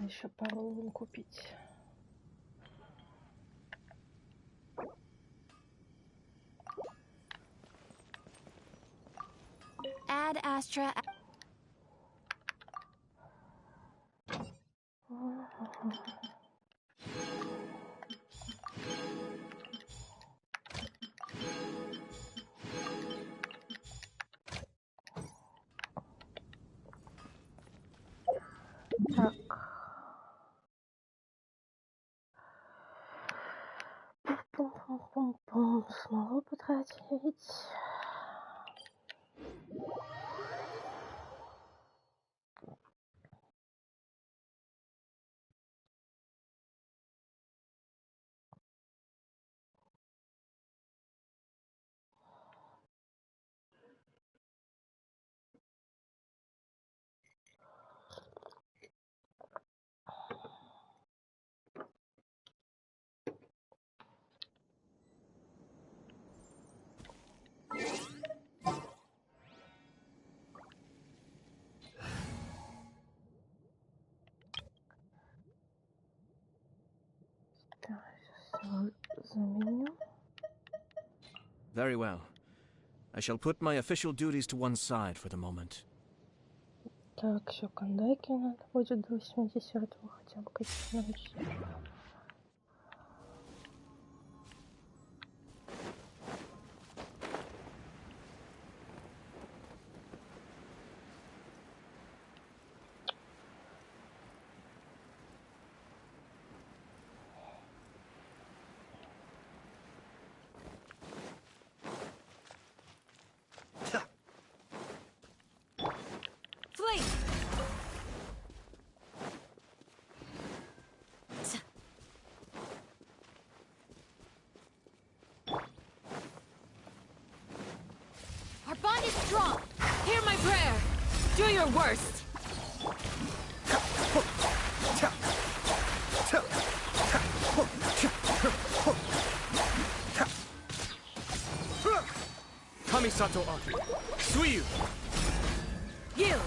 Еще пару лун купить. Add Astra. Так. Пум-пум-пум-пум. Снова потратить. Very well. I shall put my official duties to one side for the moment. Так, еще кандаки надо будет до 80-го хотя бы какие-то начать. Our bond is strong. Hear my prayer. Do your worst. Kamisato Aki. Suiyu. Yield.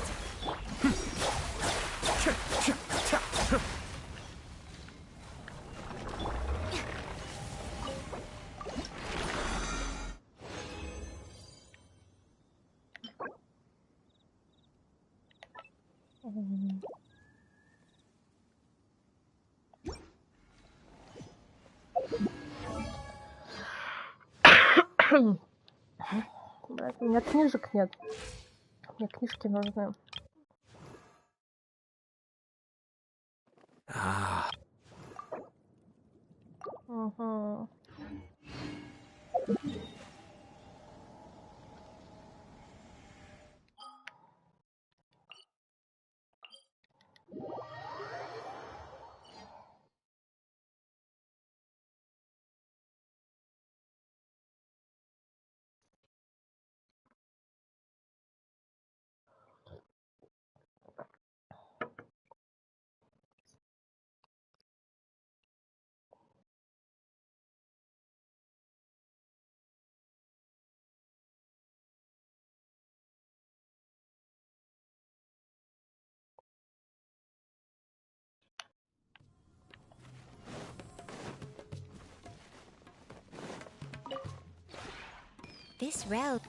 Блядь, у меня книжек нет. Мне книжки нужны. Угу. This route.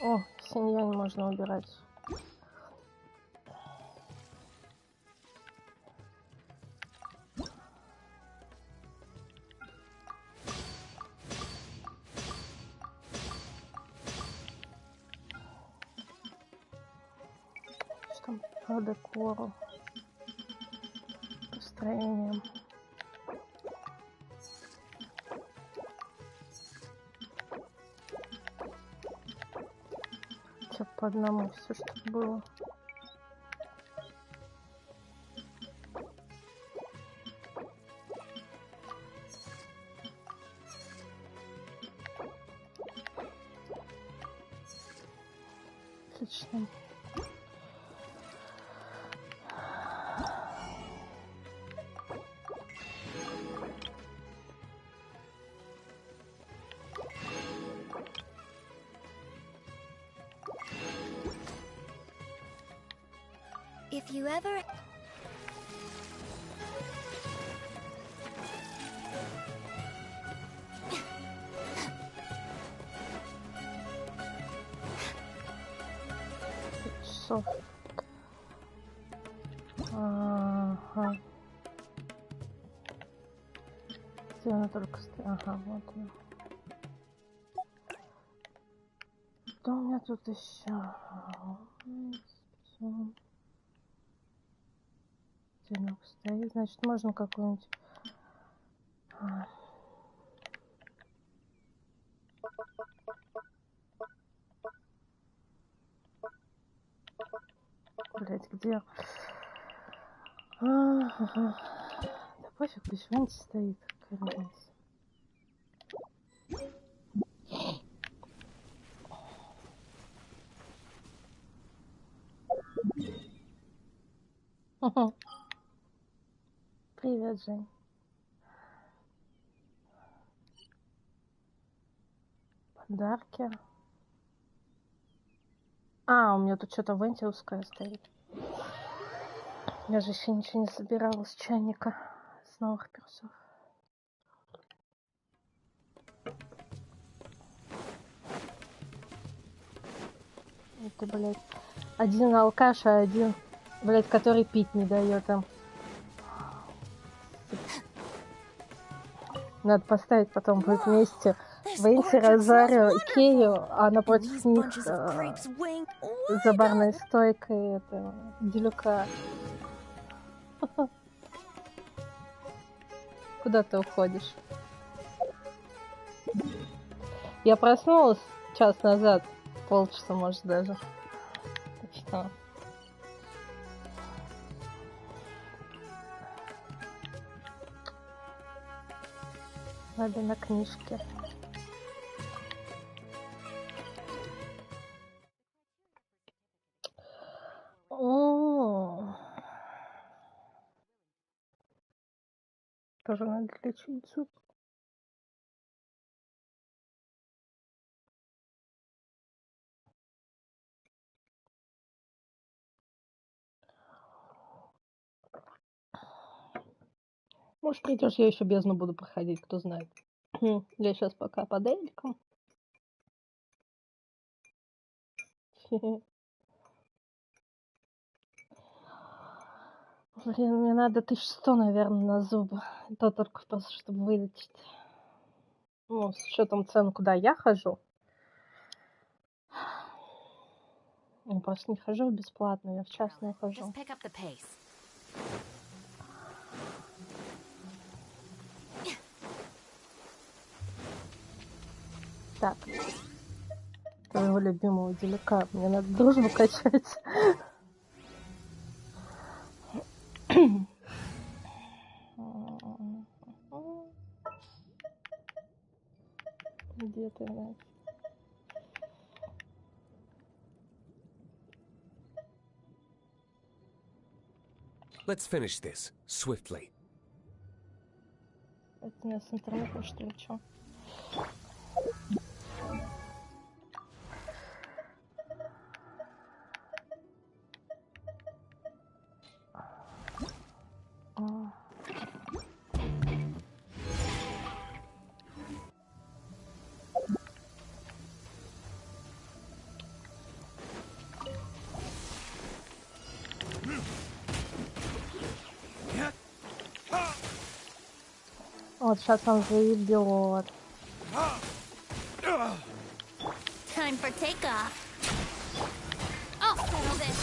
О, семья не можно убирать. Что там по декору? Построением. По одному все, что было. Отлично. If you ever... Часов. Ага. Где она только стоит? Ага, вот она. Что у меня тут еще? Одинок стоит. Значит, можно какую-нибудь... Блять, где? Ага. Да пофиг, пусть Ванти стоит. Какая разница. Привет, Жень. Подарки. А, у меня тут что-то вентилское стоит. Я же еще ничего не собирала с чайника. С новых персов. Это, блядь, один алкаш, а один, блядь, который пить не дает им. Надо поставить потом будет вместе Венти, Розарио и Кею, а напротив них за барной стойкой это Делюка. Куда ты уходишь? Я проснулась час назад, полчаса, может, даже. Так что... Надо на книжке. О, тоже надо лечить зуб. Может, придешь, я еще бездну буду проходить, кто знает. Я сейчас пока по деликам. Блин, мне надо 1100, наверное, на зубы. Это только просто, чтобы вылечить. Ну, с учетом цен, куда я хожу. Я просто не хожу бесплатно, я в частную хожу. Так. Твоего любимого Делика. Мне надо дружбу качать. Где ты, блядь? Let's finish this swiftly. Это у меня с интернетом, что ли, чё? Вот сейчас он заебет. Time for takeoff. I'll settle this.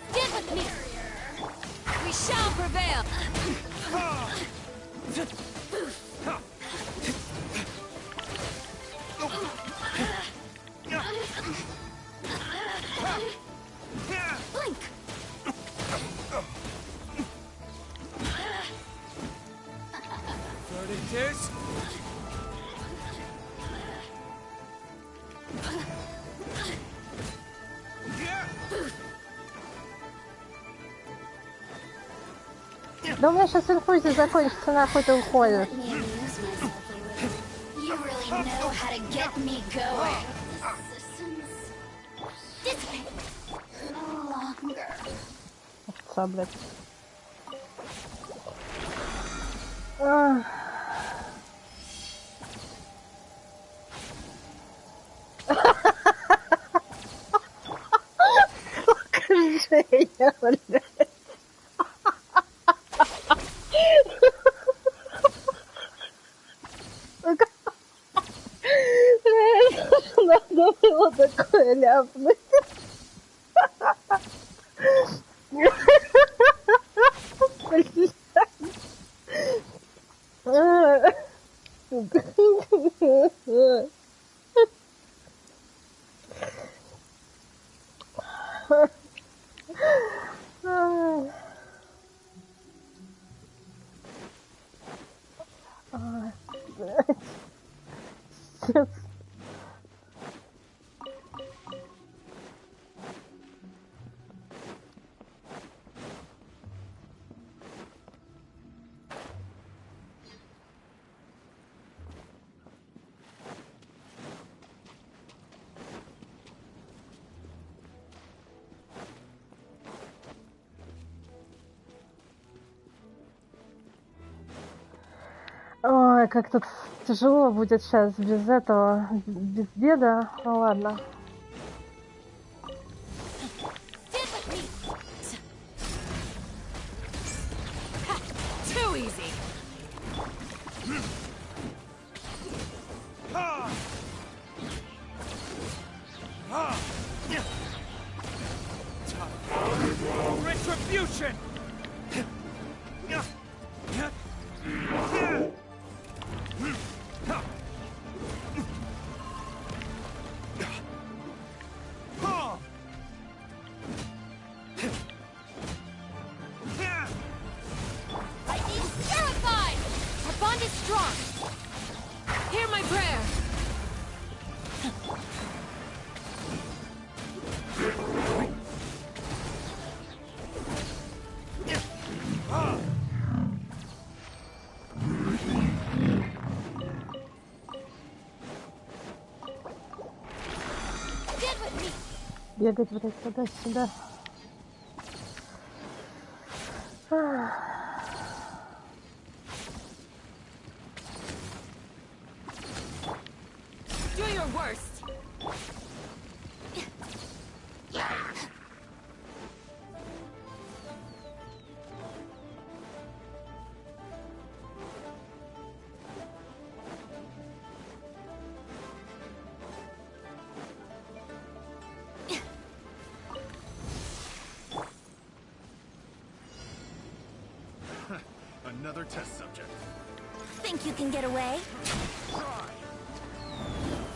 Stand with me. We shall prevail. Blink. There it is. Да у меня сейчас инфузия закончится, нахуй ты уходишь. Let me amuse myself a little. You really know how to get me going. Dissipate. No longer. Овца, блядь. Ах. Женя, блядь. Надо было такое ляпнуть. Сейчас. Ой, как тут тяжело будет сейчас без этого, без деда. Ну ладно. Stand with me. Ha, too easy. Retribution! Lightning terrified. Our bond is strong. Hear my prayer. Stand with me. Бегать, блядь, туда-сюда. Do your worst. Another test subject. Think you can get away?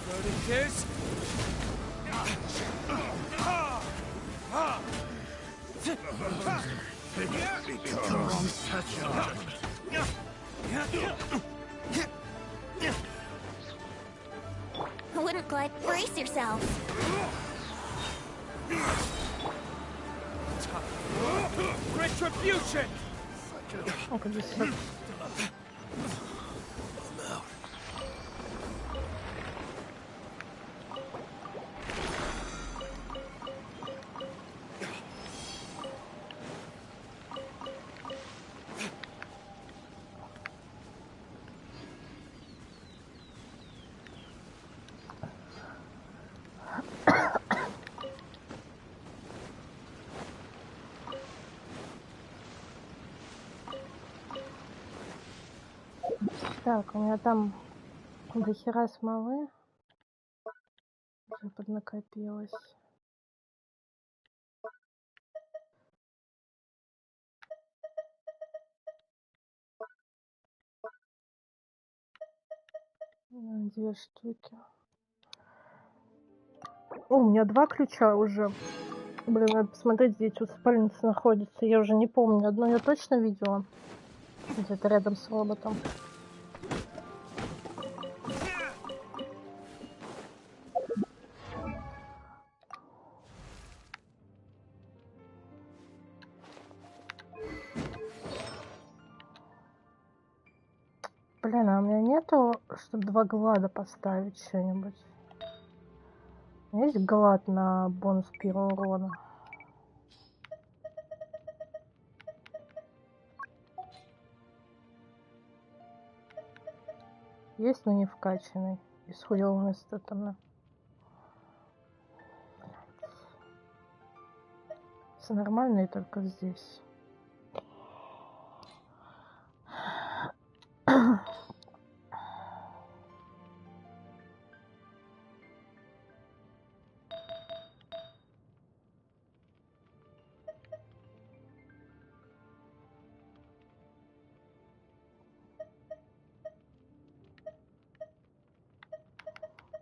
Predators? Wouldn't like brace yourselves. Retribution! О, как здесь всё. Так, у меня там до хера смолы уже поднакопилось. Две штуки. О, у меня 2 ключа уже. Блин, надо посмотреть, где эти спальницы находятся. Я уже не помню. Одну я точно видела. Где-то рядом с роботом. Блин, а у меня нету, чтобы 2 глада поставить что-нибудь. У меня есть глад на бонус первого урона. Есть, но не вкачанный. И с хуёвыми статами. Все нормально и только здесь.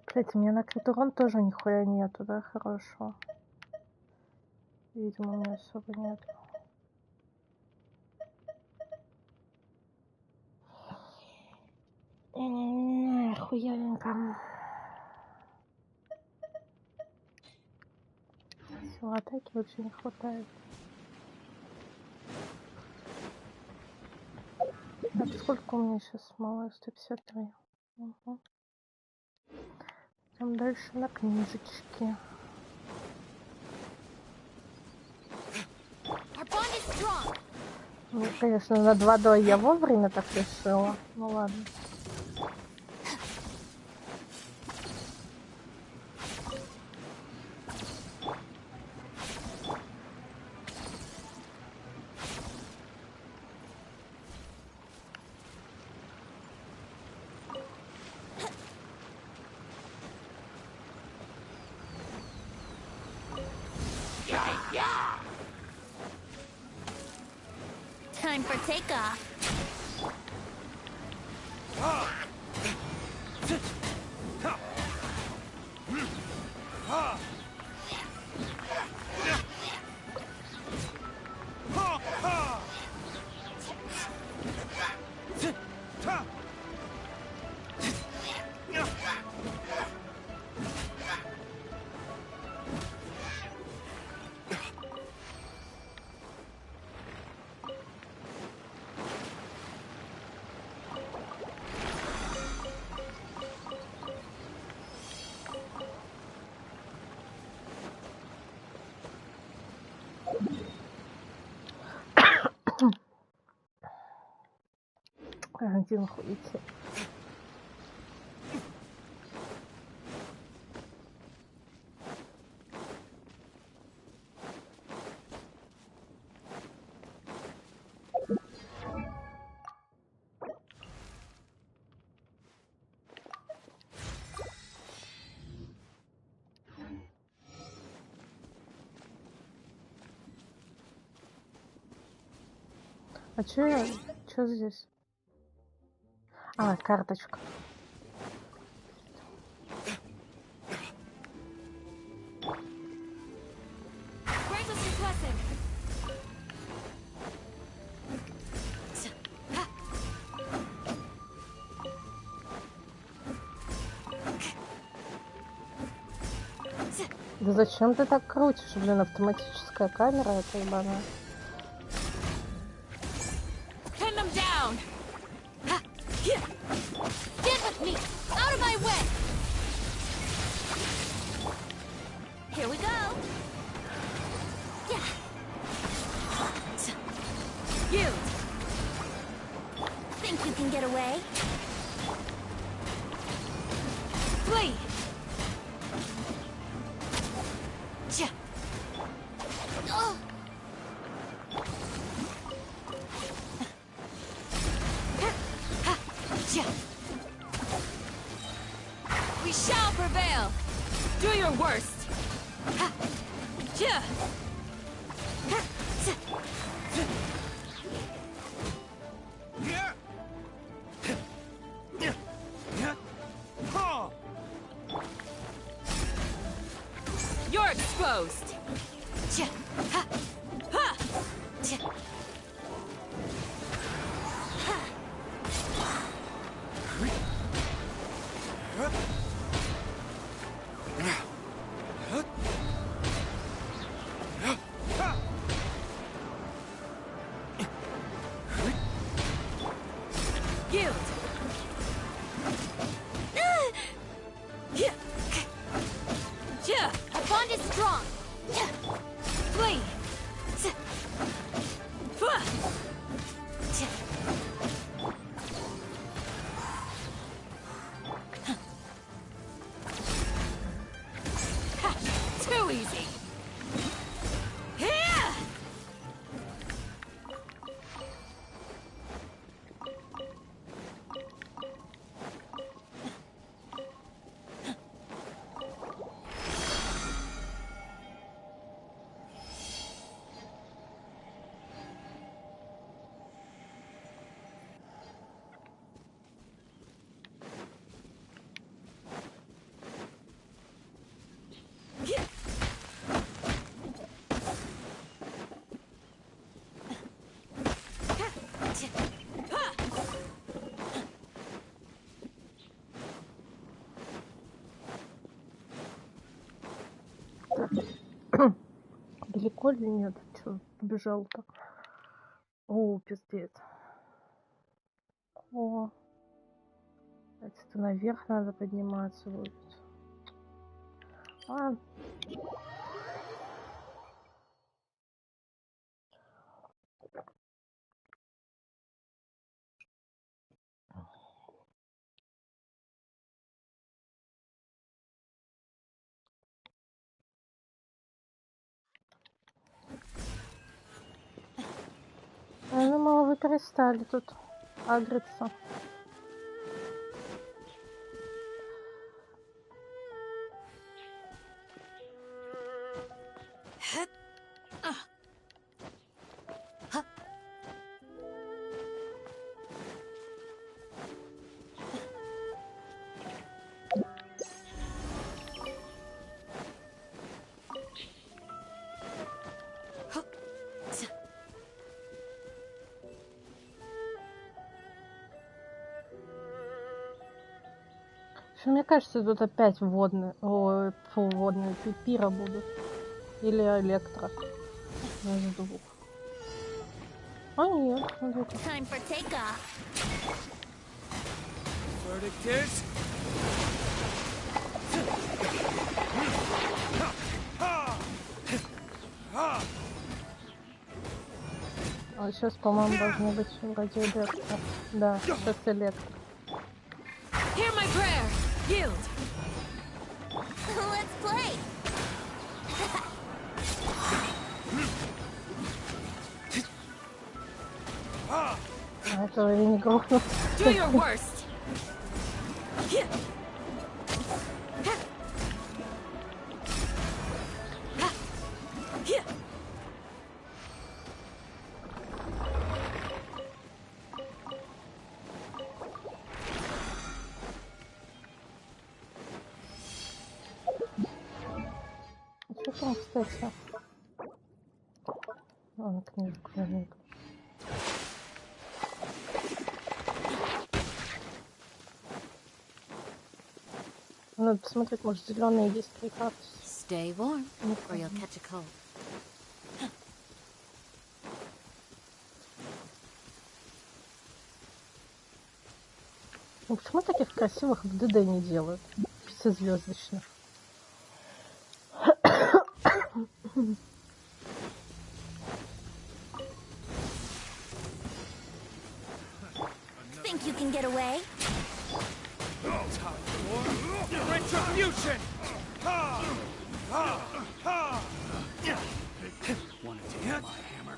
Кстати, у меня на крит урон тоже нихуя нету, да, хорошего. Видимо, у меня особо нет. Хуявенько. Сил атаки вообще не хватает. Так, сколько у меня сейчас мало? 153. Угу. Идем дальше на книжечки. Ну, конечно, над водой я вовремя так решила. Ну ладно. Time for takeoff. Один хуйте. А чё здесь? А, карточка. Да зачем ты так крутишь, блин, автоматическая камера эта ебаная. Here we go. Yeah. You think you can get away? Flee. Oh. We shall prevail. Do your worst. You're exposed. Yield. Далеко ли нет? Чё, побежал-то? О, пиздец. О. Это наверх надо подниматься будет. А. Я думала, вы перестали тут агриться. Мне кажется, тут опять водные, водные пипира будут. Или электро. Из двух. А нет, смотрите. Time for takeoff. Verdict is... А сейчас, по-моему, должны быть вроде электро. Да, сейчас электро. Hear my prayer. Yield. Let's play. А этого я не грохну. Do your worst. Что там, кстати? Вон книжку лежит. Надо посмотреть, может, зеленые есть приказ. Stay warm, or you'll catch a cold. Ну почему таких красивых в ДД не делают? Пятизвездочных. Think you can get away? Retribution! Want to take my hammer?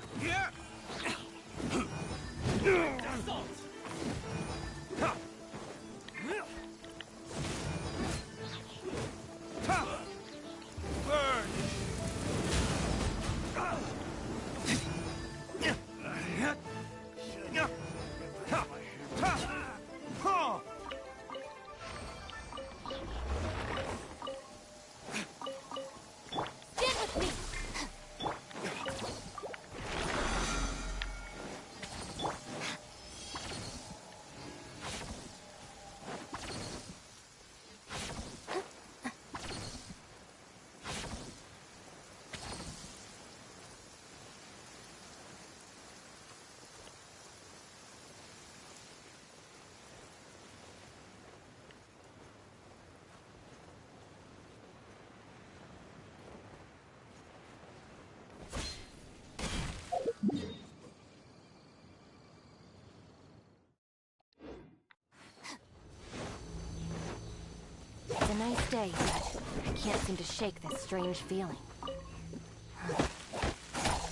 It's a nice day, but I can't seem to shake this strange feeling.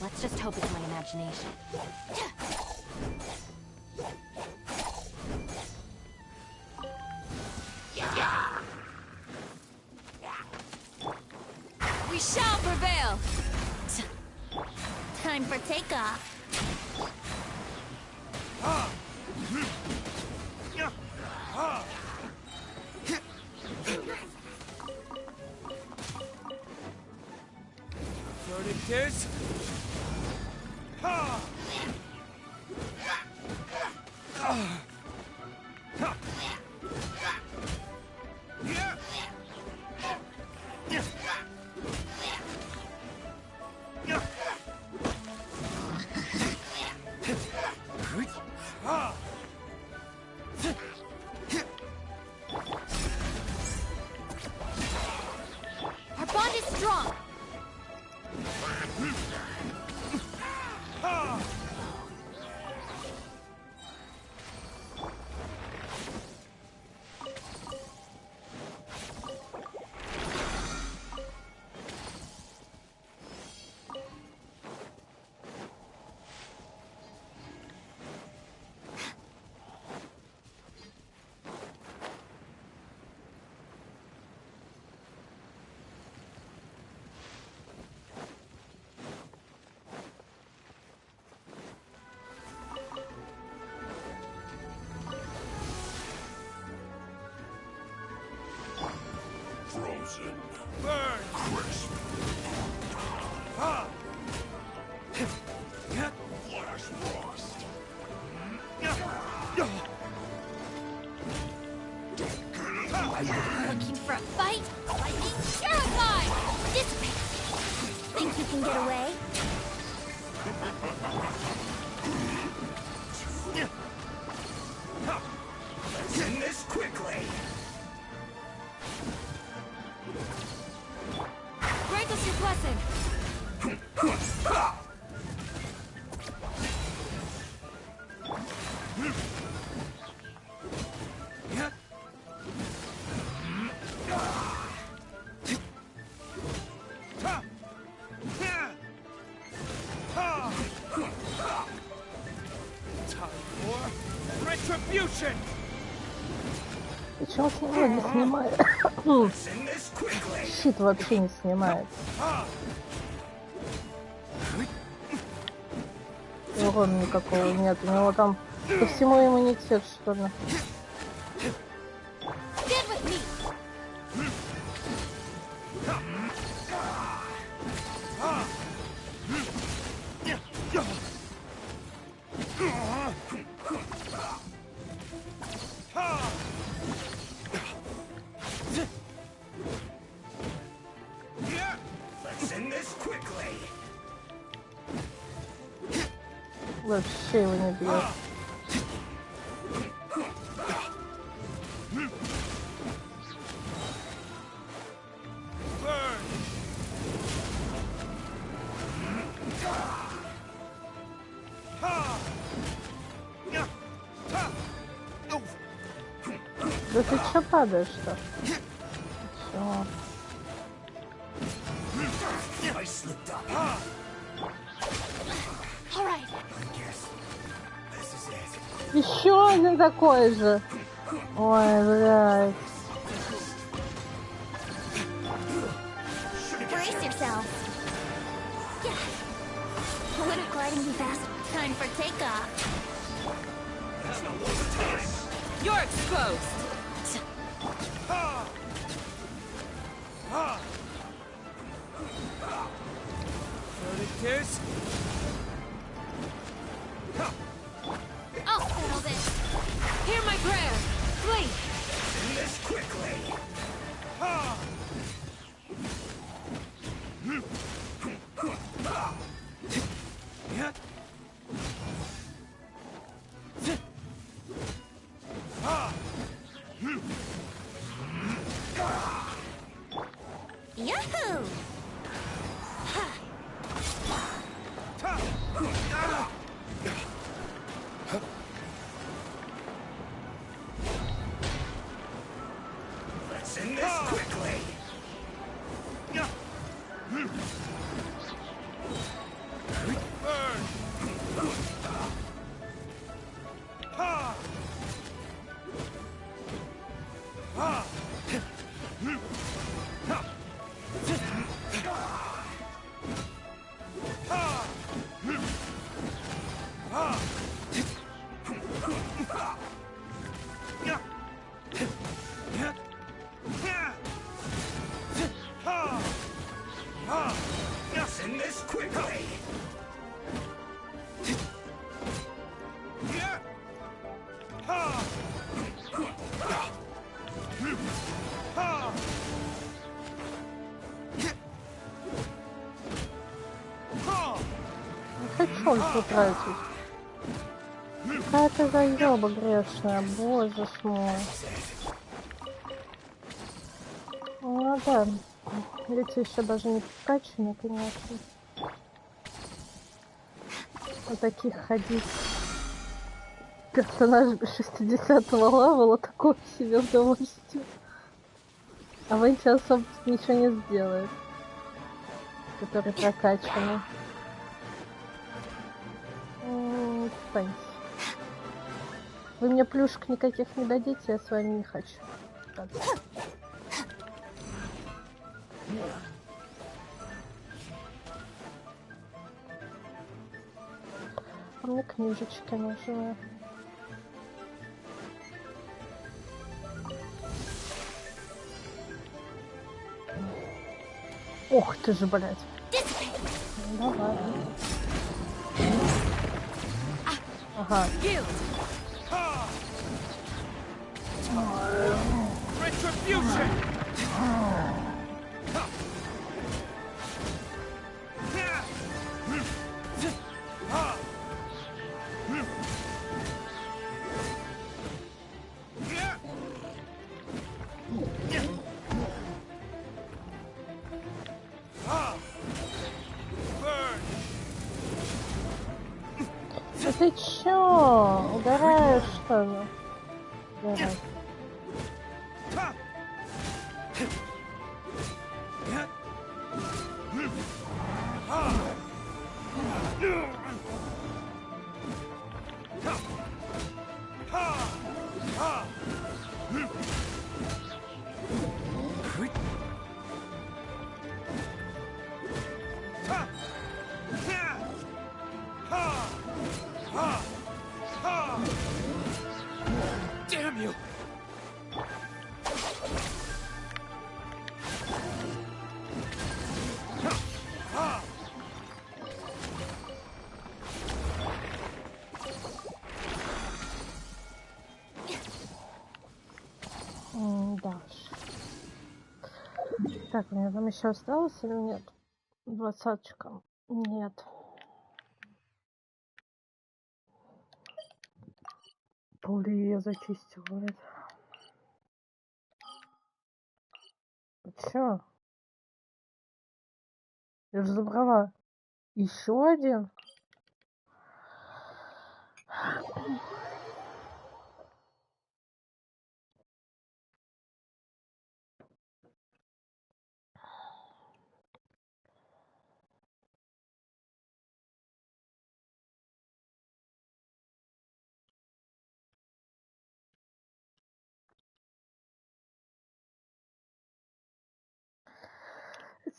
Let's just hope it's my imagination. We shall prevail! Time for takeoff. Verdict is... Our bond is strong. Frozen. Burn. Crisp. Flash frost. Looking for a fight? Lightning terrified! Dissipate! Think you can get away? Let's end this quickly. Grant us your blessing! Retribution! Почему с него не снимает? Щит вообще не снимает. Урона никакого нет. У него там ко всему иммунитет, что ли. Stand with me! Let's end this quickly. Вообще его не бьет. Да ты чё падаешь-то? Чё? I slipped up. All right. Yes. This is it. Еще один такой же. Ой, блядь. Brace yourself. Yeah. Wouldn't gliding be fast? Time for takeoff. You're exposed. Kiss? I'll settle this. Hear my prayer. Flee. End this quickly. Yahoo! Let's end this quickly. Let's end this quickly. Не хочу ульту тратить. какая ты заёба грешная, боже ж мой. Ну да, эти еще даже не прокачаны, конечно. Вот таких ходить. Персонаж 60-го левела такое себе удовольствие. А Венти особо ничего не сделает. Который прокачанный. Встаньте. Вы мне плюшек никаких не дадите, я с вами не хочу. Так. А мне книжечки нужны. Ох ты же, блядь. Давай. Ага. Да ты чё? Угораешь, что ли? Угорай. Damn you! Да уж. Так, у меня там еще осталось или нет? 20-чка. Нет. Пули я зачистила. Чё? Я же забрала. Еще один?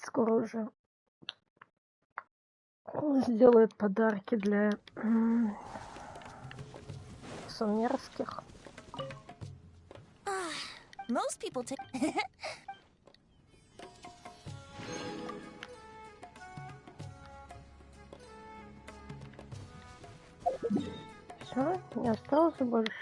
Скоро уже сделает подарки для сумерских. Most people take. Все, не осталось больше.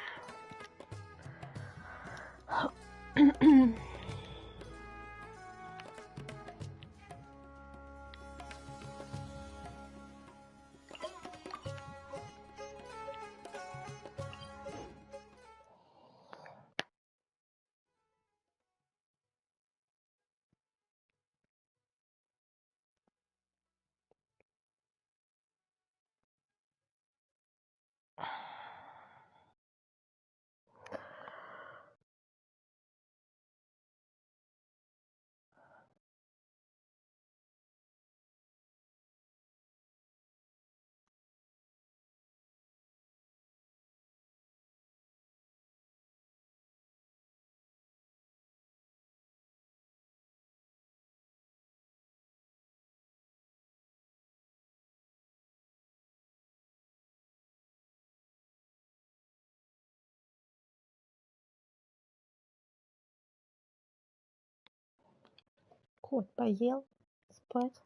Кот поел, спать.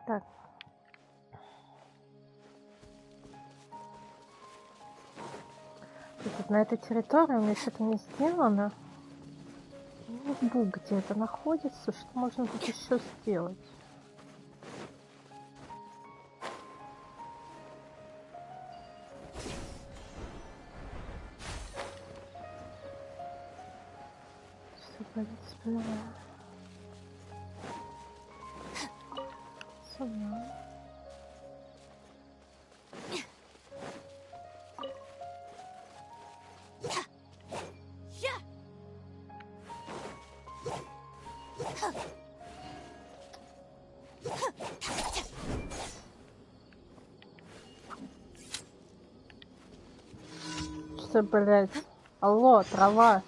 Так. Тут на этой территории у меня что-то не сделано. ноутбук где-то находится, что можно тут еще сделать? Что, в принципе, сумма. Что, блядь? Алло, трава.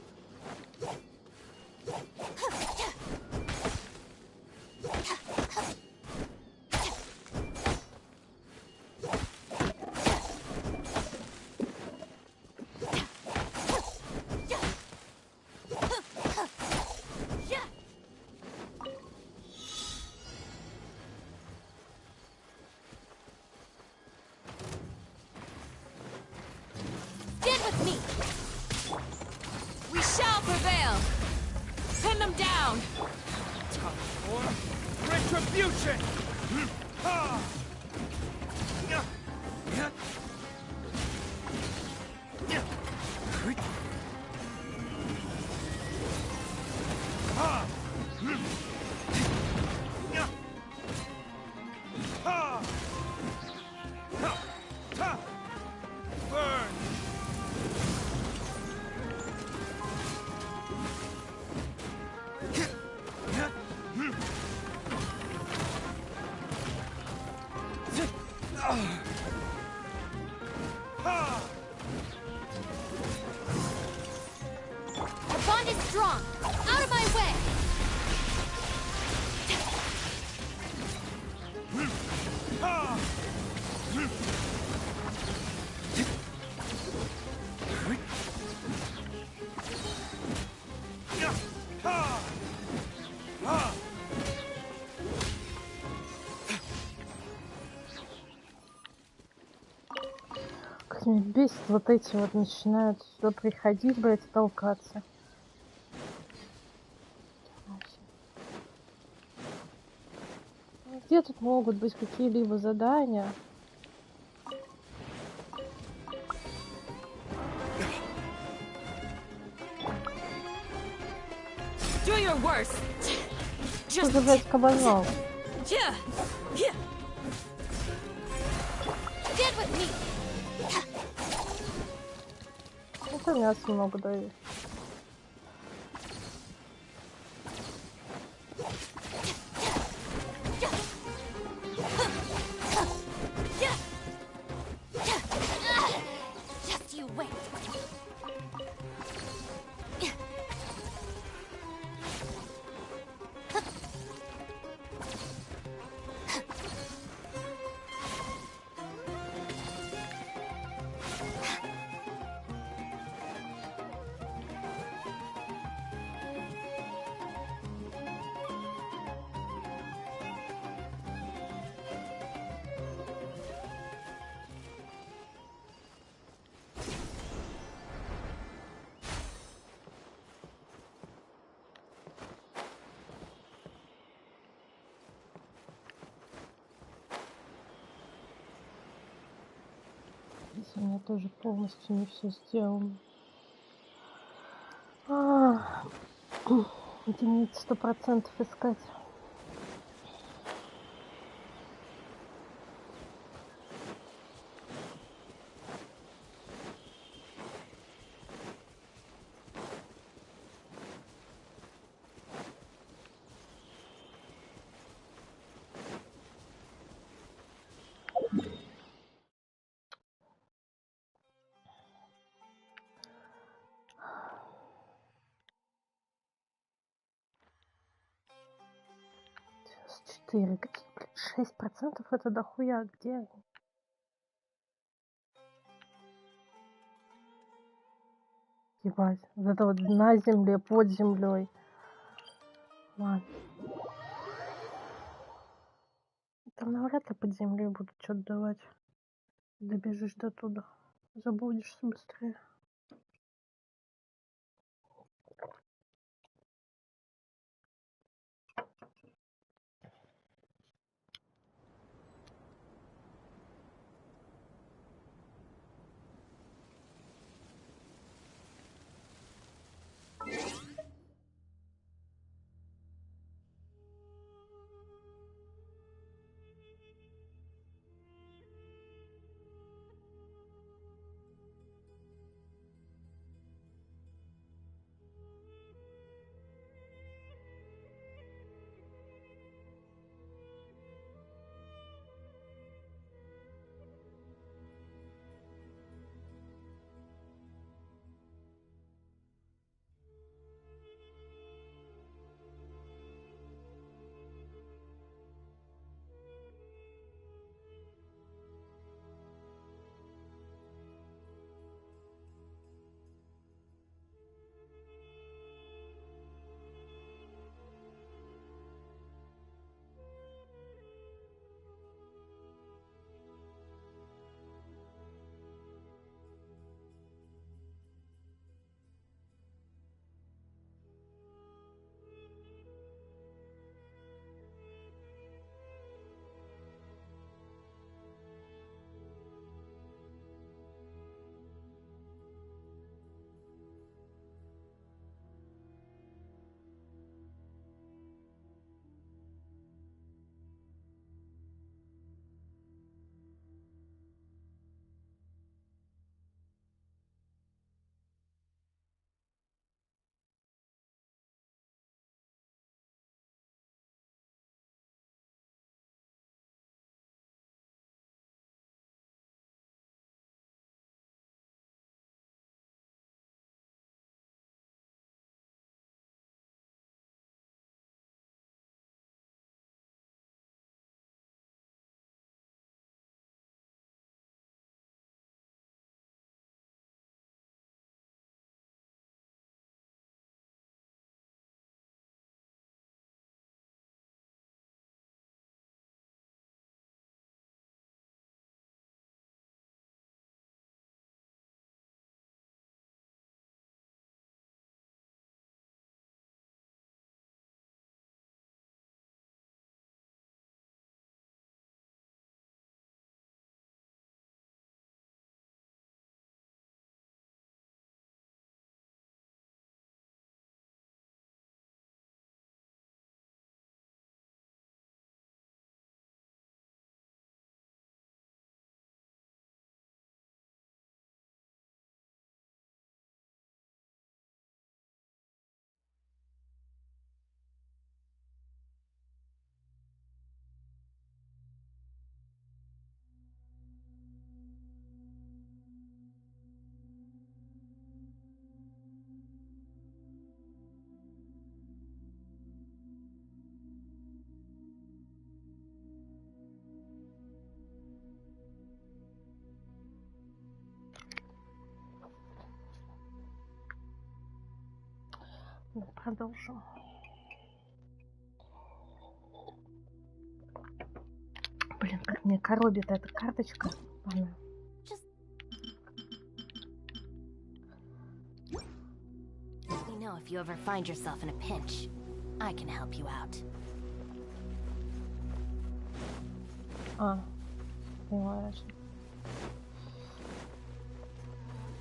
Stand with me. We shall prevail. Pin them down. Time for retribution! Ha! Yeah. Yeah. Yeah. Ha! Yeah. Ha! Ha! Ha! Burn! Our bond is strong. Out of my way. Как меня бесит вот эти вот начинают сюда приходить, блядь, и толкаться. Где тут могут быть какие-либо задания? Do your worst. Что за, блядь, кабанов? Yeah. Yeah. Stand with me. Это мясо много дают. Just you wait. Здесь у меня тоже полностью не все сделано. Единиц 100% искать. Четыре. 6% это дохуя. Где они? Ебать. Вот это вот на земле, под землей. Ладно. Там навряд ли под землей будут что-то давать. Добежишь до туда. Забудешься быстрее. Ладно, продолжим. Блин, как мне коробит эта карточка. Она. Let me know if you ever find yourself in a pinch. I can help you out. А, понимаешь.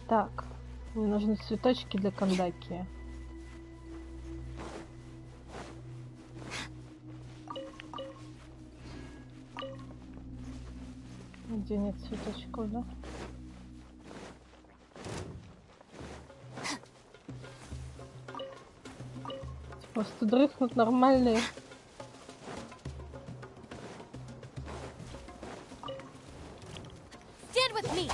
Так, мне нужны цветочки для кандаки. Где нет цветочков, да? Просто дрыхнут нормальные. Stand with me.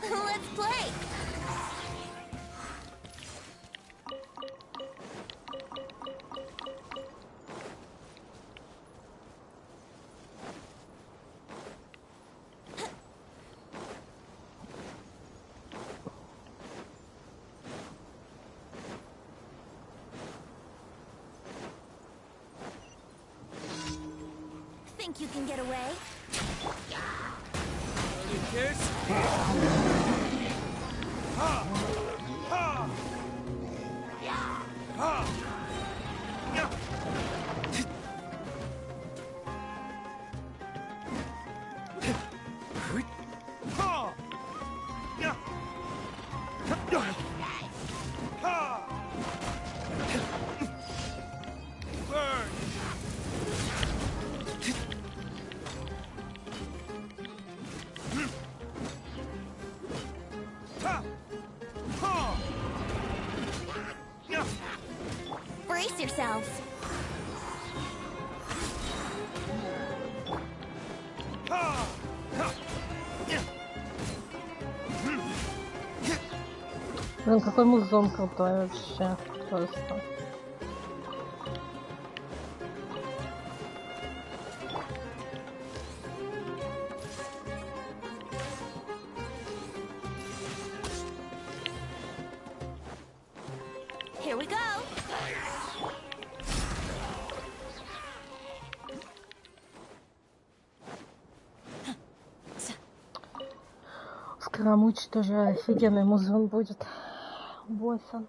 Let's play. Think you can get away? Ready, kids? Ha! Ha! Ha! Yeah! Ha! Yeah! Ha! Burn! Ha! Ha! Yeah! Brace yourselves. Ha! Ha! Yeah! Блин, какой музон крутой вообще. Просто. Here we go. Скоромуч тоже офигенный музон будет. Босса.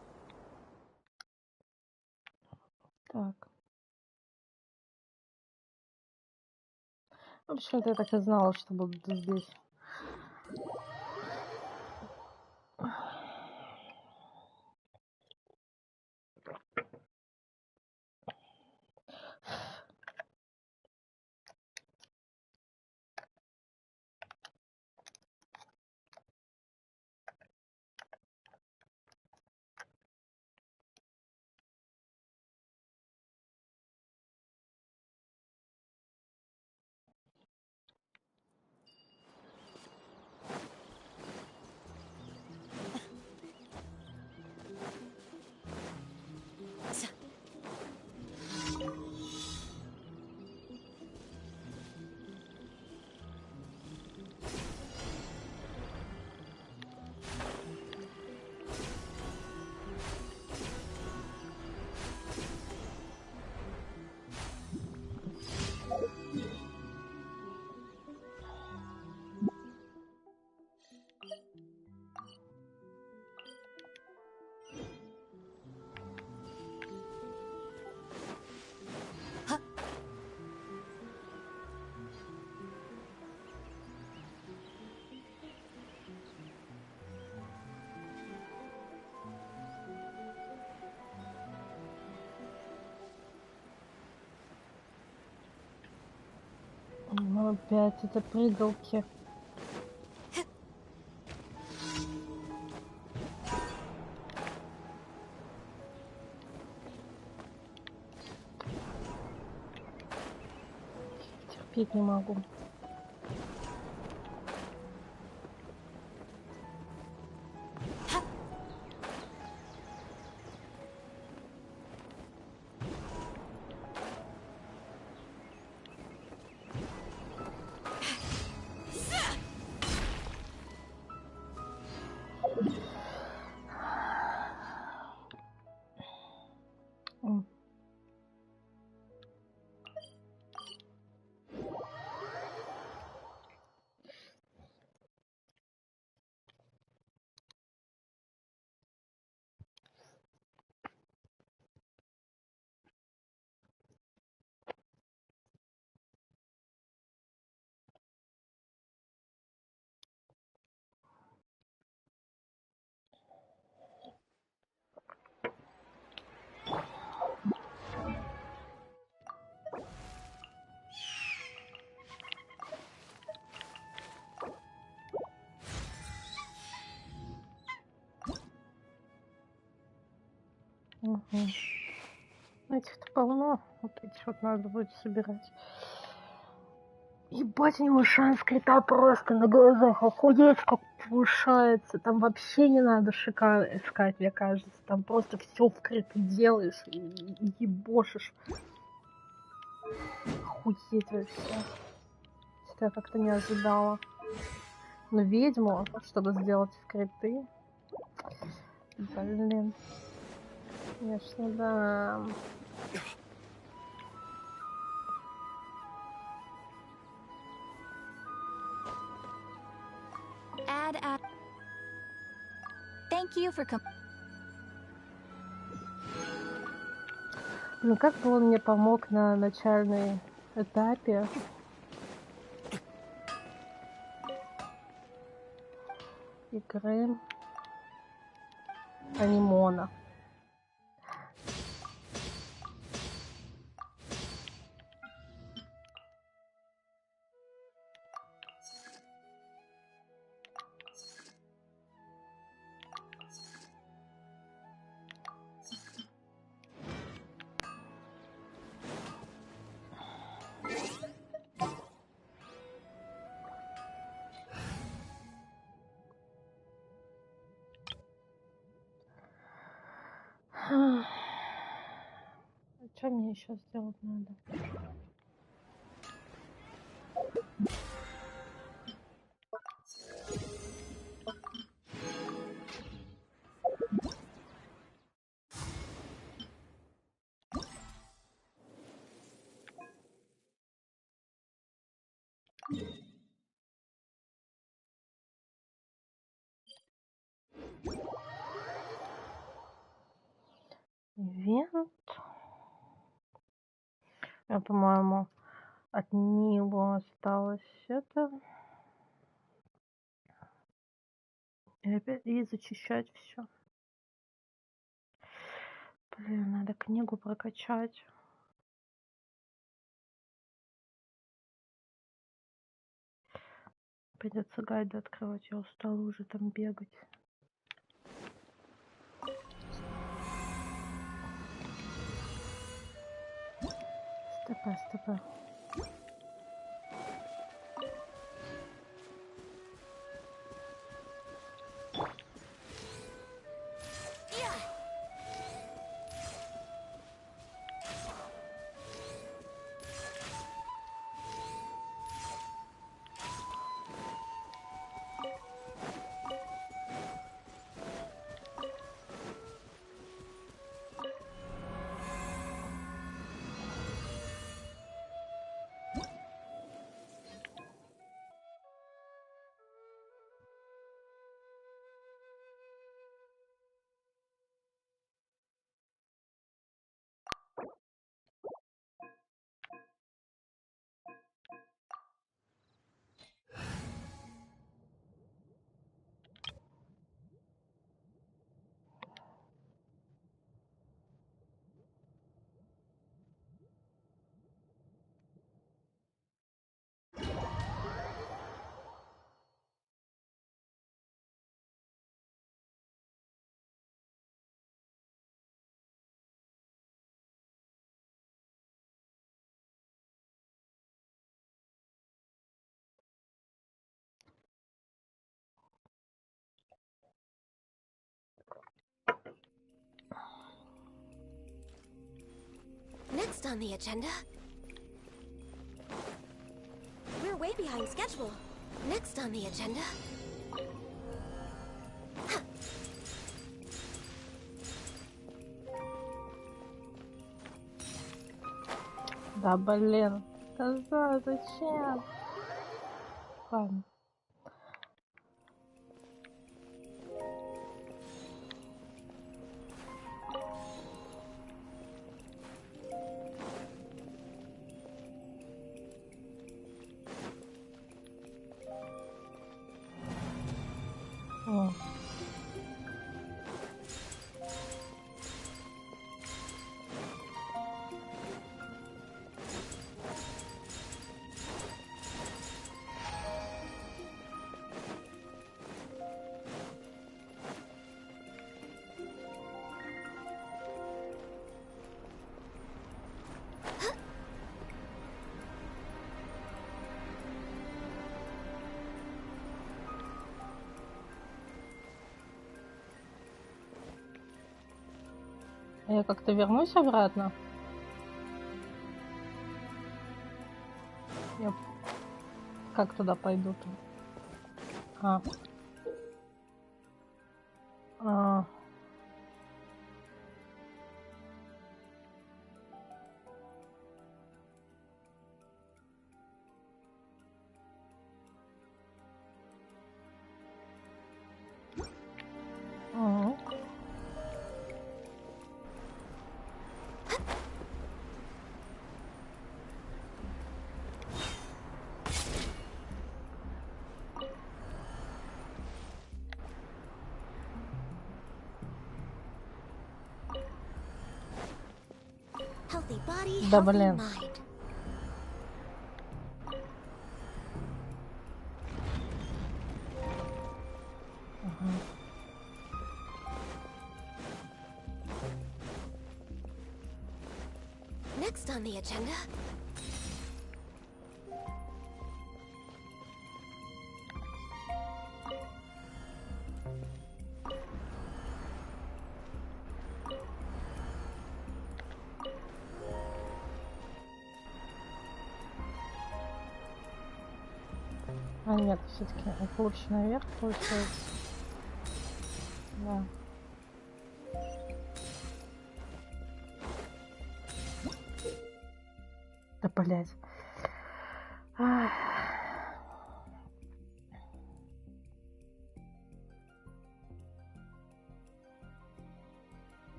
Так. В общем-то, я так и знала, что будут здесь. Ну, опять это прыгалки. Терпеть не могу. Угу. Этих-то полно. Вот этих вот надо будет собирать. Ебать, у него шанс крита просто на глазах. Охуеть, как повышается. Там вообще не надо шика искать, мне кажется. Там просто все в крит делаешь и ебошишь. Охуеть вообще. Я как-то не ожидала. Но ведьму, чтобы сделать скрипты. Блин. Конечно, да. Add. Thank you for Ну как бы он мне помог на начальной этапе. Игры Анимона. Что мне еще сделать надо? Ивент. По-моему, от Нилу осталось это. И опять и зачищать все. Блин, надо книгу прокачать. Придется гайды открывать, я устала уже там бегать. Стопа. Next on the agenda. We're way behind schedule. Next on the agenda. Да блин. Коза, зачем? Ладно. О. Я как-то вернусь обратно. Я как туда пойду-то? А. Healthy body, Да healthy блин. mind. Next on the agenda. А нет, все-таки это лучше наверх получается. Да. Да блять.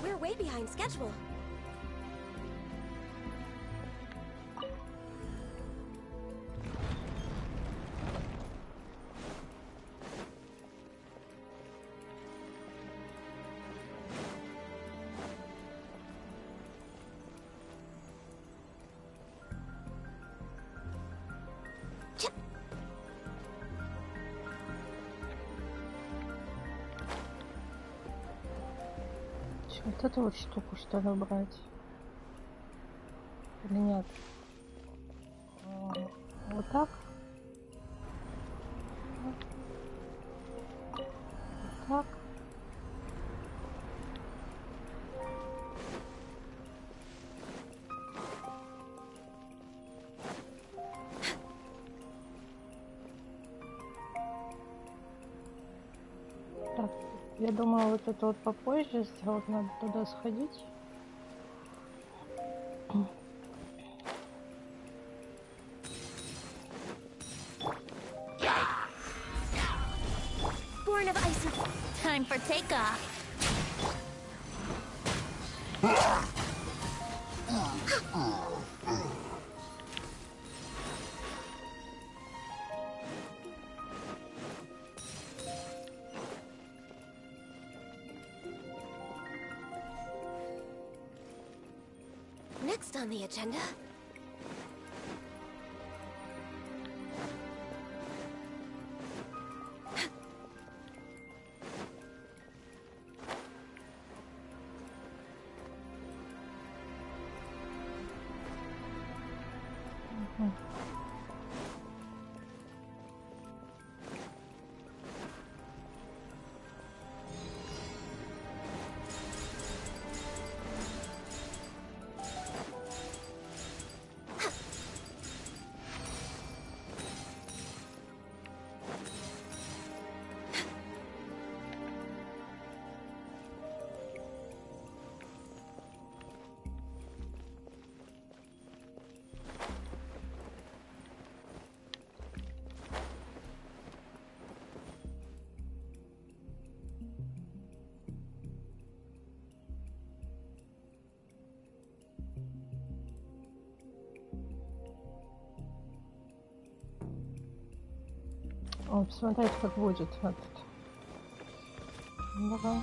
We're way behind schedule. Вот эту вот штуку, что ли, брать? Или нет? Вот так? Вот так? Так, я думаю, вот это вот попозже сделать, надо туда сходить. Born of ice. Time for takeoff. Next on the agenda. О, посмотреть, как будет этот. Давай.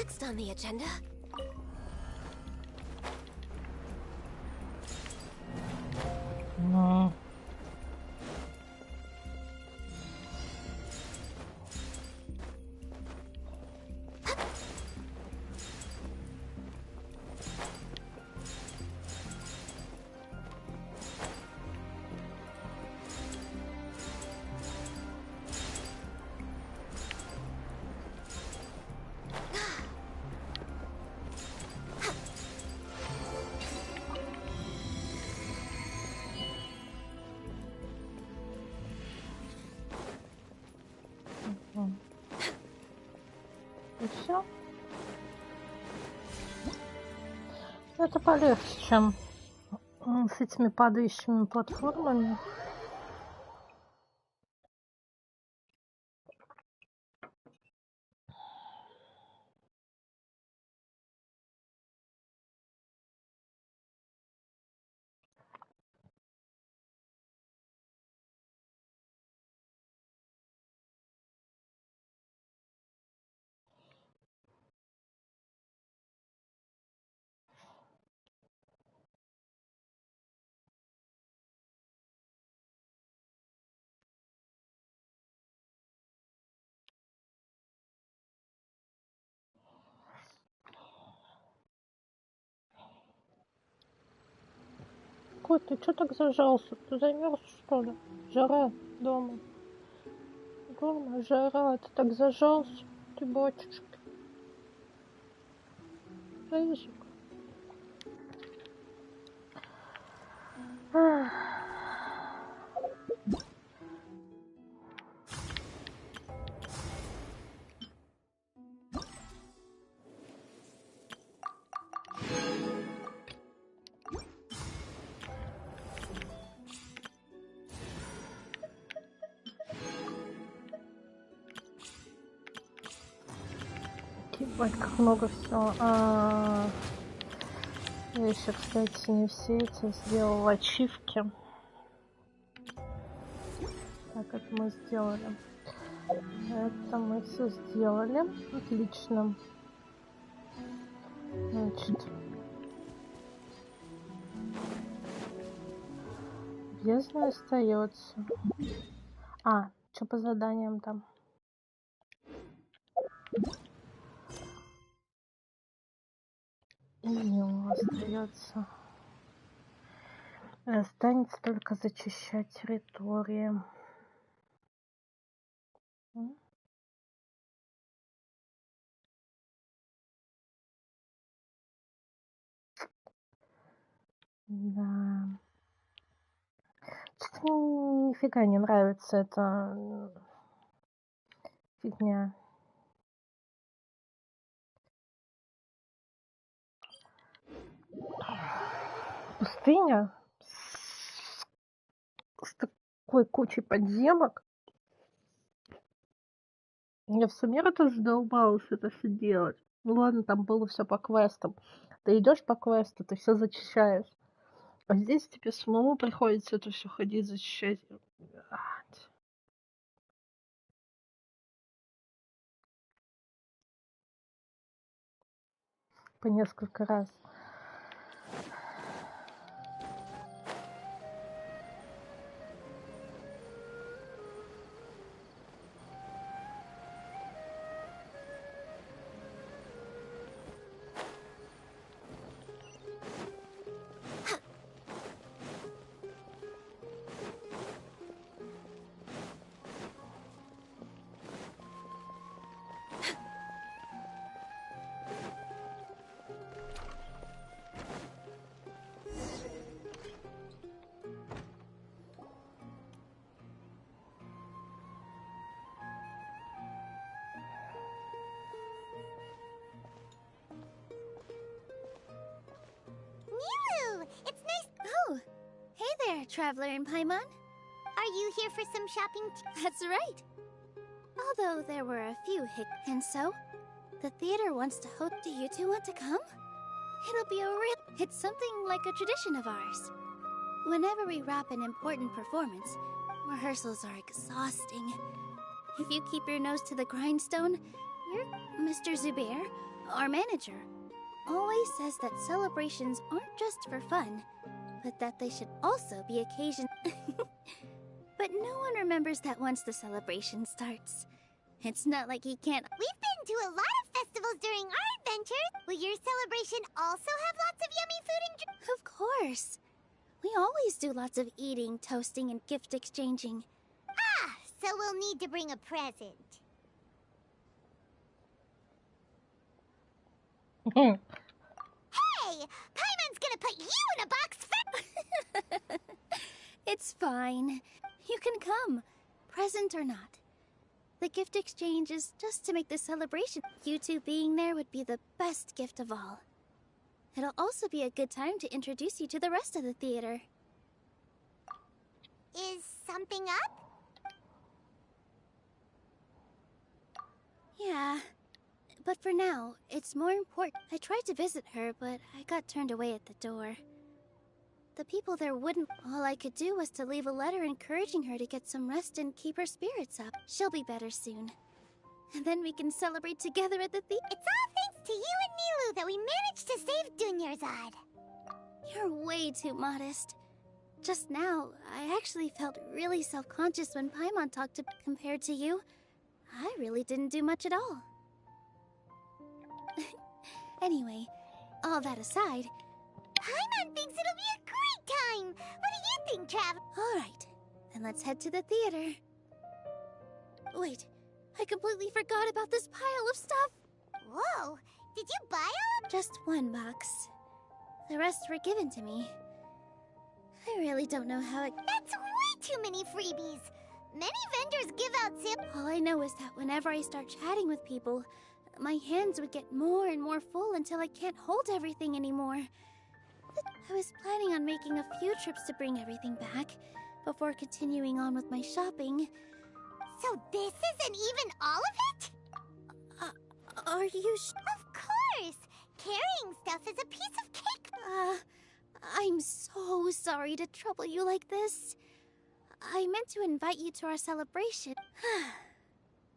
next on the agenda? Ну. И все. Это полегче, чем с этими падающими платформами. Кот, ты чё так зажался? Ты замерз, что ли? Жара дома. Дома жара. Ты так зажался? Ты батюшка. Рыжик. Ебать, как много всего. Я еще, кстати, не все эти сделала ачивки. Так, это мы сделали. Это мы все сделали. Отлично. Значит. Бездна остается. Что по заданиям там? И Милу остается. Останется только зачищать территории. Да. Что-то мне нифига не нравится эта фигня. Пустыня с такой кучей подземок. Я все мир это задолбалась это все делать. Ну ладно, там было все по квестам. Ты идешь по квесту, ты все зачищаешь. А здесь тебе самому приходится это все ходить зачищать. По несколько раз. Traveler in Paimon? Are you here for some shopping? That's right. Although there were a few and so, the theater wants to host. Do you two want to come? It'll be a real. It's something like a tradition of ours. Whenever we wrap an important performance, rehearsals are exhausting. If you keep your nose to the grindstone, you're Mr. Zubair. our manager, always says that celebrations aren't just for fun, but that they should also be occasion. But no one remembers that once the celebration starts. It's not like he can't. We've been to a lot of festivals during our adventures. Will your celebration also have lots of yummy food and drink? Of course. We always do lots of eating, toasting, and gift exchanging. Ah, so we'll need to bring a present. Hey! Paimon's gonna put you in a box for... It's fine. You can come, present or not. The gift exchange is just to make the celebration. You two being there would be the best gift of all. It'll also be a good time to introduce you to the rest of the theater. Is something up? Yeah. But for now, it's more important. I tried to visit her, but I got turned away at the door. The people there wouldn't. All I could do was to leave a letter encouraging her to get some rest and keep her spirits up. She'll be better soon. And then we can celebrate together at the theater. It's all thanks to you and Nilu that we managed to save Dunyarzad. You're way too modest. Just now, I actually felt really self-conscious when Paimon talked to compared to you. I really didn't do much at all. Anyway, all that aside, Paimon thinks it'll be a great time. What do you think, Trav? all right, then let's head to the theater. Wait, I completely forgot about this pile of stuff. Whoa, did you buy all of Just one box. The rest were given to me. I really don't know how it... That's way too many freebies. Many vendors give out samples. All I know is that whenever I start chatting with people, my hands would get more and more full until I can't hold everything anymore. I was planning on making a few trips to bring everything back, before continuing on with my shopping. So this isn't even all of it? Are you Of course! Carrying stuff is a piece of cake. I'm so sorry to trouble you like this. I meant to invite you to our celebration.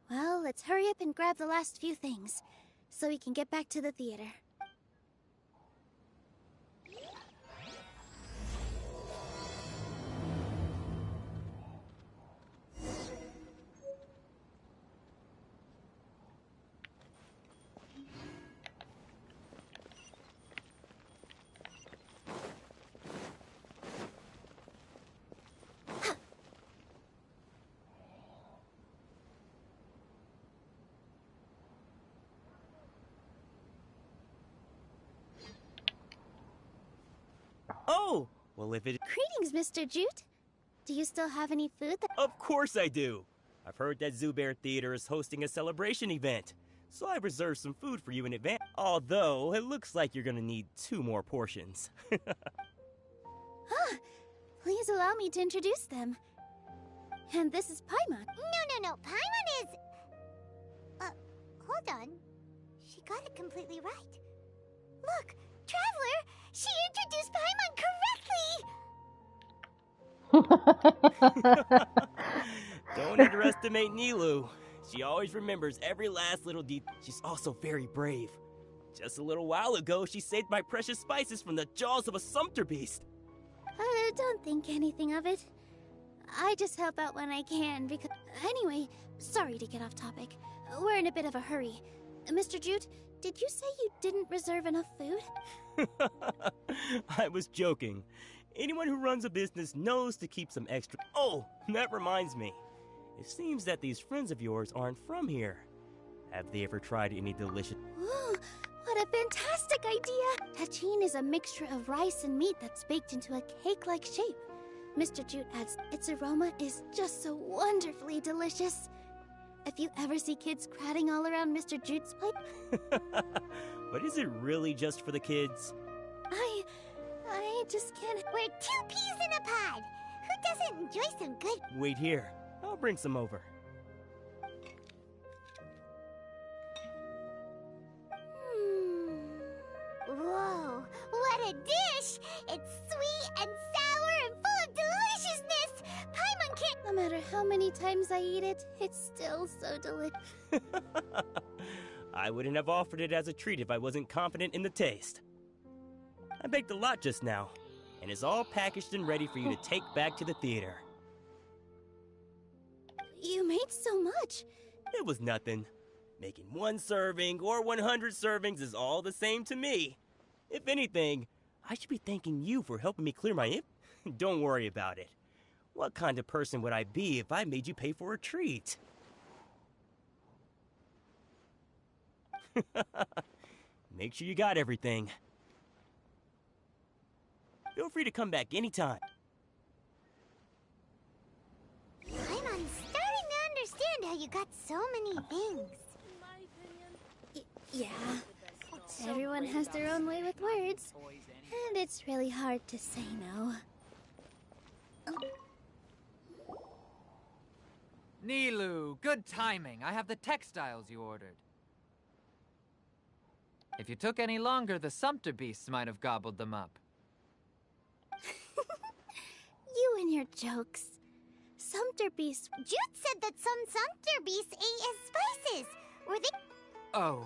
Well, let's hurry up and grab the last few things, so we can get back to the theater. Oh! Well, if it... Greetings, Mr. Jute. Do you still have any food that... Of course I do! I've heard that Zubair Theater is hosting a celebration event, so I've reserved some food for you in advance. Although, it looks like you're gonna need 2 more portions. Please allow me to introduce them. And this is Paimon. No. Paimon is... hold on. She got it completely right. Look, Traveler! She introduced Paimon correctly! Don't underestimate Nilu. She always remembers every last little detail. She's also very brave. Just a little while ago, she saved my precious spices from the jaws of a sumpter beast. Don't think anything of it. I just help out when I can because... Anyway, sorry to get off topic. We're in a bit of a hurry. Mr. Jute, did you say you didn't reserve enough food? I was joking. Anyone who runs a business knows to keep some extra... Oh, that reminds me. It seems that these friends of yours aren't from here. Have they ever tried any delicious... Ooh, what a fantastic idea! Tachin is a mixture of rice and meat that's baked into a cake-like shape. Mr. Jute adds, its aroma is just so wonderfully delicious. If you ever see kids crowding all around Mr. Jute's plate... But is it really just for the kids? I just can't... We're 2 peas in a pod! Who doesn't enjoy some good... Wait here. I'll bring some over. Whoa, what a dish! It's sweet and sour and full of deliciousness! Paimon can't... No matter how many times I eat it, it's still so delicious. I wouldn't have offered it as a treat if I wasn't confident in the taste. I baked a lot just now, and it's all packaged and ready for you to take back to the theater. You made so much. It was nothing. Making 1 serving or 100 servings is all the same to me. If anything, I should be thanking you for helping me clear my Don't worry about it. What kind of person would I be if I made you pay for a treat? Make sure you got everything. Feel free to come back anytime. I'm starting to understand how you got so many things. Yeah. Everyone has their own way with words. And it's really hard to say no. Nilu, good timing. I have the textiles you ordered. If you took any longer, the Sumpter beasts might have gobbled them up. You and your jokes. Sumpter beasts. Jude said that some Sumpter beasts ate his spices. Were they? Oh,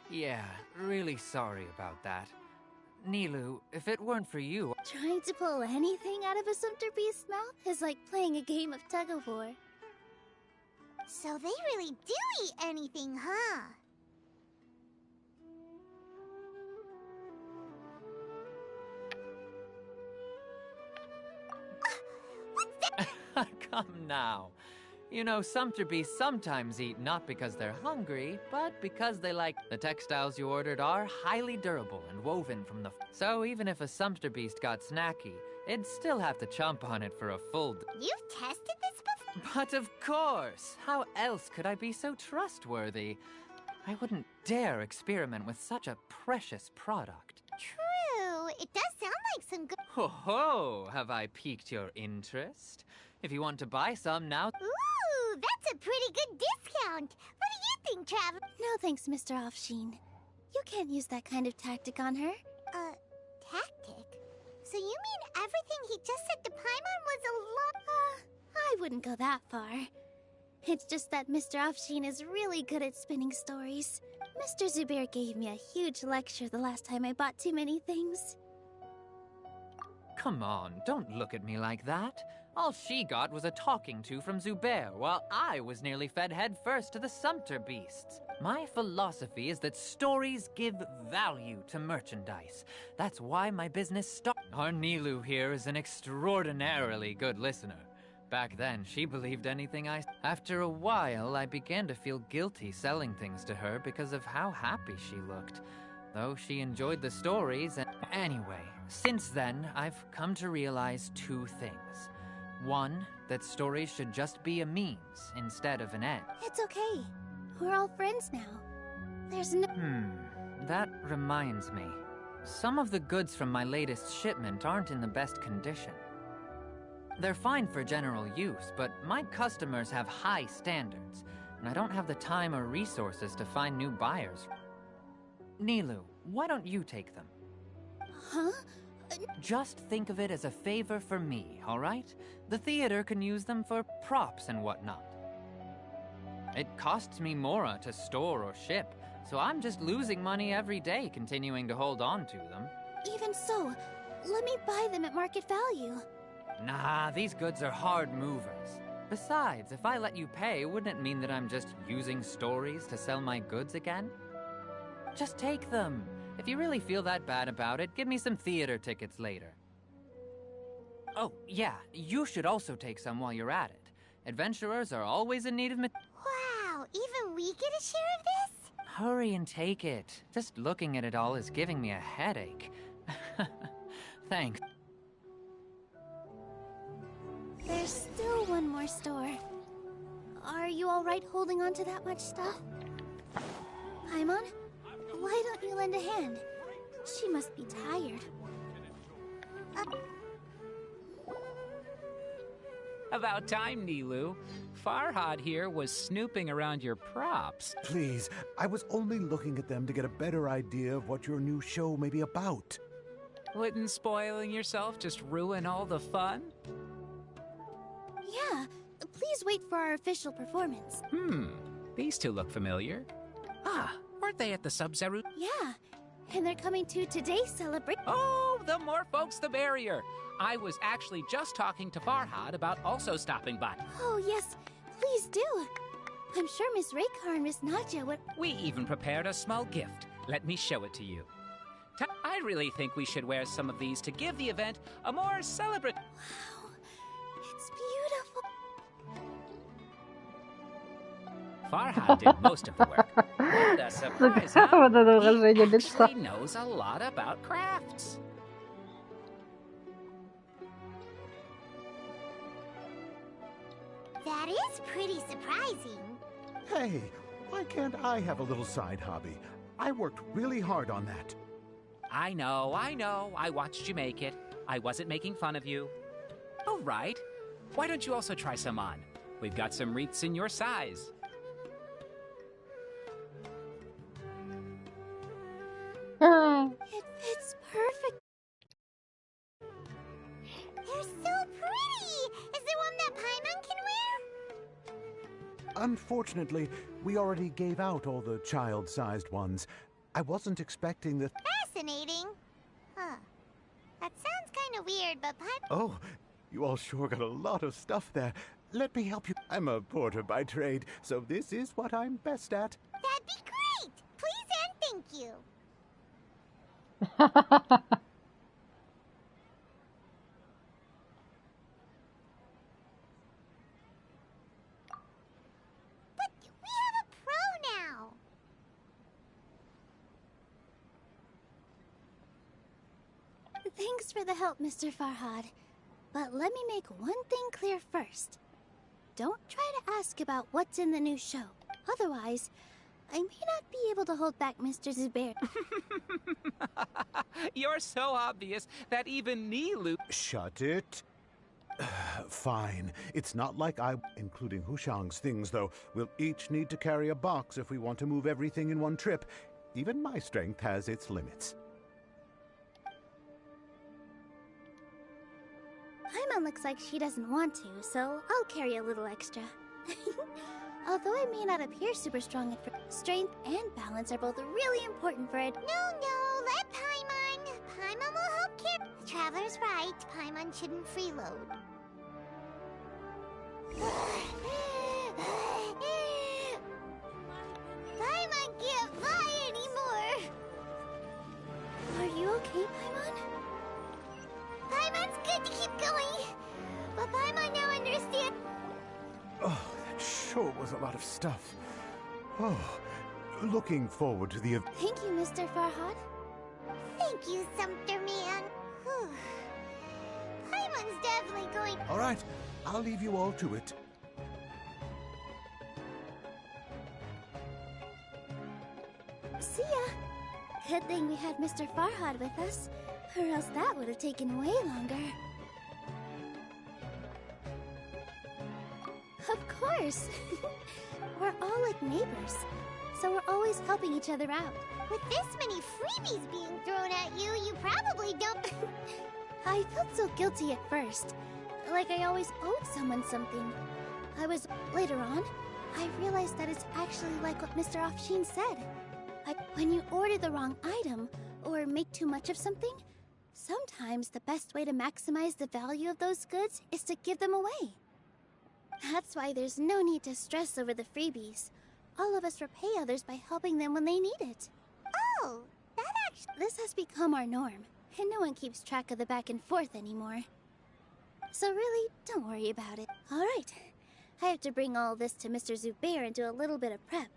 yeah, really sorry about that. Nilu, if it weren't for you... Trying to pull anything out of a Sumpter beast's mouth is like playing a game of tug-of-war. So they really do eat anything, huh? Come now. You know, Sumpter beasts sometimes eat not because they're hungry, but because they like... The textiles you ordered are highly durable and woven from the... So even if a Sumpter beast got snacky, it'd still have to chomp on it for a full... You've tested this before? But of course! How else could I be so trustworthy? I wouldn't dare experiment with such a precious product. True. It does sound like some good... Ho ho! Have I piqued your interest? If you want to buy some now... Ooh, that's a pretty good discount. What do you think, Trav? No thanks, Mr. Offsheen. You can't use that kind of tactic on her. Tactic? So you mean everything he just said to Paimon was a lot? I wouldn't go that far. It's just that Mr. Offsheen is really good at spinning stories. Mr. Zubair gave me a huge lecture the last time I bought too many things. Come on, don't look at me like that. All she got was a talking to from Zubair, while I was nearly fed head first to the Sumpter beasts. My philosophy is that stories give value to merchandise. That's why my business started. Our Nilu here is an extraordinarily good listener. Back then, she believed anything I... After a while, I began to feel guilty selling things to her because of how happy she looked. Though she enjoyed the stories and... Anyway, since then, I've come to realize 2 things. 1, that stories should just be a means instead of an end. It's okay. We're all friends now. There's no... That reminds me. Some of the goods from my latest shipment aren't in the best condition. They're fine for general use, but my customers have high standards, and I don't have the time or resources to find new buyers. Nilu, why don't you take them? Huh? Just think of it as a favor for me, all right? The theater can use them for props and whatnot. It costs me Mora to store or ship, so I'm just losing money every day continuing to hold on to them. Even so, let me buy them at market value. Nah, these goods are hard movers. Besides, if I let you pay, wouldn't it mean that I'm just using stories to sell my goods again? Just take them. If you really feel that bad about it, give me some theater tickets later. Oh, yeah, you should also take some while you're at it. Adventurers are always in need of Wow, even we get a share of this? Hurry and take it. Just looking at it all is giving me a headache. Thanks. There's still one more store. Are you alright holding on to that much stuff? Paimon, why don't you lend a hand? She must be tired. About time, Nilu. Farhad here was snooping around your props. Please, I was only looking at them to get a better idea of what your new show may be about. Wouldn't spoiling yourself just ruin all the fun? Yeah, please wait for our official performance. These two look familiar. Ah, weren't they at the Sub-Zero? Yeah, and they're coming to today's celebration. Oh, the more folks, the merrier. I was actually just talking to Farhad about also stopping by. Oh, yes, please do. I'm sure Miss Raykar and Miss Nadja would... We even prepared a small gift. Let me show it to you. I really think we should wear some of these to give the event a more celebratory... Wow, it's beautiful. Farhad did most of the work. What a surprise, huh? Вот это He выражение лица. actually knows a lot about crafts. That is pretty surprising. Hey, why can't I have a little side hobby? I worked really hard on that. I know. I watched you make it. I wasn't making fun of you. All right. Why don't you also try some on? We've got some wreaths in your size. It fits perfect. They're so pretty! Is there one that Paimon can wear? Unfortunately, we already gave out all the child-sized ones. I wasn't expecting the... Fascinating. Huh. That sounds kind of weird, but Oh, you all sure got a lot of stuff there. Let me help you. I'm a porter by trade, so this is what I'm best at. That'd be great! Please and thank you. But we have a pro now. Thanks for the help, Mr. Farhad. But let me make one thing clear first. Don't try to ask about what's in the new show. Otherwise, I may not be able to hold back Mr. Zubair. You're so obvious that even Nilu... Shut it. Fine. It's not like including Hushang's things, though. We'll each need to carry a box if we want to move everything in one trip. Even my strength has its limits. Paimon looks like she doesn't want to, so I'll carry a little extra. Although I may not appear super strong at first, strength and balance are both really important for it. No, let Paimon. Paimon will help carry. The Traveler's right. Paimon shouldn't freeload. Paimon can't fly anymore. Are you okay, Paimon? Paimon's good to keep going, but Paimon now understands. Oh, that sure was a lot of stuff. Oh, looking forward to the... Thank you, Mr. Farhad. Thank you, Sumpter Man. Whew. Paimon's definitely going... All right, I'll leave you all to it. See ya. Good thing we had Mr. Farhad with us, or else that would have taken way longer. Of course. We're all like neighbors, so we're always helping each other out. With this many freebies being thrown at you, you probably don't... I felt so guilty at first, like I always owed someone something. Later on, I realized that it's actually like what Mr. Afshin said. When you order the wrong item, or make too much of something, sometimes the best way to maximize the value of those goods is to give them away. That's why there's no need to stress over the freebies. All of us repay others by helping them when they need it. Oh, that actually... This has become our norm, and no one keeps track of the back and forth anymore. So really, don't worry about it. Alright, I have to bring all this to Mr. Zubair and do a little bit of prep.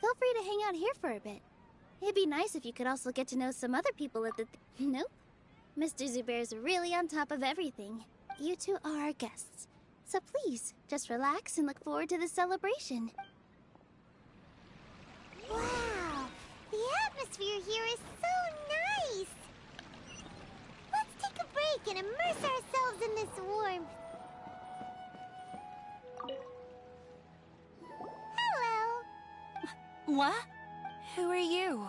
Feel free to hang out here for a bit. It'd be nice if you could also get to know some other people at the... Nope. Mr. Zubair's really on top of everything. You two are our guests. So please, just relax and look forward to the celebration. Wow, the atmosphere here is so nice. Let's take a break and immerse ourselves in this warmth. Hello. What? Who are you?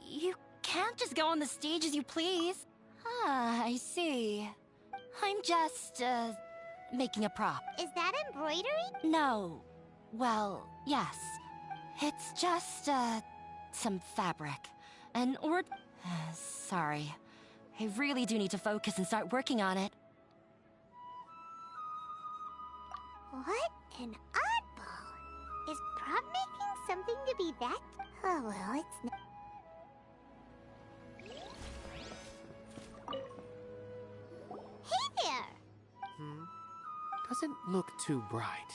You can't just go on the stage as you please. Ah, I see. I'm just, making a prop. Is that embroidery? No. Well, yes. It's just, some fabric. Sorry. I really do need to focus and start working on it. What an oddball! Is prop making something to be that? Oh well, it's not. Hey there! Doesn't look too bright.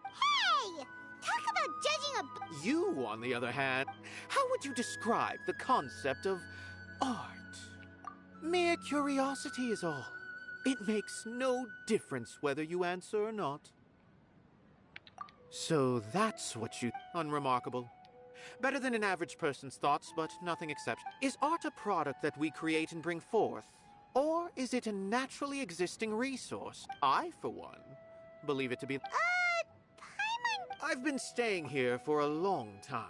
Hey! Talk about judging a You, on the other hand, how would you describe the concept of art? Mere curiosity is all. It makes no difference whether you answer or not. So that's what you... Unremarkable. Better than an average person's thoughts, but nothing exceptional. Is art a product that we create and bring forth? Or is it a naturally existing resource? I, for one, believe it to be... I've been staying here for a long time.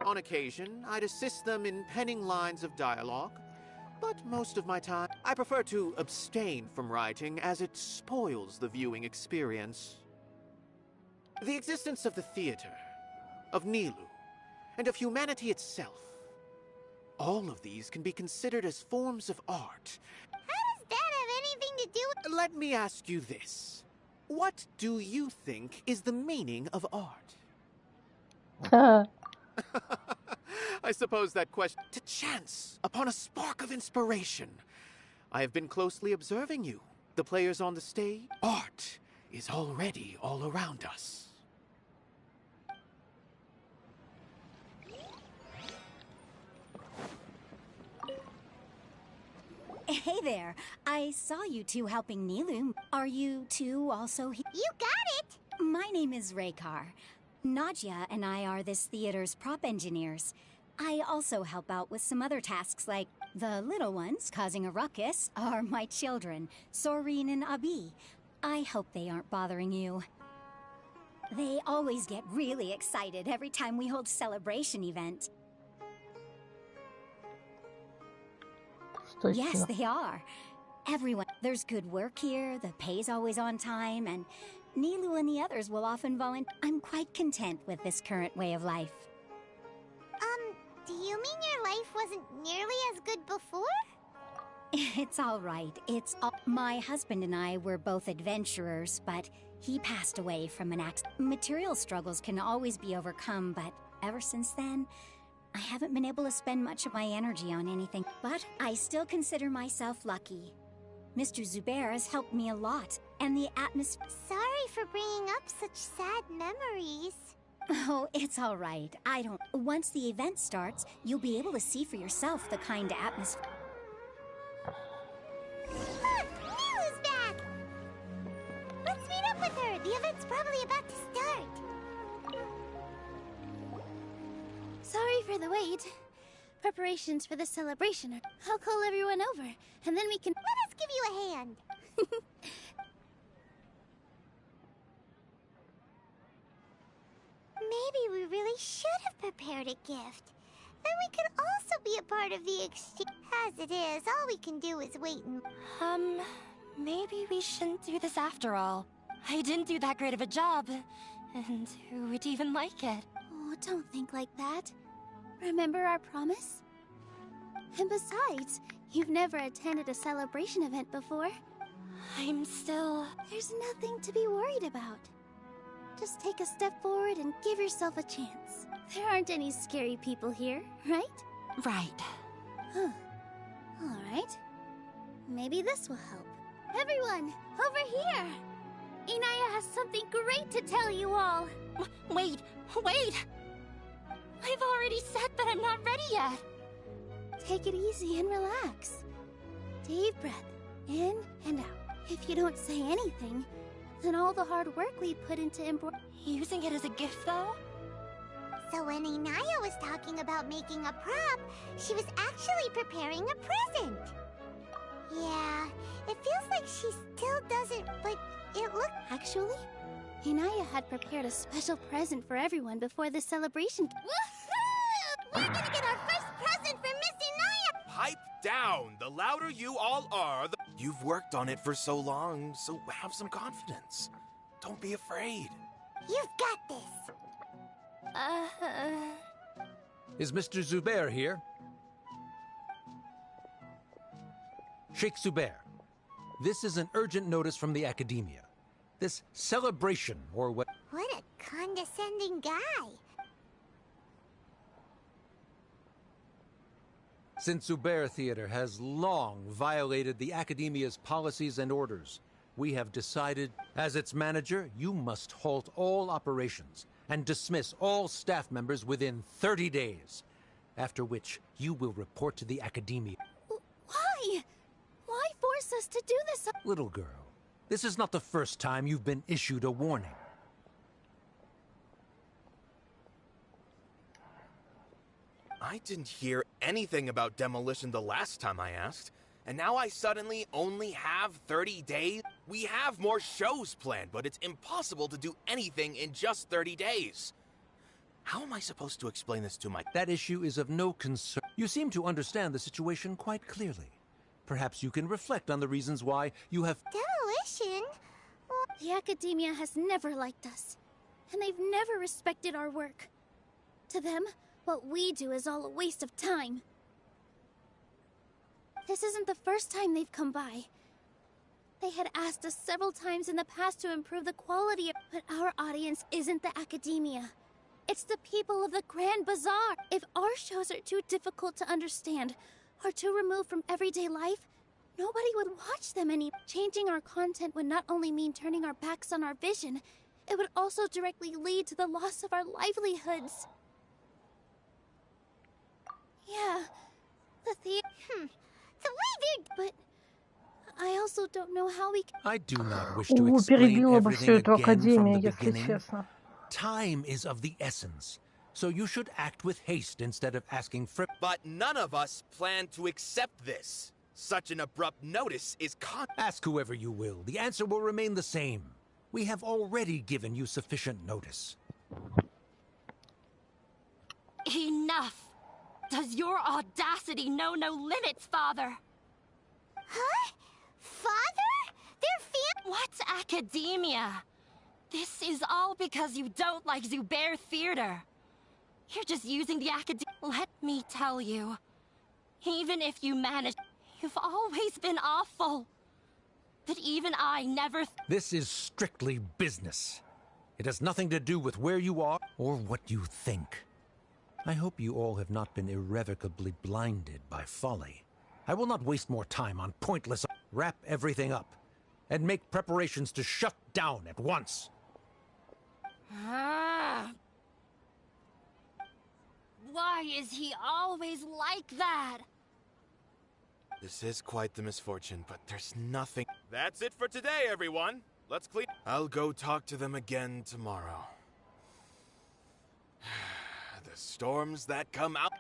On occasion, I'd assist them in penning lines of dialogue, but most of my time, I prefer to abstain from writing as it spoils the viewing experience. The existence of the theater, of Nilu, and of humanity itself, all of these can be considered as forms of art. How does that have anything to do with... Let me ask you this. What do you think is the meaning of art? I suppose that question... To chance upon a spark of inspiration. I have been closely observing you, the players on the stage. Art is already all around us. Hey there. I saw you two helping Nilu. Are you two also here? You got it! My name is Raykar. Nadia and I are this theater's prop engineers. I also help out with some other tasks like the little ones causing a ruckus are my children, Soreen and Abi. I hope they aren't bothering you. They always get really excited every time we hold celebration event. Yes, they are. Everyone. There's good work here, the pay's always on time, and Nilu and the others will often volunteer. I'm quite content with this current way of life. Do you mean your life wasn't nearly as good before? It's all right. My husband and I were both adventurers, but he passed away from an accident. Material struggles can always be overcome, but ever since then, I haven't been able to spend much of my energy on anything. But I still consider myself lucky. Mr. Zubair has helped me a lot, and the atmosphere... Sorry for bringing up such sad memories. Oh, it's all right. Once the event starts, you'll be able to see for yourself the kind of atmosphere. Look! Nilu's back! Let's meet up with her. The event's probably about to start. Sorry for the wait. Preparations for the celebration are... I'll call everyone over, and then we can... Let us give you a hand. Maybe we really should have prepared a gift. Then we could also be a part of the exchange. As it is, all we can do is wait and... Maybe we shouldn't do this after all. I didn't do that great of a job, and who would even like it? Oh, don't think like that. Remember our promise? And besides, you've never attended a celebration event before. There's nothing to be worried about. Just take a step forward and give yourself a chance. There aren't any scary people here, right? Right. Huh. All right. Maybe this will help. Everyone, over here! Inaya has something great to tell you all. Wait! I've already said that I'm not ready yet. Take it easy and relax. Deep breath, in and out. If you don't say anything, then all the hard work we put into using it as a gift, though? So when Inaya was talking about making a prop, she was actually preparing a present. Yeah, it feels like she still doesn't, but it looked... Actually, Inaya had prepared a special present for everyone before the celebration. Woohoo! We're gonna get our first present from Miss Inaya! Pipe down! The louder you all are, the... You've worked on it for so long, so have some confidence. Don't be afraid. You've got this. Is Mr. Zubair here? Sheikh Zubair, this is an urgent notice from the Academia. This celebration, or what... What a condescending guy. Since Zubair Theater has long violated the Academia's policies and orders, we have decided, as its manager, you must halt all operations and dismiss all staff members within 30 days, after which you will report to the Academia. Why? Why force us to do this? Little girl, this is not the first time you've been issued a warning. I didn't hear anything about demolition the last time I asked. And now I suddenly only have 30 days? We have more shows planned, but it's impossible to do anything in just 30 days. How am I supposed to explain this to my... That issue is of no concern. You seem to understand the situation quite clearly. Perhaps you can reflect on the reasons why you have... Demolition? The Academia has never liked us, and they've never respected our work. To them, what we do is all a waste of time. This isn't the first time they've come by. They had asked us several times in the past to improve the quality, but our audience isn't the Academia. It's the people of the Grand Bazaar. If our shows are too difficult to understand, or too removed from everyday life, nobody would watch them any. Changing our content would not only mean turning our backs on our vision, it would also directly lead to the loss of our livelihoods. Yeah, the theater... The way they're... But I also don't know how we can... I do not wish to explain everything again from the beginning. Time is of the essence, so you should act with haste instead of asking for... But none of us plan to accept this. Such an abrupt notice is Ask whoever you will. The answer will remain the same. We have already given you sufficient notice. Enough! Does your audacity know no limits, Father? Huh? Father? They're What's Academia? This is all because you don't like Zubair Theater. You're just using the Academia. Let me tell you, even if you manage, you've always been awful. But even I never... This is strictly business. It has nothing to do with where you are or what you think. I hope you all have not been irrevocably blinded by folly. I will not waste more time on pointless... Wrap everything up, and make preparations to shut down at once. Why is he always like that? This is quite the misfortune, but there's nothing... That's it for today, everyone. Let's clean... I'll go talk to them again tomorrow. The storms that come out...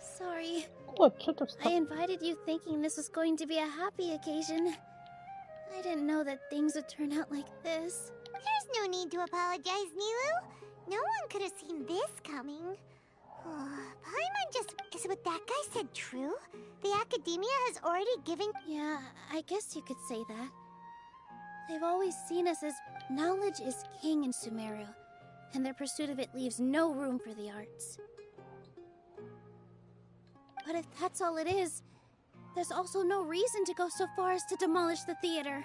Sorry. Вот, что ты I invited you thinking this was going to be a happy occasion. I didn't know that things would turn out like this. There's no need to apologize, Nilu. No one could have seen this coming. Paimon just... Is what that guy said true? The Academia has already given... Yeah, I guess you could say that. They've always seen us as... Knowledge is king in Sumeru, and their pursuit of it leaves no room for the arts. But if that's all it is, there's also no reason to go so far as to demolish the theater.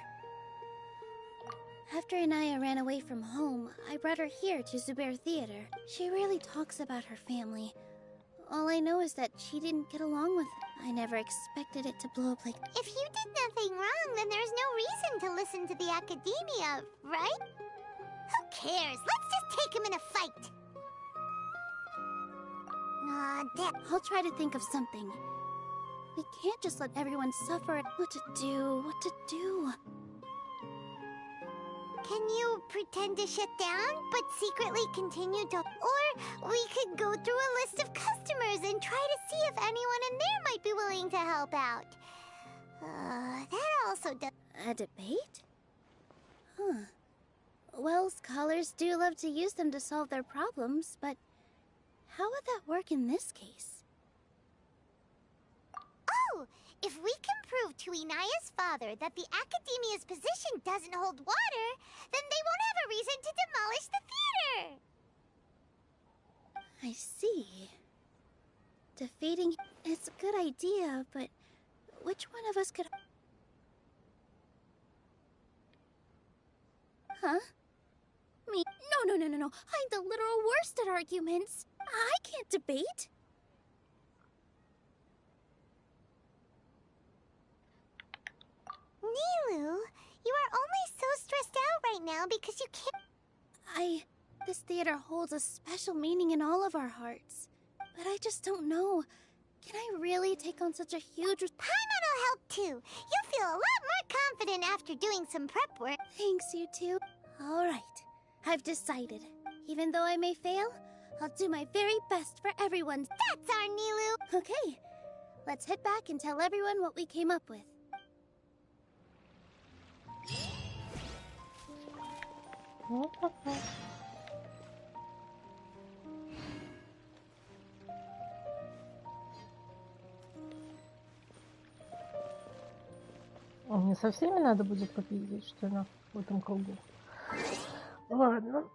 After Anaya ran away from home, I brought her here to Zubair Theater. She rarely talks about her family. All I know is that she didn't get along with it. I never expected it to blow up like... If you did nothing wrong, then there's no reason to listen to the Academia, right? Who cares? Let's just take him in a fight. I'll try to think of something. We can't just let everyone suffer. What to do? Can you pretend to shut down, but secretly continue to... Or we could go through a list of customers and try to see if anyone in there might be willing to help out. That also does... A debate? Huh. Well, scholars do love to use them to solve their problems, but... How would that work in this case? Oh, too! If we can prove to Inaya's father that the Academia's position doesn't hold water, then they won't have a reason to demolish the theater! I see. Defeating... It's a good idea, but which one of us could... Huh? Me? No. I'm the literal worst at arguments. I can't debate. Nilu, you are only so stressed out right now because you can't... This theater holds a special meaning in all of our hearts. But I just don't know. Can I really take on such a huge... Paimon will help too. You'll feel a lot more confident after doing some prep work. Thanks, you two. All right. I've decided. Even though I may fail, I'll do my very best for everyone. That's our Nilu! Okay. Let's head back and tell everyone what we came up with. Не со всеми надо будет попиздить, что ли, в этом кругу? Ладно.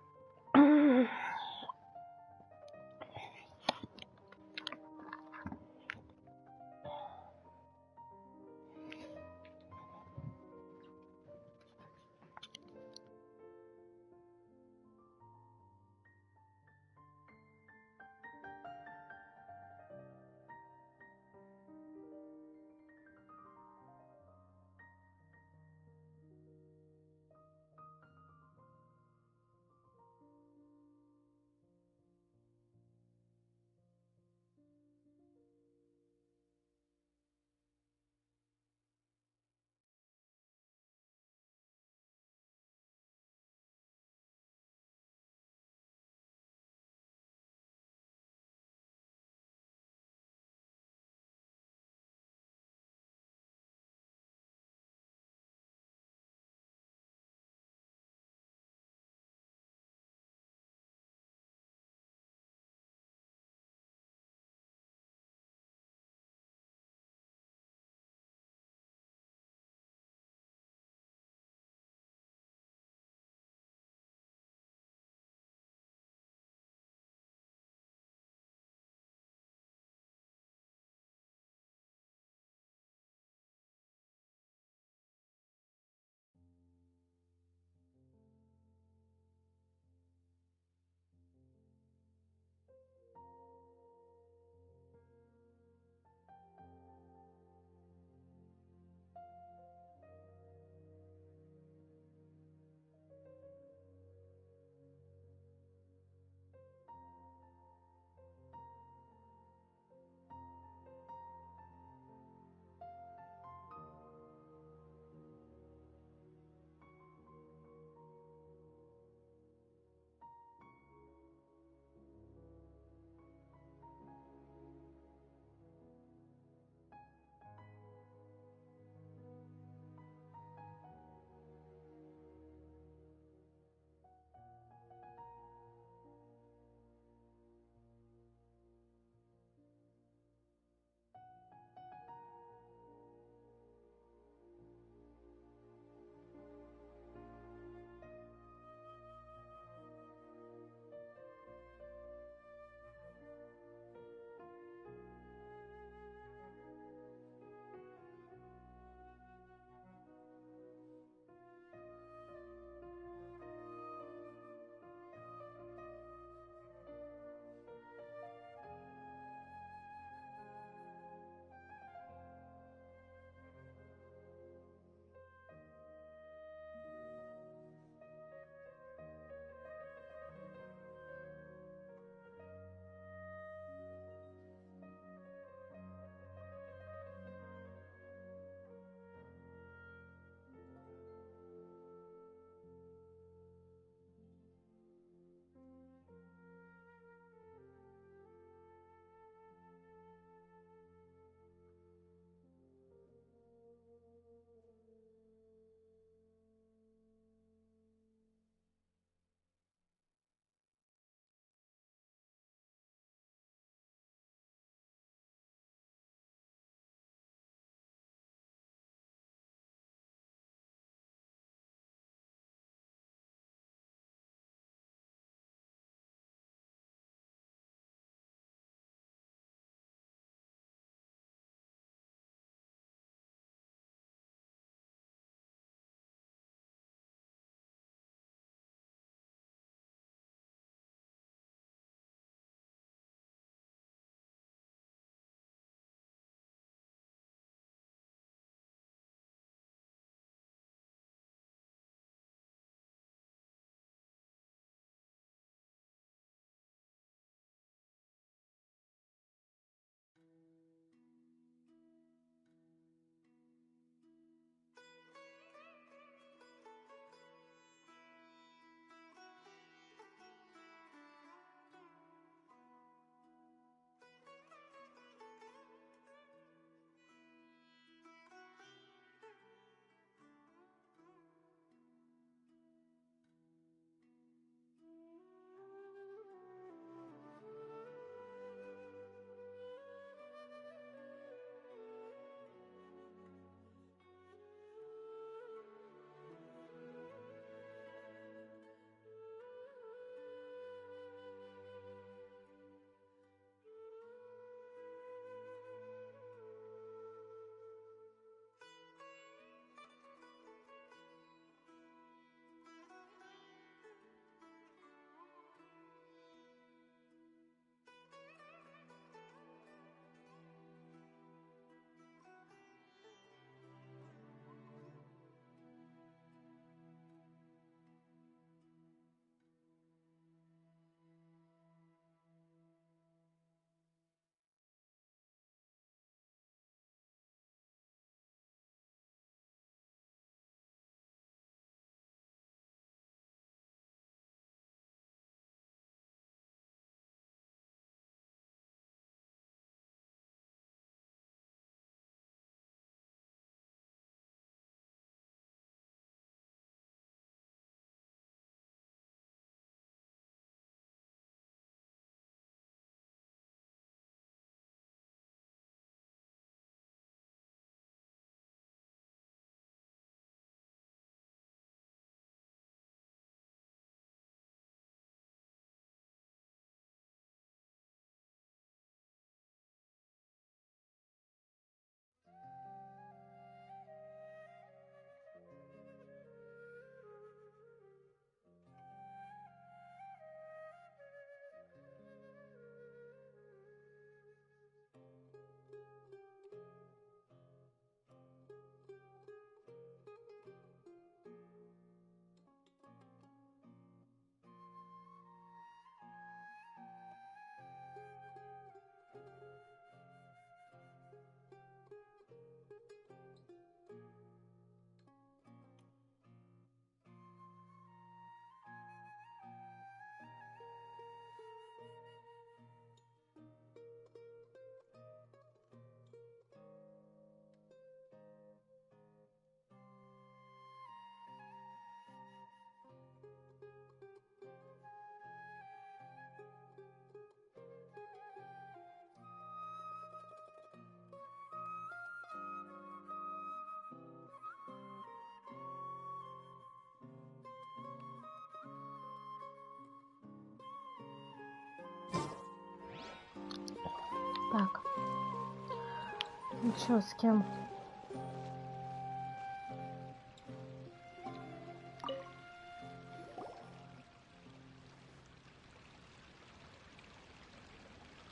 Чё, с кем?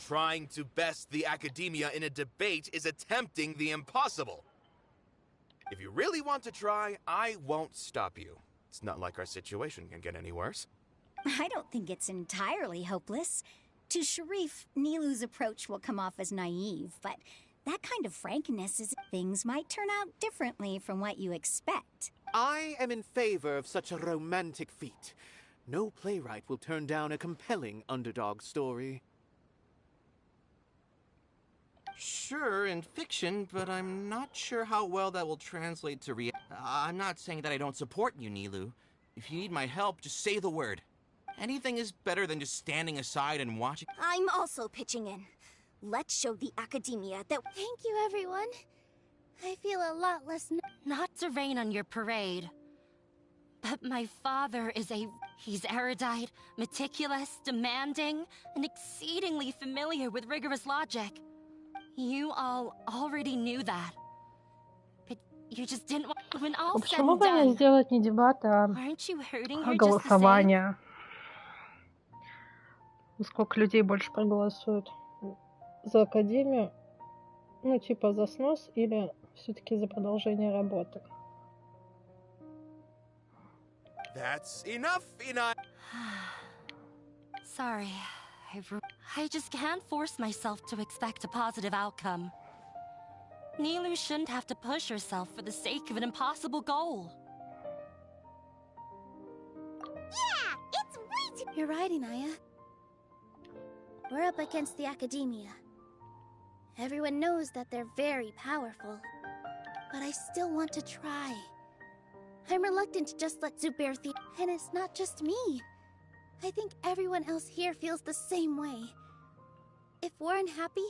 Trying to best the academia in a debate is attempting the impossible. If you really want to try, I won't stop you. It's not like our situation can get any worse. I don't think it's entirely hopeless. To Sharif, Nilu's approach will come off as naive, but that kind of frankness is things might turn out differently from what you expect. I am in favor of such a romantic feat. No playwright will turn down a compelling underdog story. Sure, in fiction, but I'm not sure how well that will translate to reality. I'm not saying that I don't support you, Nilu. If you need my help, just say the word. Anything is better than just standing aside and watching. I'm also pitching in. Let's show the academia that— Thank you, everyone. I feel a lot less— Not to rain on your parade, but my father is he's erudite, meticulous, demanding, and exceedingly familiar with rigorous logic. You all already knew that. But you just didn't want— When all said Почему and бы не done, сделать не дебаты, а aren't you hurting her just the same? голосование? Сколько людей больше проголосуют за академию? Ну, типа за снос или все-таки за продолжение работы? That's enough, Ina. Sorry. I just can't force myself to expect a positive outcome. Nilu shouldn't have to push herself for the sake of an impossible goal. Yeah, it's way too— You're right, Inaya. We're up against the academia. Everyone knows that they're very powerful. But I still want to try. I'm reluctant to just let Zubair think. And it's not just me. I think everyone else here feels the same way. If we're unhappy,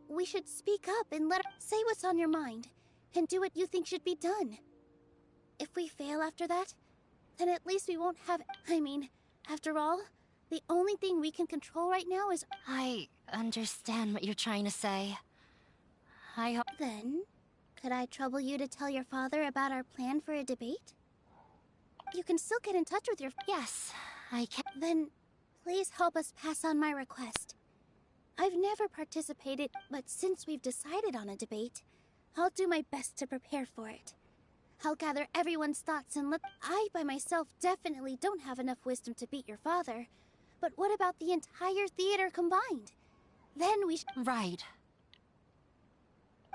we should speak up and say what's on your mind, and do what you think should be done. If we fail after that, then at least we won't have— I mean, after all, the only thing we can control right now is— I understand what you're trying to say. I hope— Then, could I trouble you to tell your father about our plan for a debate? You can still get in touch with your— Yes, I can. Then, please help us pass on my request. I've never participated, but since we've decided on a debate, I'll do my best to prepare for it. I'll gather everyone's thoughts and I, by myself, definitely don't have enough wisdom to beat your father. But what about the entire theater combined? Then we Right.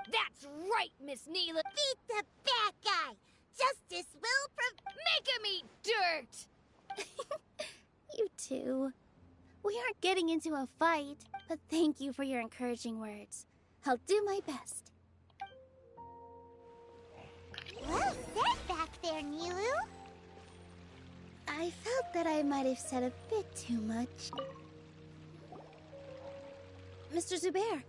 That's right, Miss Neela. Beat the bad guy. Justice will make him eat dirt. You too. We aren't getting into a fight, but thank you for your encouraging words. I'll do my best. Well said back there, Nilu. I felt that I might have said a bit too much. Mr. Zubair,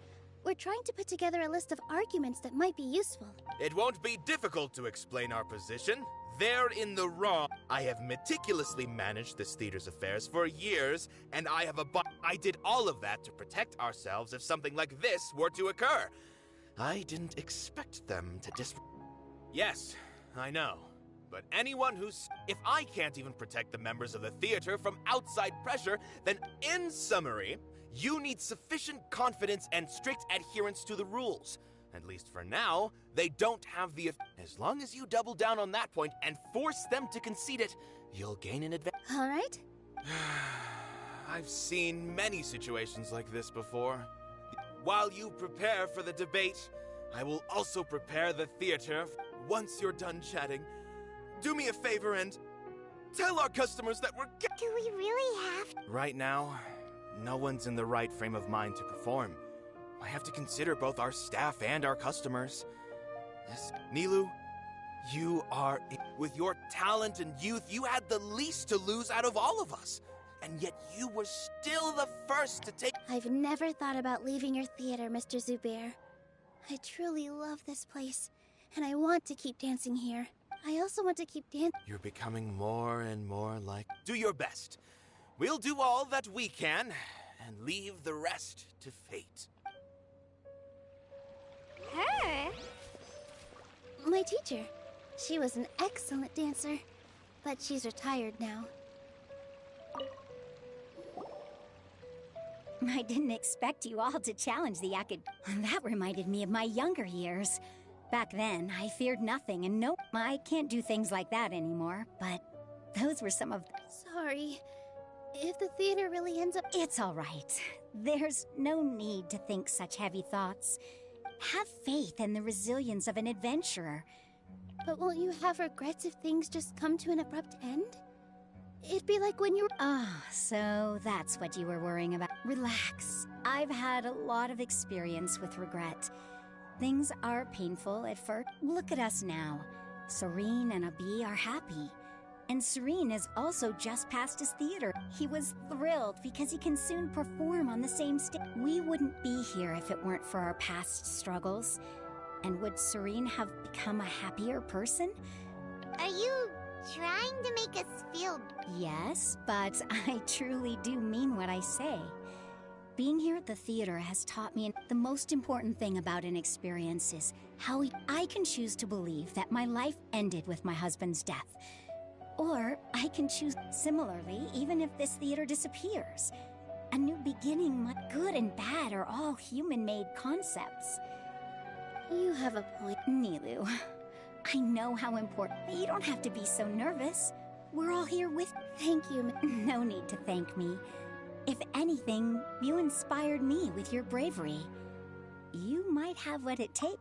we're trying to put together a list of arguments that might be useful. It won't be difficult to explain our position. They're in the wrong. I have meticulously managed this theater's affairs for years, and I did all of that to protect ourselves if something like this were to occur. I didn't expect them to Yes, I know. But anyone who's— If I can't even protect the members of the theater from outside pressure, then in summary, you need sufficient confidence and strict adherence to the rules. At least for now, they don't have the— As long as you double down on that point and force them to concede it, you'll gain an advantage. All right. I've seen many situations like this before. While you prepare for the debate, I will also prepare the theater. Once you're done chatting, do me a favor and tell our customers that we're— Do we really have— Right now, no one's in the right frame of mind to perform. I have to consider both our staff and our customers. Nilu, you are— With your talent and youth, you had the least to lose out of all of us. And yet you were still the first to take— I've never thought about leaving your theater, Mr. Zubair. I truly love this place, and I want to keep dancing here. I also want to keep dancing. You're becoming more and more like— Do your best. We'll do all that we can, and leave the rest to fate. Hey! My teacher. She was an excellent dancer, but she's retired now. I didn't expect you all to challenge the acad. That reminded me of my younger years. Back then, I feared nothing, and nope, I can't do things like that anymore, but those were some of... Sorry. If the theater really ends up... It's all right. There's no need to think such heavy thoughts. Have faith in the resilience of an adventurer. But won't you have regrets if things just come to an abrupt end? It'd be like when you're... Ah, so that's what you were worrying about. Relax. I've had a lot of experience with regret. Things are painful at first. Look at us now. Serene and Abi are happy. And Serene has also just passed his theater. He was thrilled because he can soon perform on the same stage. We wouldn't be here if it weren't for our past struggles. And would Serene have become a happier person? Are you trying to make us feel... Yes, but I truly do mean what I say. Being here at the theater has taught me the most important thing about an experience is how I can choose to believe that my life ended with my husband's death. Or I can choose similarly, even if this theater disappears. A new beginning, good and bad are all human-made concepts. You have a point. Nilou, I know how important... You don't have to be so nervous. We're all here with... Thank you. No need to thank me. If anything, you inspired me with your bravery. You might have what it takes.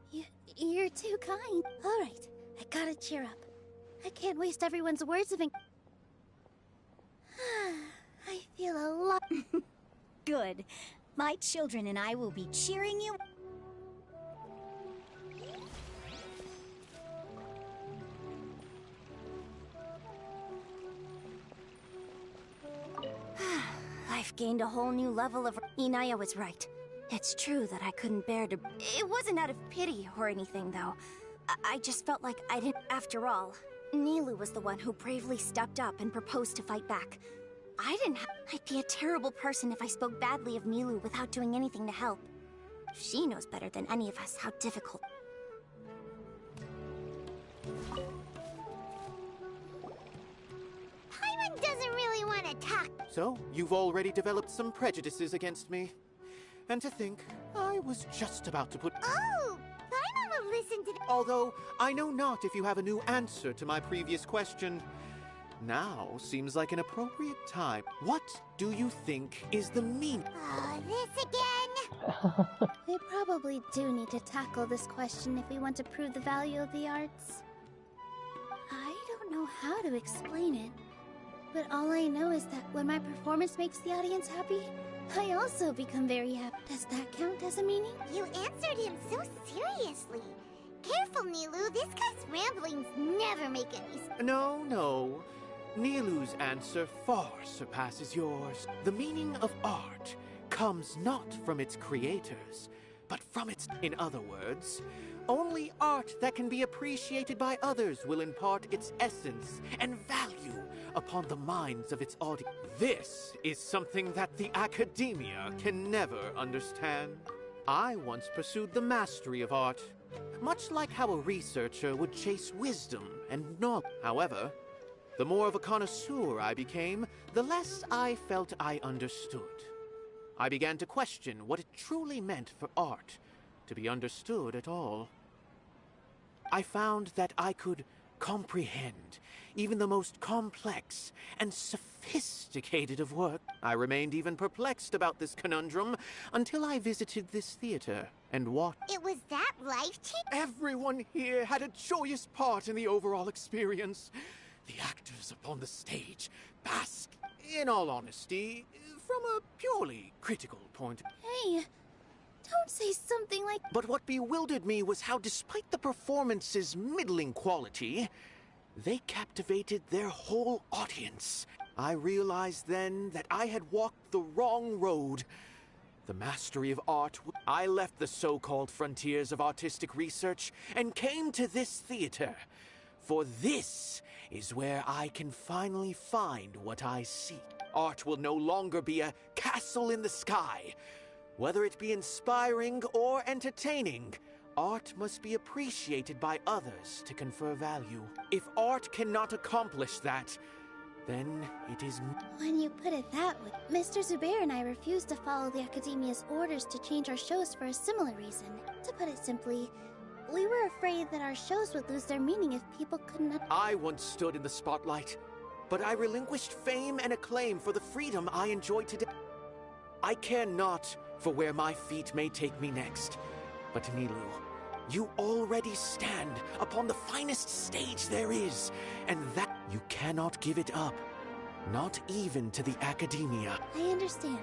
You're too kind. All right, I gotta cheer up. I can't waste everyone's words of I feel a lot... Good. My children and I will be cheering you... I've gained a whole new level of... Inaya was right. It's true that I couldn't bear to... It wasn't out of pity or anything, though. I just felt like I didn't... After all, Nilou was the one who bravely stepped up and proposed to fight back. I didn't have... I'd be a terrible person if I spoke badly of Nilou without doing anything to help. She knows better than any of us how difficult... Paimon doesn't really want to talk. So, you've already developed some prejudices against me. And to think, I was just about to put... Oh! Paimon will listen to... Although, I know not if you have a new answer to my previous question. Now seems like an appropriate time. What do you think is the meaning? Oh, this again? We probably do need to tackle this question if we want to prove the value of the arts. I don't know how to explain it, but all I know is that when my performance makes the audience happy, I also become very happy. Does that count as a meaning? You answered him so seriously. Careful, Nilou. This guy's ramblings never make any sense. No. Nilou's answer far surpasses yours. The meaning of art comes not from its creators, but from its... In other words, only art that can be appreciated by others will impart its essence and value upon the minds of its audience. This is something that the academia can never understand. I once pursued the mastery of art, much like how a researcher would chase wisdom and knowledge. However, the more of a connoisseur I became, the less I felt I understood. I began to question what it truly meant for art to be understood at all. I found that I could comprehend even the most complex and sophisticated of work. I remained even perplexed about this conundrum until I visited this theater and watched. It was that life-changing? Everyone here had a joyous part in the overall experience. The actors upon the stage bask, in all honesty, from a purely critical point. Hey, don't say something like... But what bewildered me was how, despite the performance's middling quality, they captivated their whole audience. I realized then that I had walked the wrong road. The mastery of art... I left the so-called frontiers of artistic research and came to this theater. For this is where I can finally find what I seek. Art will no longer be a castle in the sky. Whether it be inspiring or entertaining, Art must be appreciated by others to confer value. If art cannot accomplish that, then it is... When you put it that way, Mr. Zubair and I refused to follow the Academia's orders to change our shows for a similar reason. To put it simply, we were afraid that our shows would lose their meaning if people could not... I once stood in the spotlight, but I relinquished fame and acclaim for the freedom I enjoy today. I care not for where my feet may take me next. But Nilu, you already stand upon the finest stage there is, and that you cannot give it up. Not even to the Academia. I understand.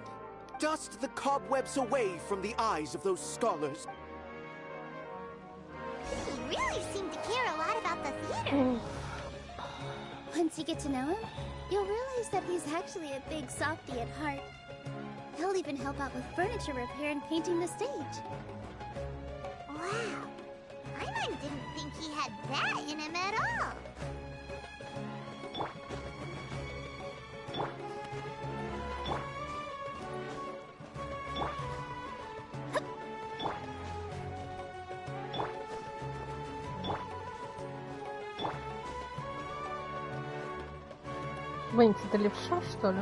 Dust the cobwebs away from the eyes of those scholars. You really seem to care a lot about the theater. Once you get to know him, you'll realize that he's actually a big softie at heart. He'll even help out with furniture repair and painting the stage. Wow. Paimon didn't think he had that in him at all. Вэнь, это левша, что ли?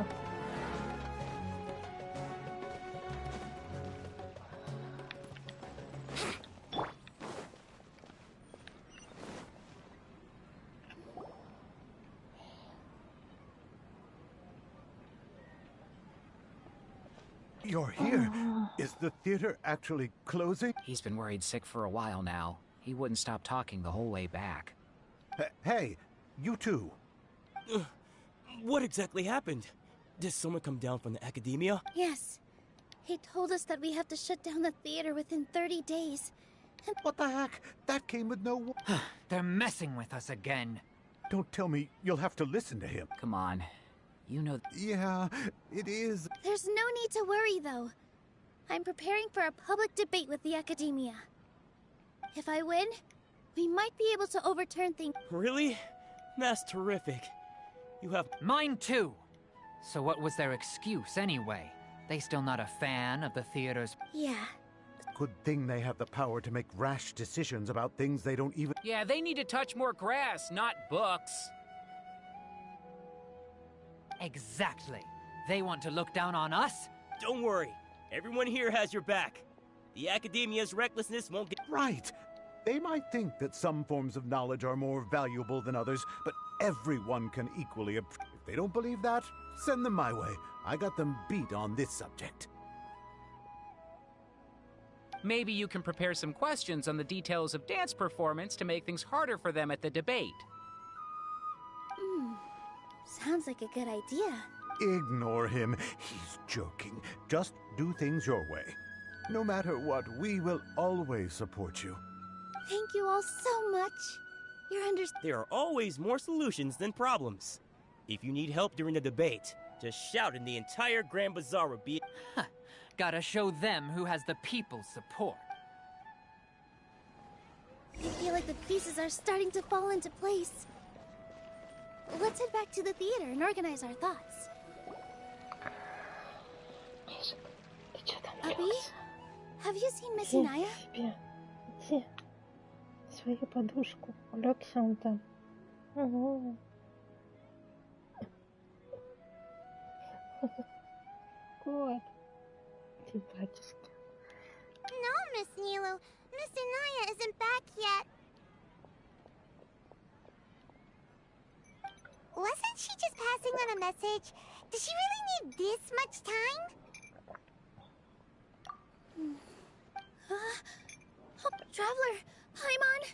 You're here. Is the theater actually closing? He's been worried sick for a while now. He wouldn't stop talking the whole way back. Hey, you two. What exactly happened? Did someone come down from the Academia? Yes. He told us that we have to shut down the theater within 30 days. And what the heck? That came with no... They're messing with us again. Don't tell me you'll have to listen to him. Come on. You know... Yeah, it is. There's no need to worry, though. I'm preparing for a public debate with the Academia. If I win, we might be able to overturn things. Really? That's terrific. You have... Mine too! So what was their excuse, anyway? They still not a fan of the theater's... Yeah. Good thing they have the power to make rash decisions about things they don't even... Yeah, they need to touch more grass, not books. Exactly. They want to look down on us? Don't worry. Everyone here has your back. The Academia's recklessness won't get... Right. They might think that some forms of knowledge are more valuable than others, but everyone can equally... If they don't believe that, send them my way. I got them beat on this subject. Maybe you can prepare some questions on the details of dance performance to make things harder for them at the debate. Sounds like a good idea. Ignore him. He's joking. Just do things your way. No matter what, we will always support you. Thank you all so much. There are always more solutions than problems. If you need help during the debate, just shout and the entire Grand Bazaar will be... Gotta show them who has the people's support. I feel like the pieces are starting to fall into place. Let's head back to the theater and organize our thoughts. Abi, have you seen Miss Inaya? Где? Свою подушку. Улегся он там. Ого. Кот. Ты батюшки. No, Miss Nilu. Miss Inaya isn't back yet. Wasn't she just passing on a message? Does she really need this much time? Traveler, Paimon,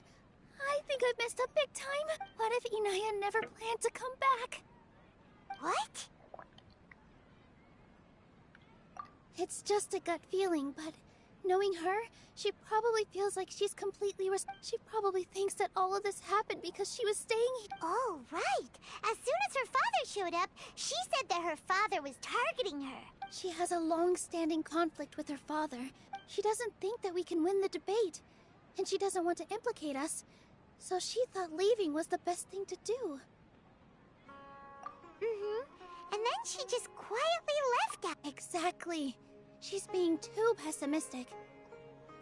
I think I've messed up big time. What if Inaya never planned to come back? What? It's just a gut feeling, but knowing her, she probably feels like she's completely She probably thinks that all of this happened because she was staying here. Oh, right. As soon as her father showed up, she said that her father was targeting her. She has a long-standing conflict with her father. She doesn't think that we can win the debate, and she doesn't want to implicate us, so she thought leaving was the best thing to do. And then she just quietly left us. Exactly. She's being too pessimistic.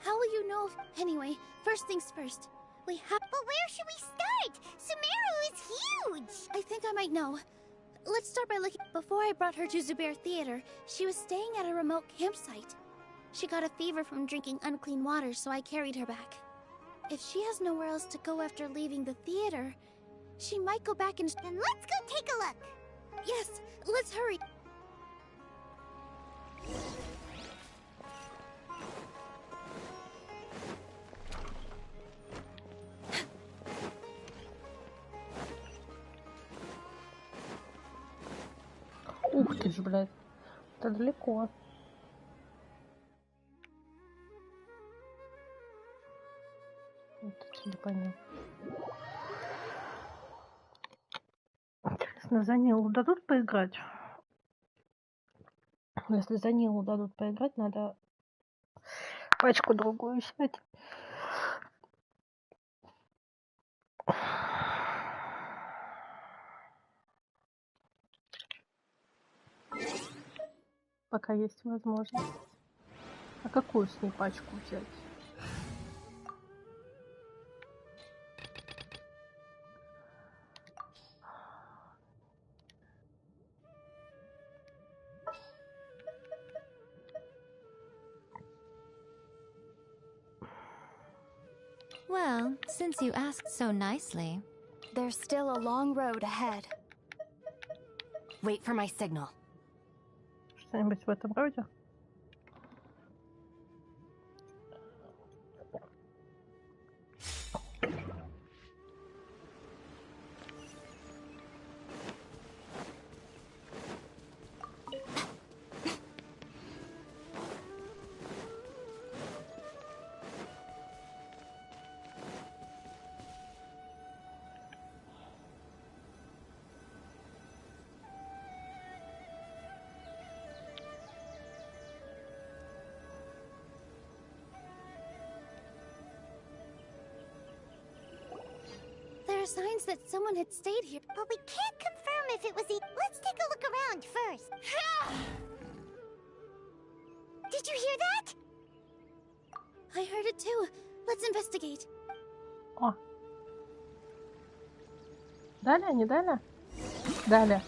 How will you know? Anyway, first things first. We have. But where should we start? Sumeru is huge! I think I might know. Let's start by looking. Before I brought her to Zubair Theater, she was staying at a remote campsite. She got a fever from drinking unclean water, so I carried her back. If she has nowhere else to go after leaving the theater, she might go back and. Then let's go take a look! Yes, let's hurry! Ух ты ж, блядь. Это далеко. Это не понял. Интересно, за Нилу дадут поиграть? Если за Нилу дадут поиграть, надо пачку другую взять. Пока есть возможность. А какую с ней пачку взять? Well, since you asked so nicely, There's still a long road ahead. Wait for my signal. Что-нибудь в этом роде? There are signs that someone had stayed here. But we can't confirm if it was Let's take a look around first. Did you hear that? I heard it too. Let's investigate. О. Дали, не дали? Дали.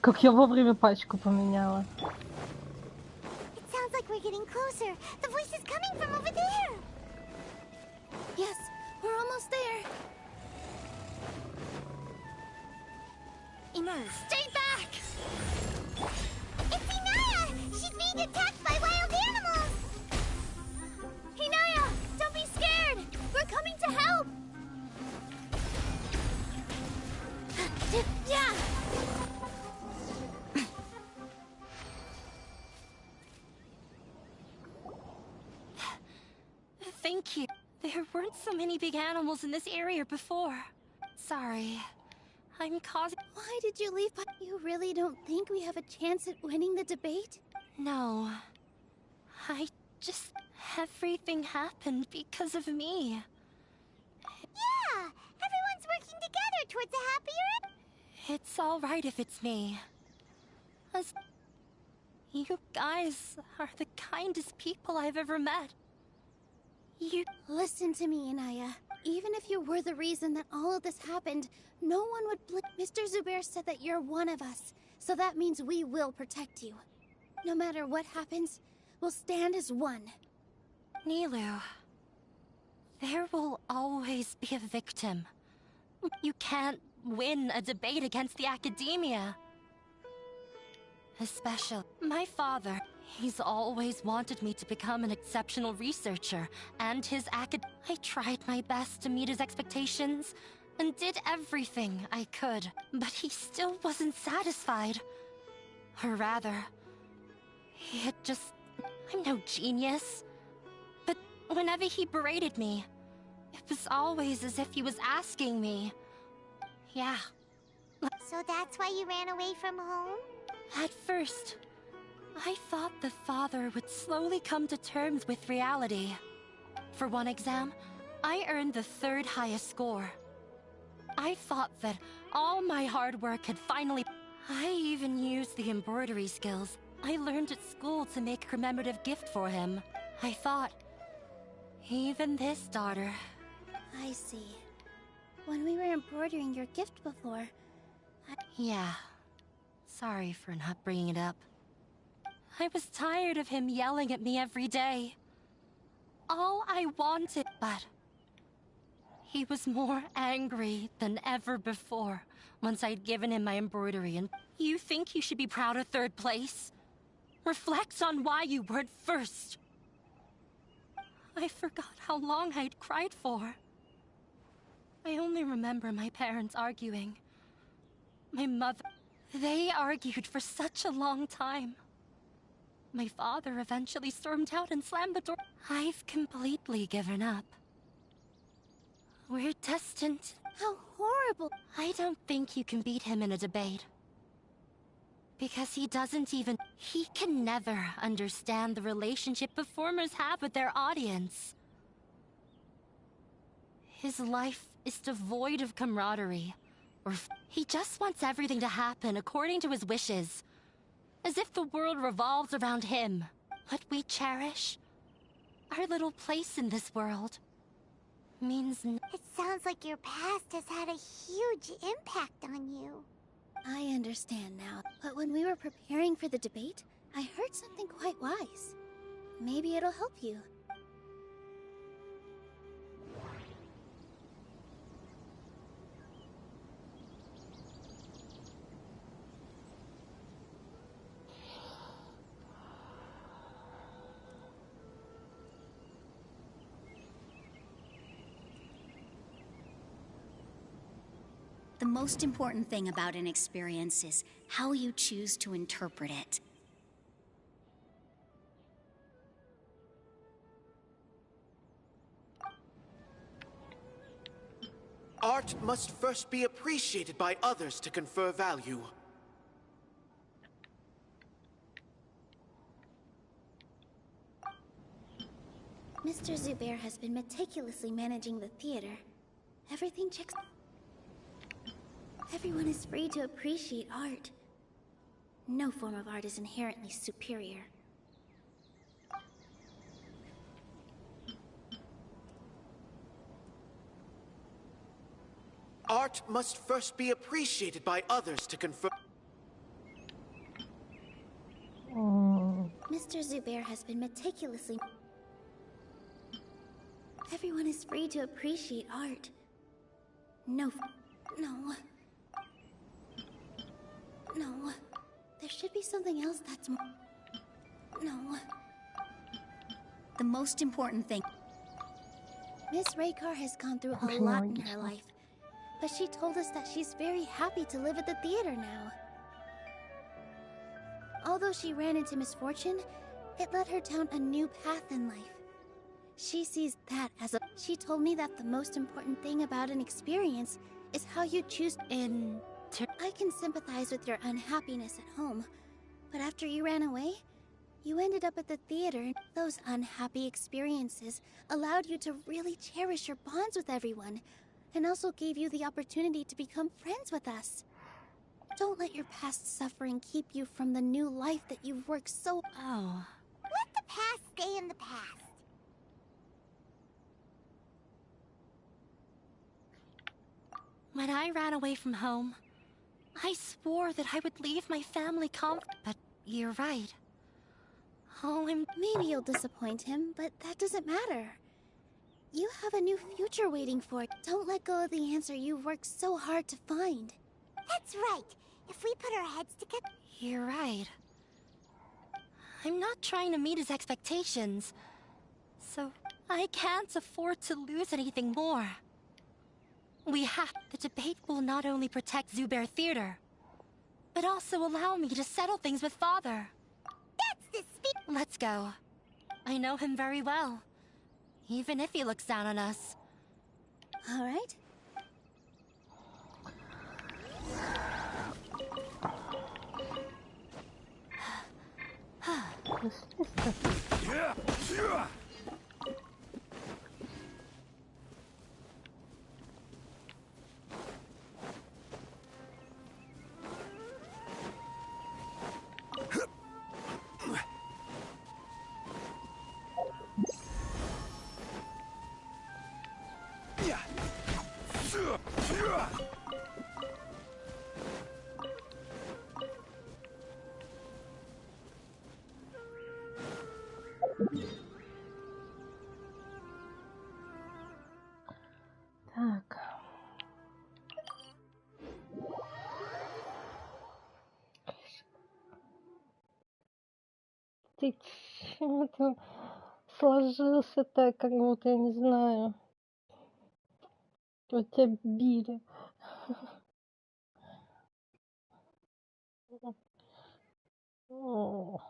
Как я вовремя пачку поменяла. It sounds like we're getting closer. The voice is coming from over there. Yes, we're almost there. Enough. Stay back! It's Inaya! She's being attacked by wild animals! Hinaya, don't be scared! We're coming to help! Yeah! Thank you. There weren't so many big animals in this area before. Sorry. I'm causing... Why did you leave? You really don't think we have a chance at winning the debate? No. I just... Everything happened because of me. Yeah! Everyone's working together towards a happier... It's alright if it's me. As... You guys are the kindest people I've ever met. You... Listen to me, Inaya. Even if you were the reason that all of this happened, no one would Mr. Zubair said that you're one of us, so that means we will protect you. No matter what happens, we'll stand as one. Nilu, there will always be a victim. You can't win a debate against the academia. Especially my father. He's always wanted me to become an exceptional researcher, and his I tried my best to meet his expectations, and did everything I could, but he still wasn't satisfied. Or rather, he had just... I'm no genius. But whenever he berated me, it was always as if he was asking me. Yeah. So that's why you ran away from home? At first, I thought the father would slowly come to terms with reality. For one exam, I earned the 3rd highest score. I thought that all my hard work had finally... I even used the embroidery skills I learned at school to make a commemorative gift for him. I thought, even this daughter. I see. When we were embroidering your gift before, Yeah. Sorry for not bringing it up. I was tired of him yelling at me every day. All I wanted, but he was more angry than ever before once I'd given him my embroidery. And you think you should be proud of third place? Reflect on why you weren't first. I forgot how long I'd cried for. I only remember my parents arguing. My mother... They argued for such a long time. My father eventually stormed out and slammed the door. I've completely given up. We're destined... How horrible! I don't think you can beat him in a debate. Because he doesn't even... He can never understand the relationship performers have with their audience. His life is devoid of camaraderie. He just wants everything to happen according to his wishes. As if the world revolves around him. What we cherish, our little place in this world, means It sounds like your past has had a huge impact on you. I understand now, but when we were preparing for the debate, I heard something quite wise. Maybe it'll help you. The most important thing about an experience is how you choose to interpret it. Art must first be appreciated by others to confer value. Mr. Zubair has been meticulously managing the theater. Everything checks... Everyone is free to appreciate art. No form of art is inherently superior. Art must first be appreciated by others to confer... Mr. Zubair has been meticulously... Everyone is free to appreciate art. No. There should be something else that's more... No. The most important thing... Miss Raykar has gone through a lot in her life, but she told us that she's very happy to live at the theater now. Although she ran into misfortune, it led her down a new path in life. She sees that as a... She told me that the most important thing about an experience is how you choose... I can sympathize with your unhappiness at home, but after you ran away, you ended up at the theater. Those unhappy experiences allowed you to really cherish your bonds with everyone, and also gave you the opportunity to become friends with us. Don't let your past suffering keep you from the new life that you've worked so... Oh. Let the past stay in the past. When I ran away from home, I swore that I would leave my family but you're right. Maybe you'll disappoint him, but that doesn't matter. You have a new future waiting for you. Don't let go of the answer you've worked so hard to find. That's right. If we put our heads together... You're right. I'm not trying to meet his expectations, so I can't afford to lose anything more. The debate will not only protect Zubair Theater, but also allow me to settle things with Father. That's the spirit! Let's go. I know him very well, even if he looks down on us. All right. Так. Ты чё там сложился так, как будто, я не знаю, вот тебя били. О.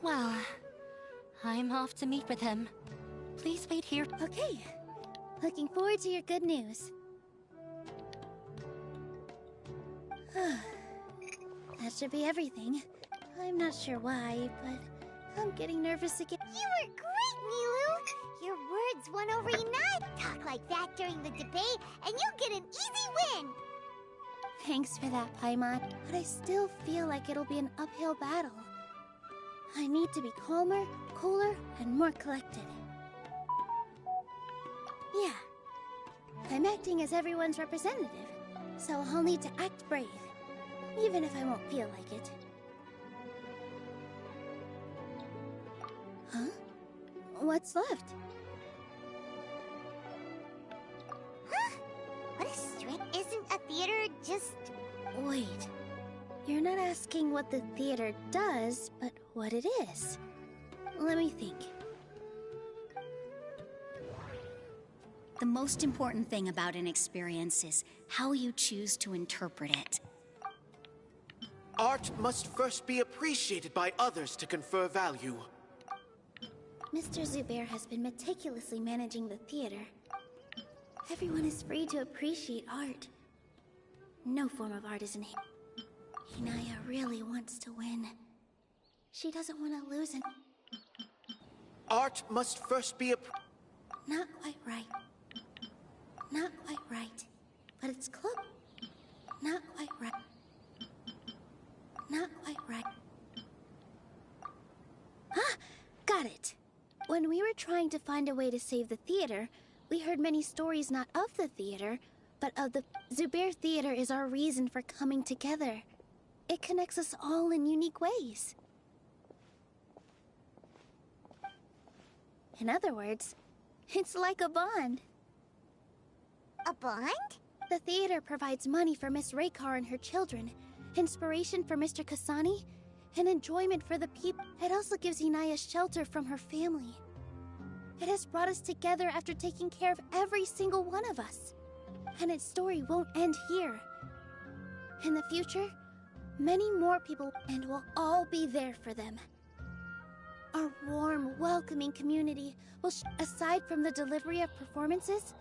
Well, I'm off to meet with him. Please wait here. Okay. Looking forward to your good news. That should be everything. I'm not sure why, but I'm getting nervous again. You were great, Nilu! Your words won over Inai. Talk like that during the debate, and you'll get an easy win! Thanks for that, Paimon. But I still feel like it'll be an uphill battle. I need to be calmer, cooler, and more collected. Yeah. I'm acting as everyone's representative, so I'll need to act brave, even if I won't feel like it. Huh? What's left? Huh? What a string. Isn't a theater just... Wait. You're not asking what the theater does, but what it is. Let me think. The most important thing about an experience is how you choose to interpret it. Art must first be appreciated by others to confer value. Mr. Zubair has been meticulously managing the theater. Everyone is free to appreciate art. No form of art is inhibited. Inaya really wants to win. She doesn't want to lose Art must first be Not quite right. Not quite right. But it's close. Not quite right. Not quite right. Ah! Got it! When we were trying to find a way to save the theater, we heard many stories not of the theater, but of the Zubair Theater is our reason for coming together. It connects us all in unique ways. In other words, it's like a bond. A bond? The theater provides money for Miss Raykar and her children, inspiration for Mr. Kasani, and enjoyment for the people. It also gives Inaya shelter from her family. It has brought us together after taking care of every single one of us. And its story won't end here. In the future, many more people, and we'll all be there for them. Our warm, welcoming community will aside from the delivery of performances,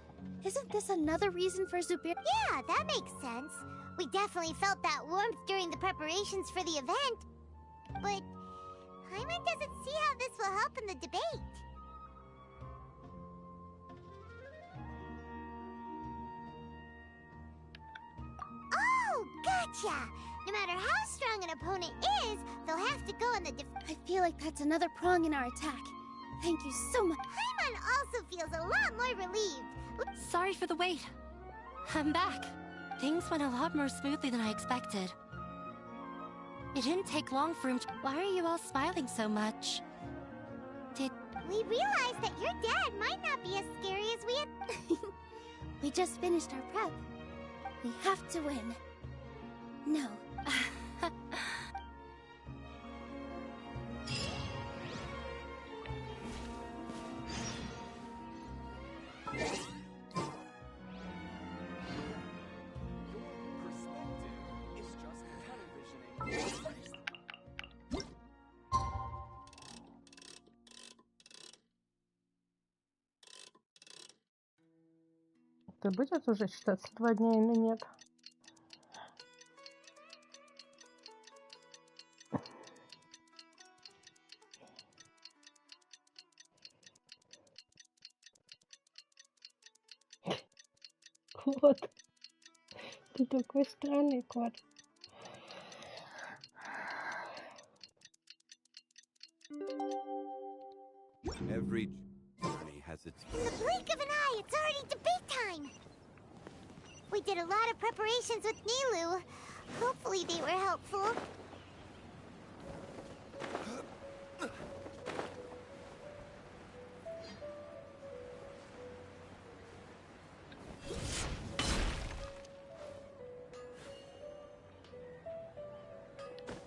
isn't this another reason for Zubair? Yeah, that makes sense. We definitely felt that warmth during the preparations for the event. But Paimon doesn't see how this will help in the debate. Oh, gotcha! No matter how strong an opponent is, they'll have to go in the I feel like that's another prong in our attack. Thank you so much. Paimon also feels a lot more relieved. Sorry for the wait. I'm back. Things went a lot more smoothly than I expected. It didn't take long for him to... Why are you all smiling so much? We realized that your dad might not be as scary as we had... We just finished our prep. We have to win. No. Ты будет уже считаться 2 дня или нет? Кот. Ты такой странный кот. Every journey has its... In the blink of an eye, it's already debate time! We did a lot of preparations with Nilu. Hopefully they were helpful.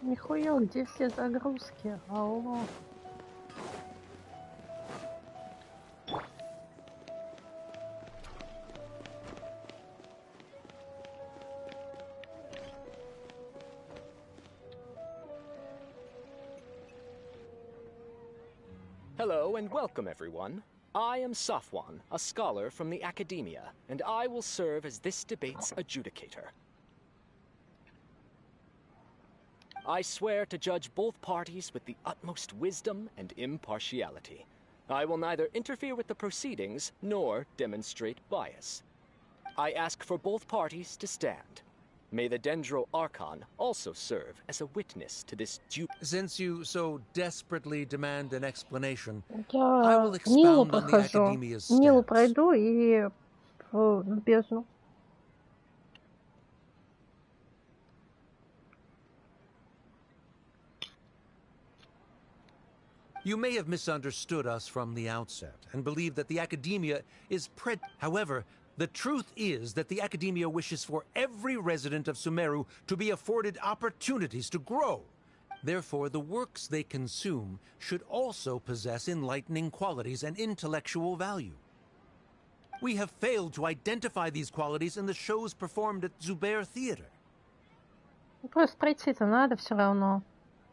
Нихуя, где все загрузки? Алло. Hello and welcome, everyone. I am Safwan, a scholar from the Academia, and I will serve as this debate's adjudicator. I swear to judge both parties with the utmost wisdom and impartiality. I will neither interfere with the proceedings nor demonstrate bias. I ask for both parties to stand. May the Dendro Archon also serve as a witness to this duty. Since you so desperately demand an explanation, I Я will Нилу expound on the прохожу. Academia's Нилу stance. пройду и в бездну. You may have misunderstood us from the outset and believe that the Academia is However, the truth is that the Academia wishes for every resident of Sumeru to be afforded opportunities to grow. Therefore, the works they consume should also possess enlightening qualities and intellectual value. We have failed to identify these qualities in the shows performed at Zubair Theater. Просто пройти-то надо все равно.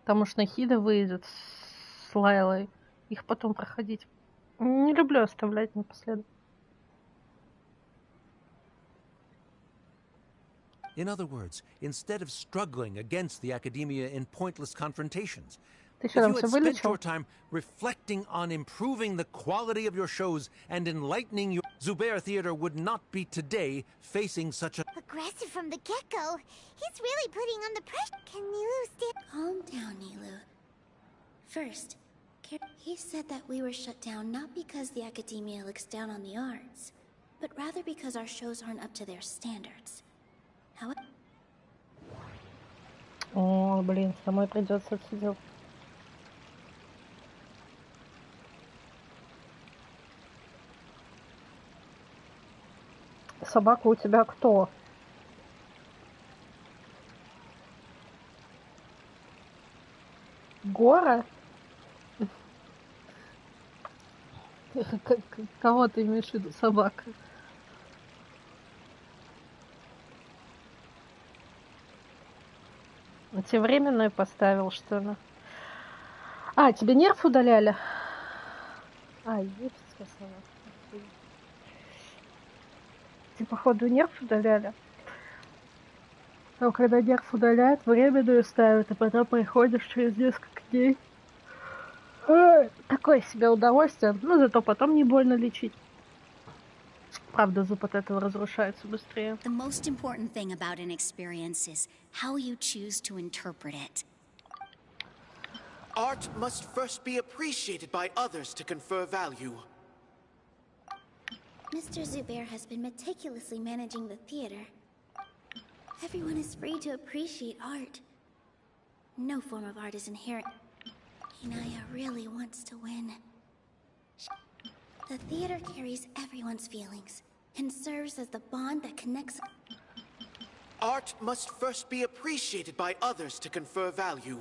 Потому что Нахида выйдет с Лайлой. Их потом проходить. Не люблю оставлять напоследок. In other words, instead of struggling against the Academia in pointless confrontations, Ты if что, там you все had spent вылечил? your time reflecting on improving the quality of your shows and enlightening your... Zubair Theater would not be today facing such a... Aggressive from the get-go. He's really putting on the pressure. Can Nilu stand? Calm down, Nilu. First, he said that we were shut down not because the Academia looks down on the arts, but rather because our shows aren't up to their standards. However... О, блин, самой придется отсидел. Собака у тебя кто? Гора? Кого ты имеешь в виду, собака? Тебе временную поставил, что ли? А, тебе нерв удаляли? А, египетская собака. Тебе, походу, нерв удаляли. Но когда нерв удаляют, временную ставят, а потом приходишь через несколько дней. Такое себе удовольствие, но зато потом не больно лечить. Правда, зуб от этого разрушается быстрее. The most important thing about an experience is how you choose to interpret it. Art must first be appreciated by others to confer value. Mr. Zubair has been meticulously managing the theater. Everyone is free to appreciate art. No form of art is inherent. Inaya really wants to win. The theater carries everyone's feelings and serves as the bond that connects. Art must first be appreciated by others to confer value.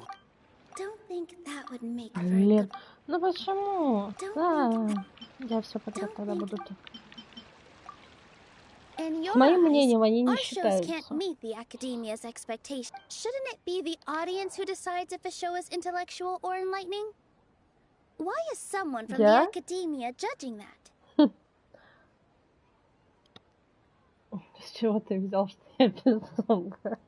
Don't think that would make for a Блин, good... ну почему? Да, я все подряд тогда буду так. In С your моим eyes, мнением они не our shows can't считаются. meet the Academia's expectations. Shouldn't it be the audience who decides if a show is intellectual or enlightening? Why is someone from the Я? Academia judging that? С чего ты взял, что я безумка?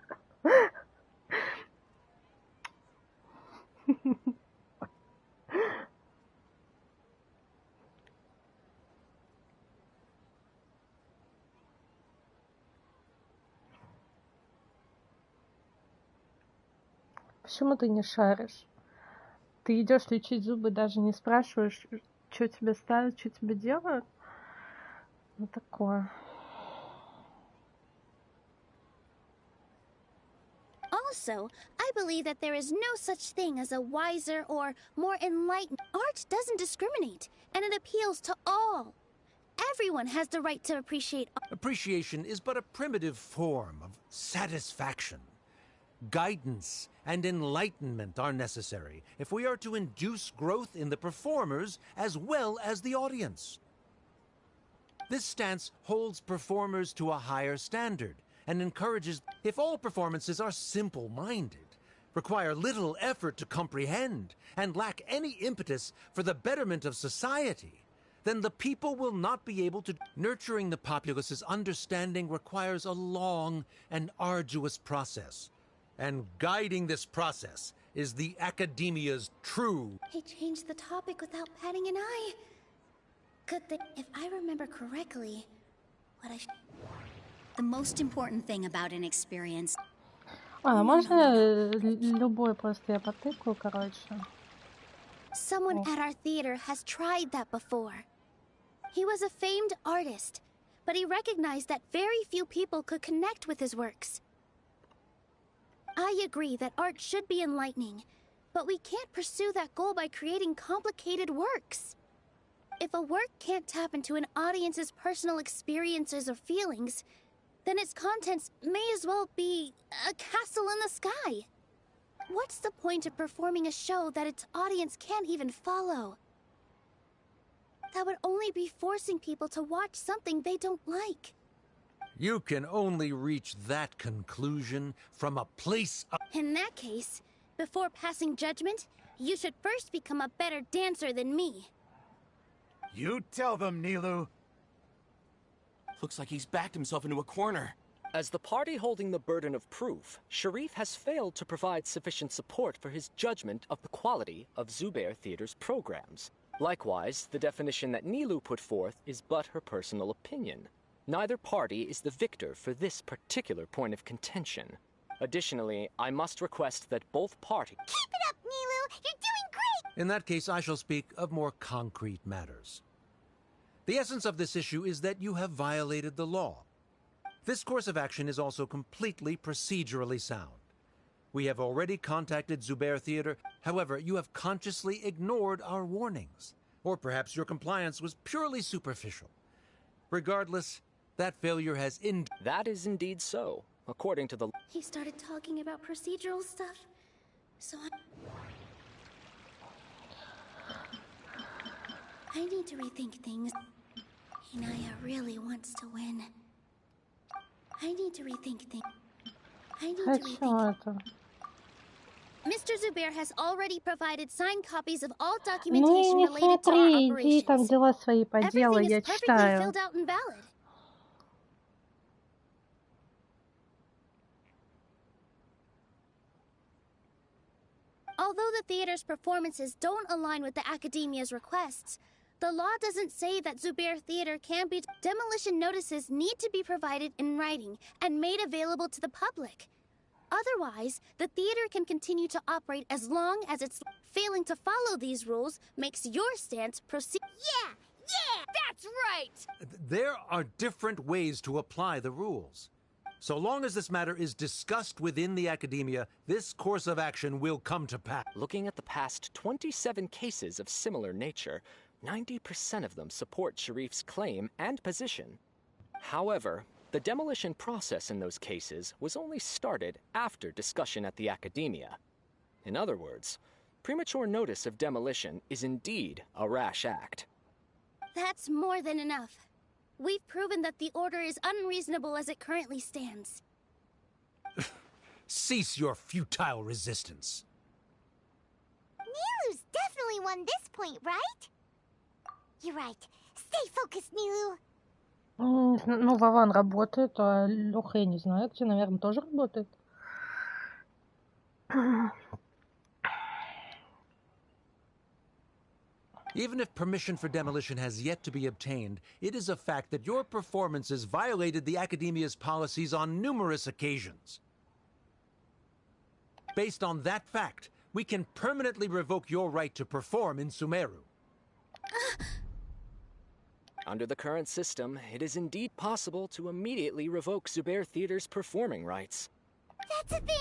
Почему ты не шаришь? Ты идешь лечить зубы, даже не спрашиваешь, Что тебе ставят, что тебе делают? Ну такое. Also, I believe that there is no such thing as a wiser or more enlightened. Art doesn't discriminate, and it appeals to all. Everyone has the right to appreciate. Appreciation is but a primitive form of satisfaction. Guidance and enlightenment are necessary if we are to induce growth in the performers as well as the audience. This stance holds performers to a higher standard and encourages. If all performances are simple-minded, require little effort to comprehend, and lack any impetus for the betterment of society, then the people will not be able to. Nurturing the populace's understanding requires a long and arduous process, and guiding this process is the academia's true. He changed the topic without batting an eye. Good thing. If I remember correctly, what I. The most important thing about an experience. Можно любой просто я потыкаю, короче. Someone at our theater has tried that before. He was a famed artist, but he recognized that very few people could connect with his works. I agree that art should be enlightening, but we can't pursue that goal by creating complicated works. If a work can't tap into an audience's personal experiences or feelings, then its contents may as well be a castle in the sky. What's the point of performing a show that its audience can't even follow? That would only be forcing people to watch something they don't like. You can only reach that conclusion from a place of. In that case, before passing judgment, you should first become a better dancer than me. You tell them, Nilu. Looks like he's backed himself into a corner. As the party holding the burden of proof, Sharif has failed to provide sufficient support for his judgment of the quality of Zubair Theater's programs. Likewise, the definition that Nilu put forth is but her personal opinion. Neither party is the victor for this particular point of contention. Additionally, I must request that both parties. Keep it up, Nilu! You're doing great! In that case, I shall speak of more concrete matters. The essence of this issue is that you have violated the law. This course of action is also completely procedurally sound. We have already contacted Zubair Theater. However, you have consciously ignored our warnings. Or perhaps your compliance was purely superficial. Regardless, that failure has That is indeed so, according to the. He started talking about procedural stuff, so I need to rethink things. Inaya really wants to win. I need to rethink things. Mr. Zubair has already provided signed copies of all Ну documentation не related to our смотри, иди там operations. дела свои по делу, Everything я is perfectly читаю. filled out and valid. Although the theater's performances don't align with the academia's requests, the law doesn't say that Zubair Theater can be. Demolition notices need to be provided in writing and made available to the public. Otherwise, the theater can continue to operate as long as it's. Failing to follow these rules makes your stance proceed. Yeah, that's right! There are different ways to apply the rules. So long as this matter is discussed within the academia, this course of action will come to pass. Looking at the past 27 cases of similar nature, 90% of them support Sharif's claim and position. However, the demolition process in those cases was only started after discussion at the academia. In other words, premature notice of demolition is indeed a rash act. That's more than enough. We've proven that the order is unreasonable as it currently stands. Cease your futile resistance. Nilu's definitely won this point, right? You're right. Stay focused, Nilu. Ну, Вован работает, а Леха, я не знаю, где, наверное, тоже работает. Even if permission for demolition has yet to be obtained, it is a fact that your performances violated the academia's policies on numerous occasions. Based on that fact, we can permanently revoke your right to perform in Sumeru. Under the current system, it is indeed possible to immediately revoke Zubair Theater's performing rights. That's a thing?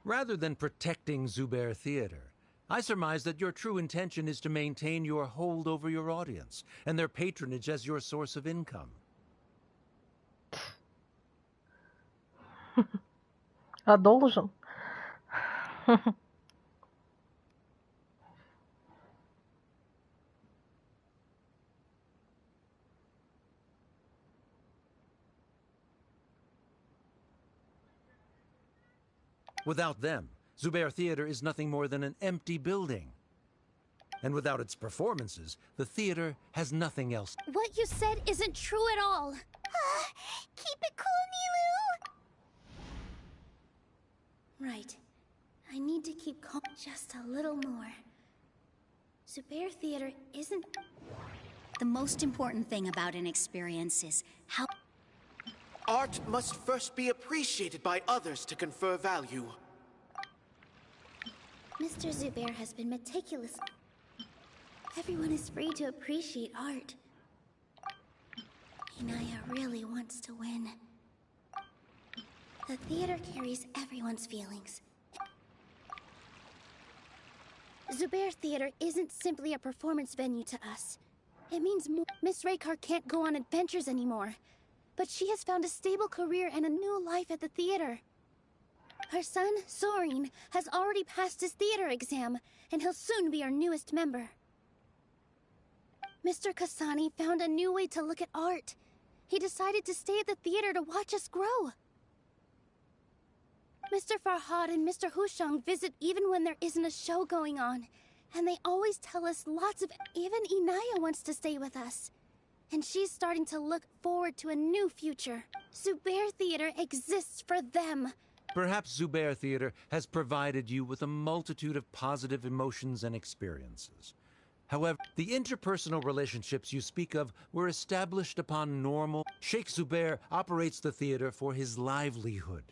Rather than protecting Zubair Theater, I surmise that your true intention is to maintain your hold over your audience and their patronage as your source of income. А должен? Without them, Zubair Theater is nothing more than an empty building. And without its performances, the theater has nothing else. What you said isn't true at all. Keep it cool, Nilou! Right. I need to keep calm just a little more. Zubair Theater isn't... The most important thing about an experience is how... Art must first be appreciated by others to confer value. Mr. Zubair has been meticulous. Everyone is free to appreciate art. Inaya really wants to win. The theater carries everyone's feelings. Zubair Theater isn't simply a performance venue to us. It means more. Miss Raykar can't go on adventures anymore. But she has found a stable career and a new life at the theater. Her son, Sorin, has already passed his theater exam, and he'll soon be our newest member. Mr. Kasani found a new way to look at art. He decided to stay at the theater to watch us grow. Mr. Farhad and Mr. Hushang visit even when there isn't a show going on, and they always tell us lots of... Even Inaya wants to stay with us. And she's starting to look forward to a new future. Zubair Theater exists for them. Perhaps Zubair Theater has provided you with a multitude of positive emotions and experiences. However, the interpersonal relationships you speak of were established upon normal... Sheikh Zubair operates the theater for his livelihood.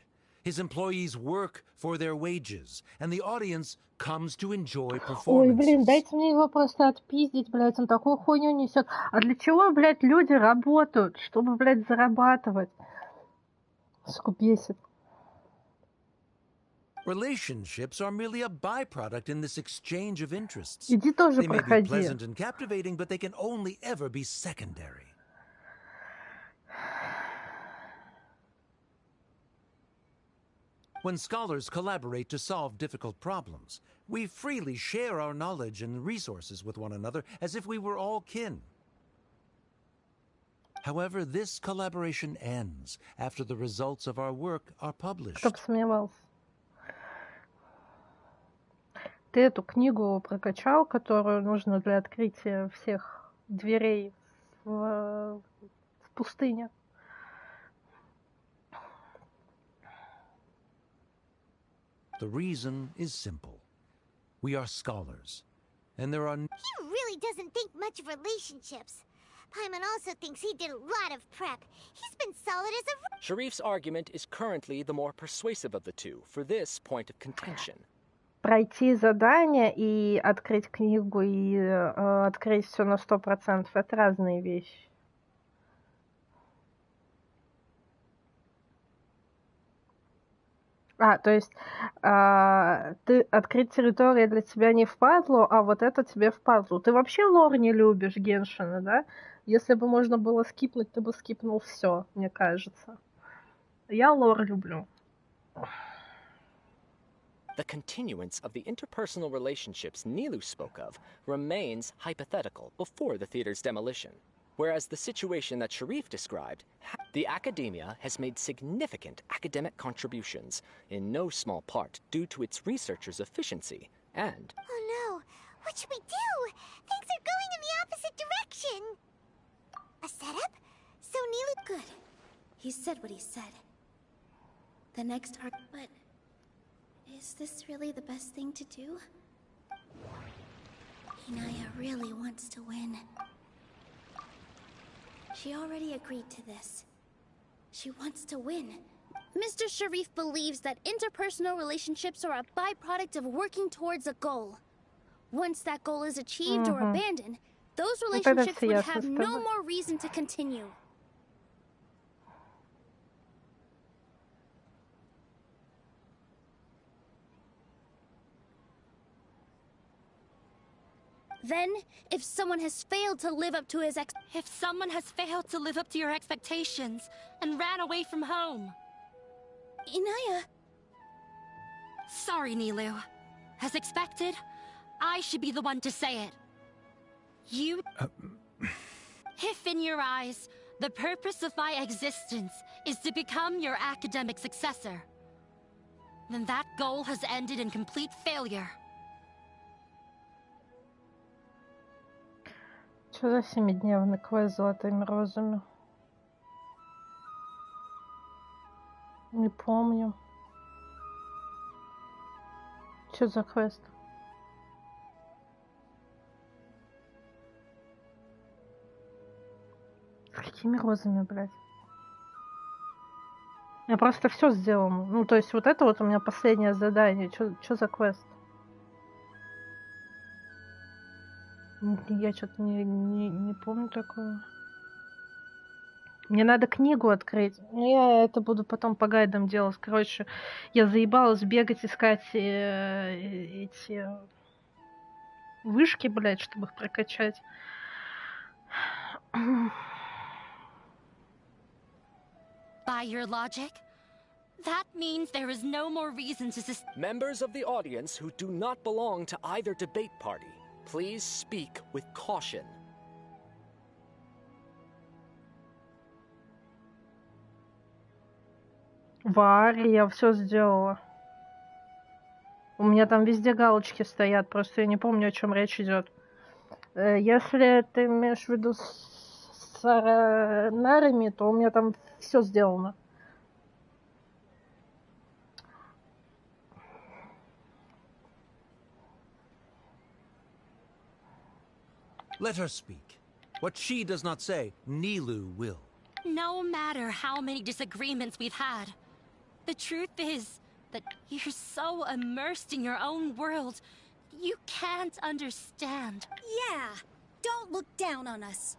His employees work for their wages, and the audience comes to enjoy performances. Ой, блин, дайте мне его просто отпиздить, блядь, он такую хуйню несет. А для чего, блядь, люди работают? Чтобы, блядь, зарабатывать. Сука, бесит. Relationships are merely a byproduct in this exchange of interests. Иди тоже They may be проходи. pleasant and captivating, but they can only ever be secondary. When scholars collaborate to solve difficult problems, we freely share our knowledge and resources with one another as if we were all kin. However, this collaboration ends after the results of our work are published. Кто бы сомневался. Ты эту книгу прокачал, которую нужно для открытия всех дверей в пустыне? The reason is simple. We are scholars, and there are... He really doesn't think much of relationships. Paimon also thinks he did a lot of prep. He's been solid as a... Sharif's argument is currently the more persuasive of the two for this point of contention. Пройти задание и открыть книгу и открыть все на 100% — это разные вещи. То есть ты открыть территорию для тебя не впадлу, а вот это тебе впадлу. Ты вообще лор не любишь Геншина, да? Если бы можно было скипнуть, ты бы скипнул все, мне кажется. Я лор люблю. The continuance of the interpersonal relationships Nilou spoke of remains hypothetical before the theater's demolition. Whereas the situation that Sharif described, the academia has made significant academic contributions, in no small part due to its researchers' efficiency and... Oh no! What should we do? Things are going in the opposite direction! A setup? So Nilou... Good. He said what he said. The next arc... But... is this really the best thing to do? Inaya really wants to win. She already agreed to this. She wants to win. Mr. Sharif believes that interpersonal relationships are a byproduct of working towards a goal. Once that goal is achieved or abandoned, those Ну, тогда relationships все would ясно have с no тобой. more reason to continue. Then, if someone has failed to live up to his If someone has failed to live up to your expectations and ran away from home. Inaya. Sorry, Nilu. As expected, I should be the one to say it. You... If in your eyes, the purpose of my existence is to become your academic successor, then that goal has ended in complete failure. Что за 7-дневный квест с золотыми розами? Не помню. Что за квест? С какими розами, блядь? Я просто все сделала. Ну, то есть вот это вот у меня последнее задание. Что за квест? Я что-то не помню такого. Мне надо книгу открыть. Я это буду потом по гайдам делать. Короче, я заебалась бегать, искать эти вышки, блядь, чтобы их прокачать. By your logic, that means there is no more reason to Members of the audience who do not belong to either debate party, please speak with caution. Варя, я все сделала. У меня там везде галочки стоят, просто я не помню, о чем речь идет. Если ты имеешь в виду с нарами, то у меня там все сделано. Let her speak. What she does not say, Nilu will. No matter how many disagreements we've had, the truth is that you're so immersed in your own world, you can't understand. Yeah, don't look down on us.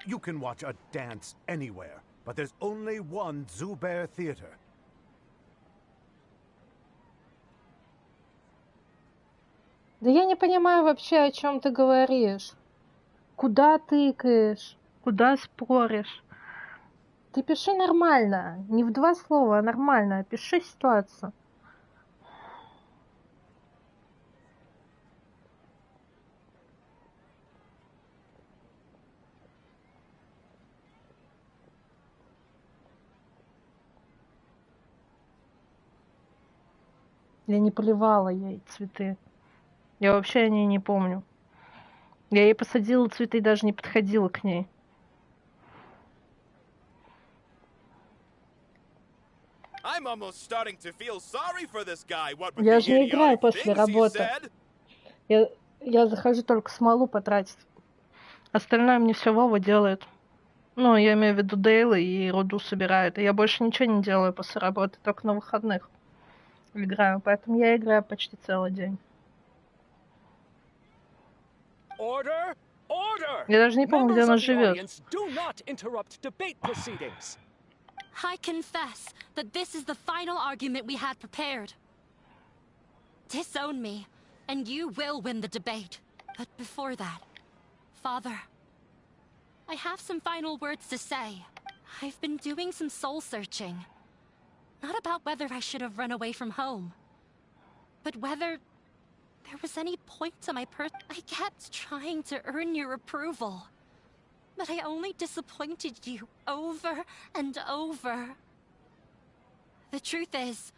You can watch a dance anywhere, but there's only one Zubair Theater. Да я не понимаю вообще, о чем ты говоришь. Куда тыкаешь? Куда споришь? Ты пиши нормально. Не в 2 слова, а нормально. Пиши ситуацию. Я не поливала ей цветы. Я вообще о ней не помню. Я ей посадила цветы и даже не подходила к ней. I'm almost starting to feel sorry for this guy. What with Я the же не играю idiotic после things he работы. said? Я захожу только смолу потратить. Остальное мне все Вова делает. Ну, я имею в виду Дейлы и руду собирает. И я больше ничего не делаю после работы, только на выходных играю. Поэтому я играю почти целый день. Order! Order! Я даже не помню, где она живет. Do not interrupt debate proceedings. I confess that this is the final argument we had prepared. Disown me, and you will win the debate. But before that, Father, I have some final words to say. I've been doing some soul searching. Not about whether I should have run away from home, but whether there was any point to my I kept trying to earn your approval, but I only disappointed you over and over. The truth is,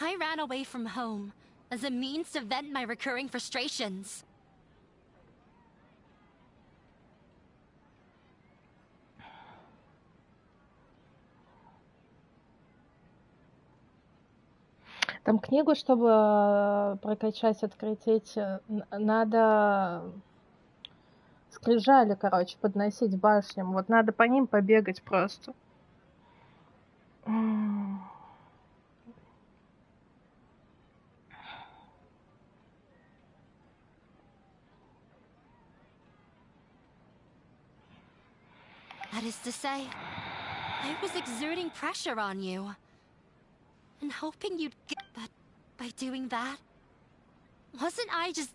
I ran away from home as a means to vent my recurring frustrations. Там книгу, чтобы прокачать, открыть эти, надо скрижали, короче, подносить башням. Вот надо по ним побегать просто. That is to say, I was exerting pressure on you. And hoping you'd get that by doing that. Wasn't I just...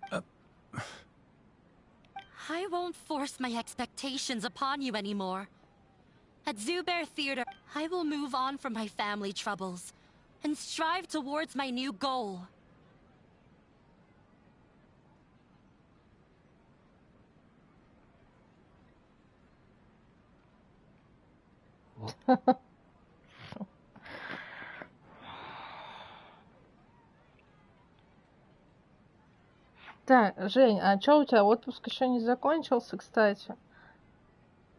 I won't force my expectations upon you anymore. At Zubair Theater, I will move on from my family troubles and strive towards my new goal. Так, Жень, а чё у тебя отпуск еще не закончился, кстати?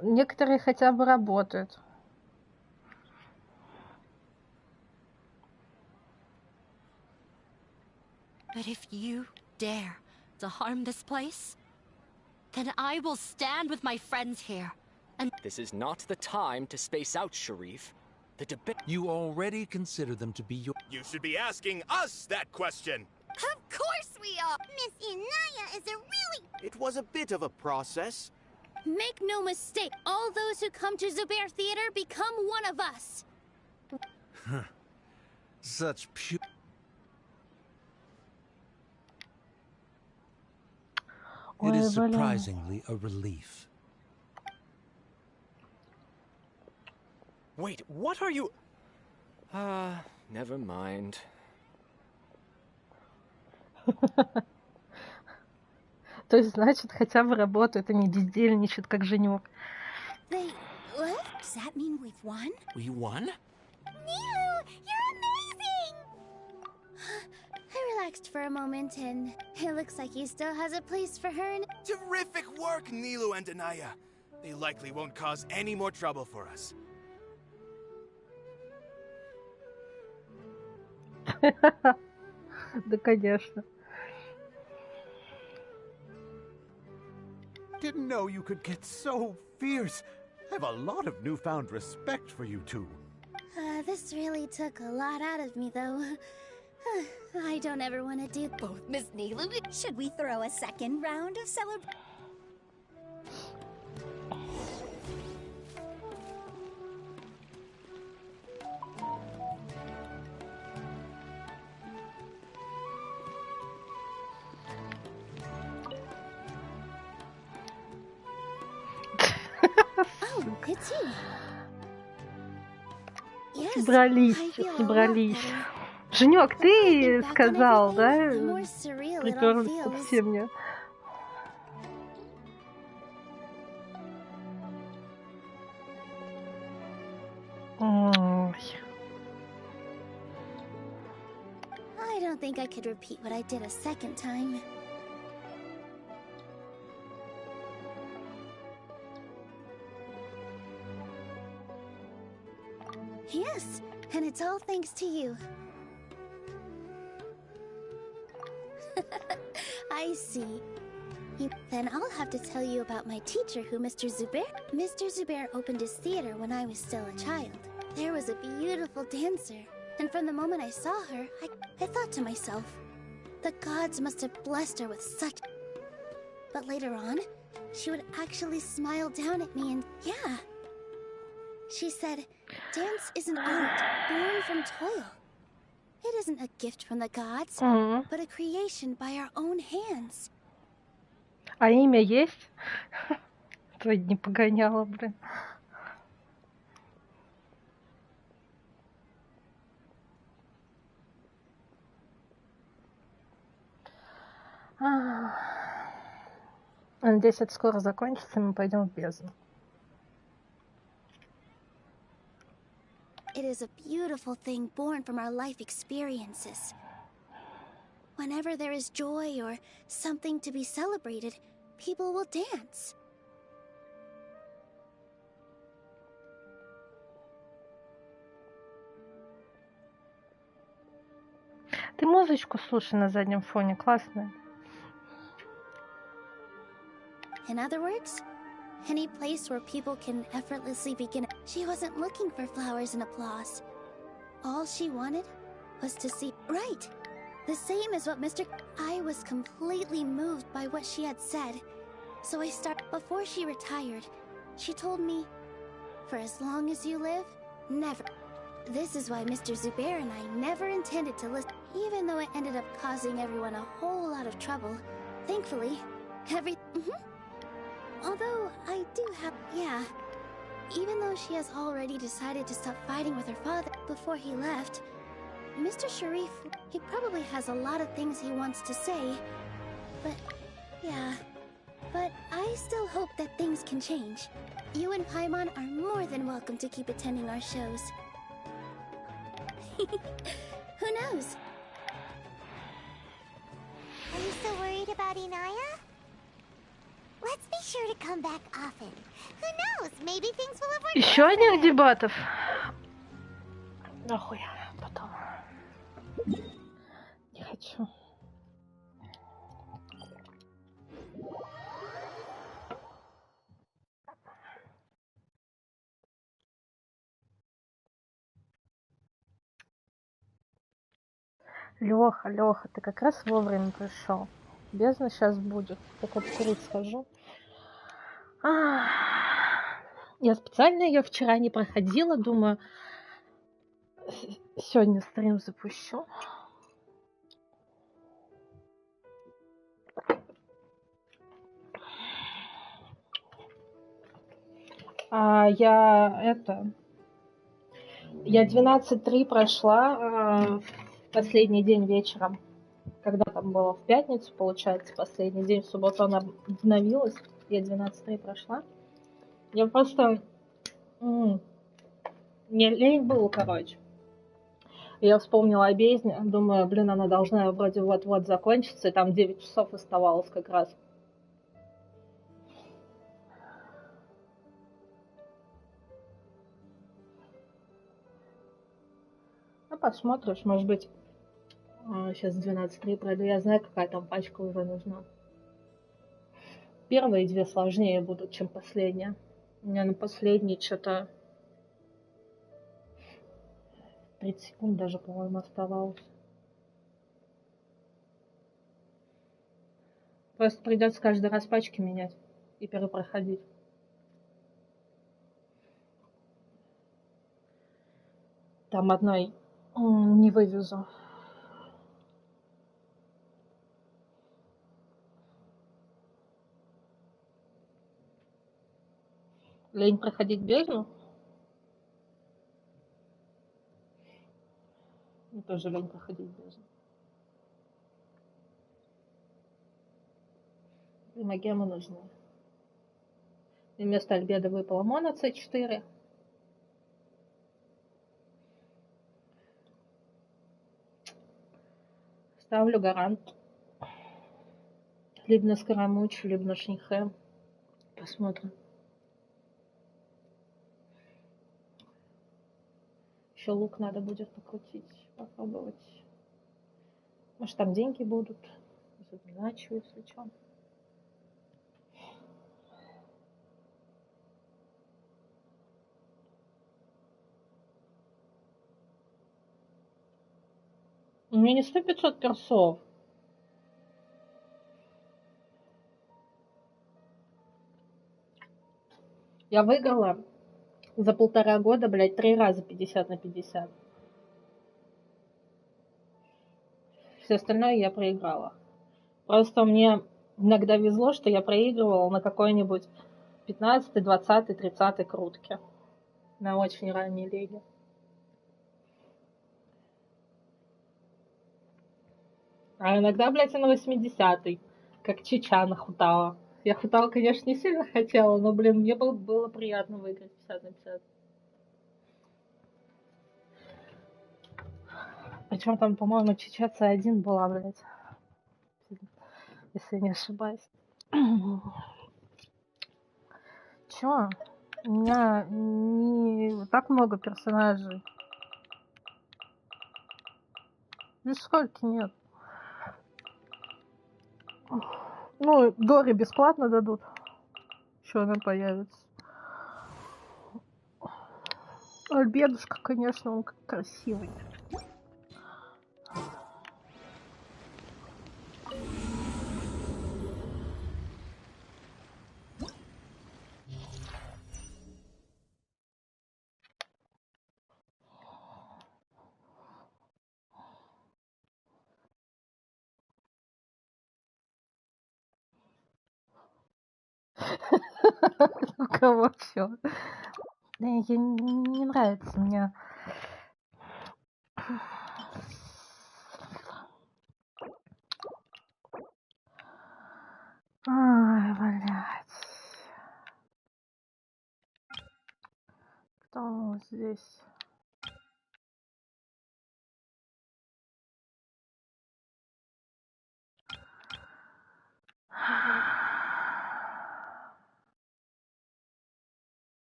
Некоторые хотя бы работают. But if you dare to harm this place, then I will stand with my friends here. And This is not the time to space out, Sharif. The debate. You already consider them to be your. You should be asking us that question. Of course we are! Miss Inaya is a really... It was a bit of a process. Make no mistake, all those who come to Zubair Theater become one of us. Such pure. It is surprisingly a relief. Wait, what are you... never mind. То есть, значит, хотя бы работают, а не бездельничают, как Женек. They... What? Does that mean we've won? We won? Nilu, you're amazing! I relaxed for a moment, and it looks like he still has a place for her in... Terrific work, Nilu and Anaya. They likely won't cause any more trouble for us. Да, конечно. Didn't know you could get so fierce. I have a lot of newfound respect for you two. This really took a lot out of me, though. I don't ever want to do both, Miss Nilu, should we throw a second round of celebration? Oh, it's you. Yes, Собрались, I feel a lot собрались. better. Женек, ты Thinking back on сказал, да? everything, the more surreal it all Приперлась ко feels. всем мне. Ой. I don't think I could repeat what I did a second time. Yes, and it's all thanks to you. I see. Then I'll have to tell you about my teacher, who Mr. Zubair. Mr. Zubair opened his theater when I was still a child. There was a beautiful dancer, and from the moment I saw her, I thought to myself, the gods must have blessed her with such... But later on, she would actually smile down at me and, yeah. She said, dance is an art born from toil. It isn't a gift from the gods, but a creation by our own hands. А имя есть? Твои не погоняла, блин. Надеюсь, это скоро закончится, и мы пойдем в бездну. It is a beautiful thing born from our life experiences. Whenever there is joy or something to be celebrated, people will dance. Ты музычку слушай на заднем фоне, классная. In other words, any place where people can effortlessly begin. She wasn't looking for flowers and applause. All she wanted was to see. Right! The same as what Mr. I was completely moved by what she had said. So I started. Before she retired, she told me, For as long as you live, never. This is why Mr. Zubair and I never intended to listen, even though it ended up causing everyone a whole lot of trouble. Thankfully, although I do have, yeah. Even though she has already decided to stop fighting with her father before he left, Mr. Sharif, he probably has a lot of things he wants to say. But, yeah. But I still hope that things can change. You and Paimon are more than welcome to keep attending our shows. Who knows? Are you so worried about Inaya? Let's be sure to come back often. Who knows? Maybe things will have worked Еще out for одних her. дебатов. Нахуй, потом. Не хочу. Леха, ты как раз вовремя пришел. Бездна сейчас будет. Только покурить схожу. Я специально ее вчера не проходила, думаю, сегодня стрим запущу. Я 12.3 прошла в последний день вечером. Когда там было в пятницу, получается, последний день, в субботу она обновилась. Я 12.3 прошла. Я просто... Мне лень было, короче. Я вспомнила о Бездне, думаю, блин, она должна вроде вот-вот закончиться, и там 9 часов оставалось как раз. Ну, посмотришь, может быть, сейчас 12.3 пройду, я знаю, какая там пачка уже нужна. Первые две сложнее будут, чем последняя. У меня на последней что-то 30 секунд даже, по-моему, оставалось. Просто придется каждый раз пачки менять и перепроходить. Там одной не вывезу. Лень проходить бездну? Мне тоже лень проходить бездну. И магемы нужны. И вместо Альбеда выпала Мона C4. Ставлю гарант. Либо на Скоромучу, либо на Шнихе. Посмотрим. Еще лук надо будет покрутить, попробовать. Может, там деньги будут. Задачу, если что. У меня не 100-500 персов. Я выиграла за 1,5 года, блядь, 3 раза 50 на 50. Все остальное я проиграла. Просто мне иногда везло, что я проигрывала на какой-нибудь 15, 20, 30 крутке. На очень ранней лиге. А иногда, блядь, и на 80-й. Как Чичана хутала. Я хутала, конечно, не сильно хотела, но, блин, мне было приятно выиграть 50 на 50. Причем там, по-моему, Чича C1 была, блядь. Если не ошибаюсь. Чё? У меня не так много персонажей. Нисколько нет. Ну, Дори бесплатно дадут. Еще она появится. Альбедушка, конечно, он красивый. У кого чё? Да, не нравится мне. Ай, блядь. Кто здесь?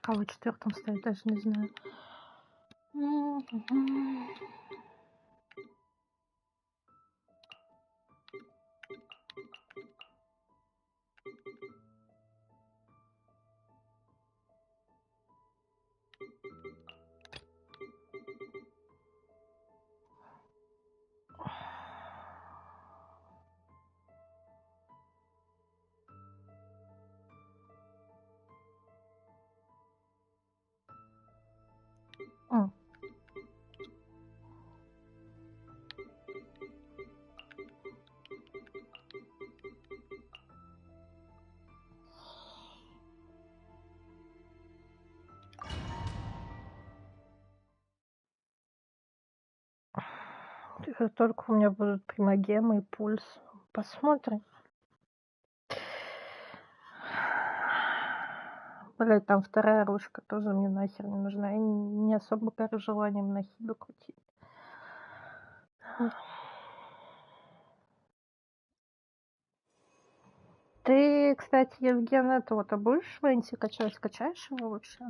Кого четвертым стоит, даже не знаю. М. Только у меня будут примагемы и пульс. Посмотрим. Блядь, там вторая ручка тоже мне нахер не нужна. Я не особо горю желанием на хиду крутить. Ты, кстати, Евген, этого-то будешь в Энти качать? Скачаешь его вообще?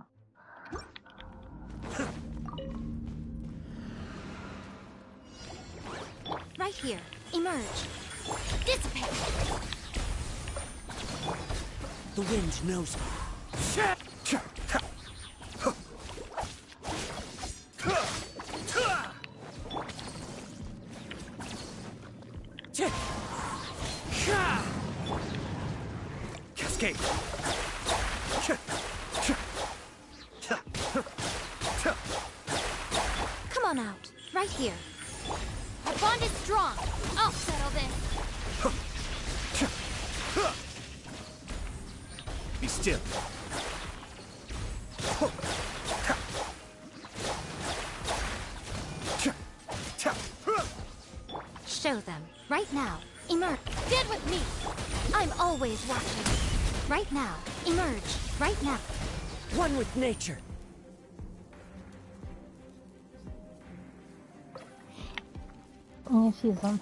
Right here. Emerge. Dissipate. The wind knows me. Cascade. Come on out. Right here. Our bond is strong. I'll settle this. Be still. Show them. Right now. Emerge. Stand with me. I'm always watching. Right now. Emerge. Right now. One with nature. Не Физон.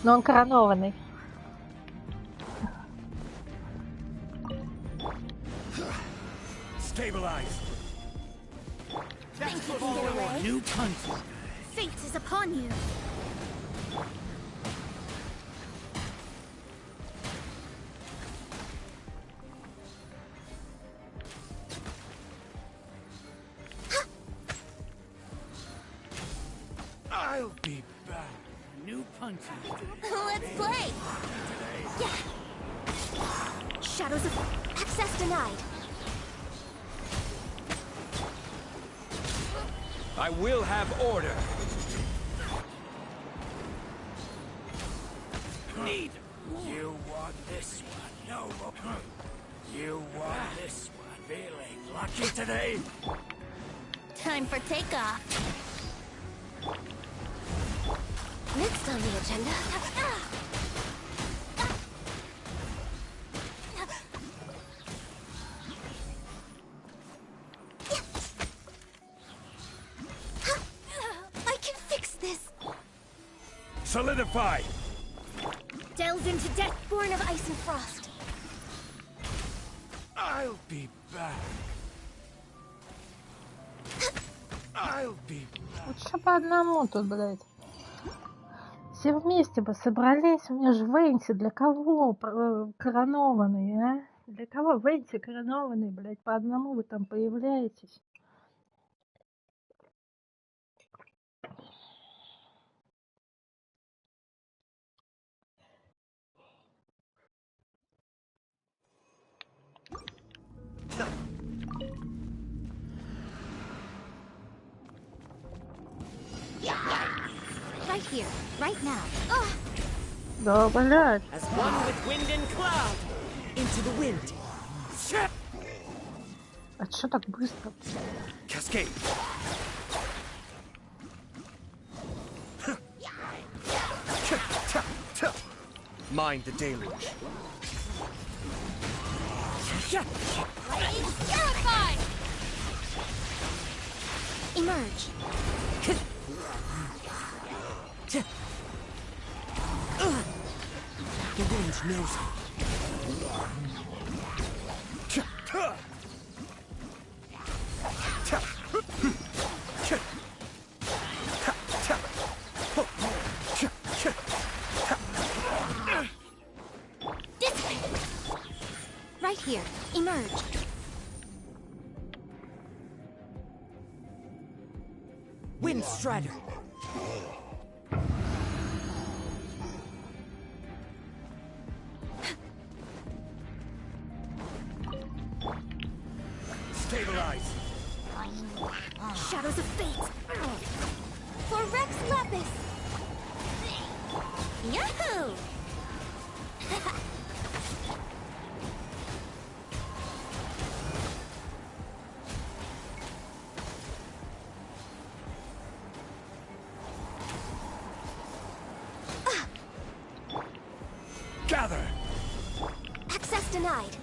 Но он коронованный. Stabilize. Thank you for your way. New country. Fate is upon you. I'll be back. New punches. Let's play. Yeah. Shadows of access denied. I will have order. Need. You want this one? No. You want this one? Feeling lucky today? Time for takeoff. Next on the agenda. I can fix this. Solidify. Delve into death, born of ice and frost. I'll be back. I'll be back. Лучше по одному тут, блядь. Все вместе бы собрались, у меня же Венти, для кого коронованный, а? Для кого Венти коронованный, блядь, по одному вы там появляетесь? here, right now. Да, блядь. As one with wind and cloud, into the wind. А чё так быстро? Cascade. Mind the deluge. Purified! Emerge. The wind knows me. Right here. Emerge. Wind Strider. Stabilize. Shadows of Fate. For Rex Lapis. Yahoo! Gather. Access denied.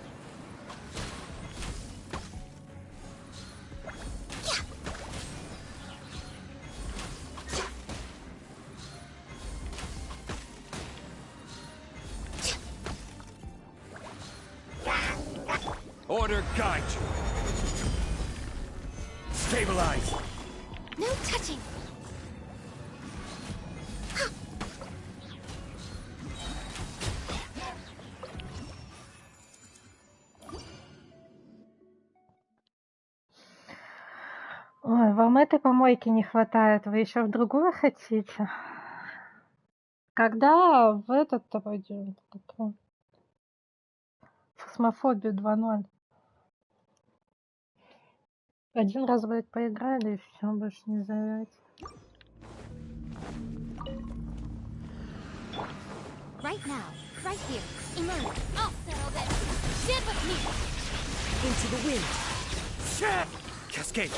Order guide you. Stabilize. No touching. Ой, вам этой помойки не хватает, вы еще в другую хотите? Когда в этот-то пойдем? Фосмофобию 2.0. Один раз, блядь, поиграли, и все, больше не зовете. Right now, right here. Emerge. I'll settle this. Stand with me. Into the wind. Cascade.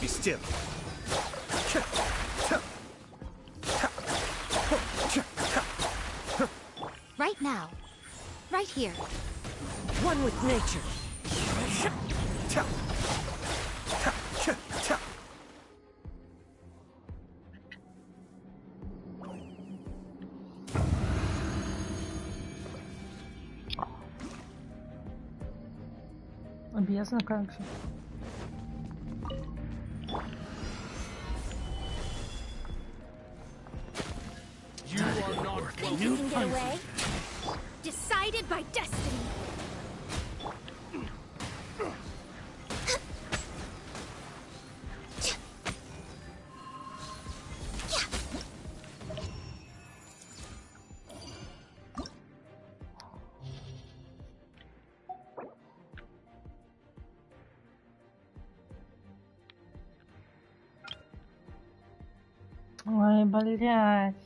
Be still. Right now. Right here. One with nature. Бездна как же. You are not Think you can get away? Decided by destiny. Ой, блядь.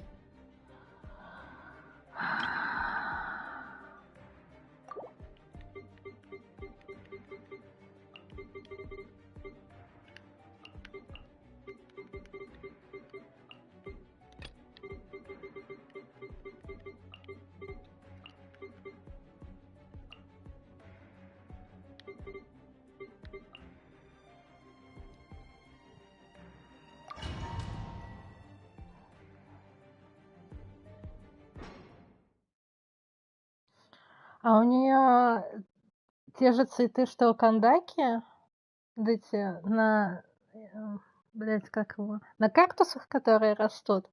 А у нее те же цветы, что у Кандаки? Вот эти на... Блять, как его? На кактусах, которые растут?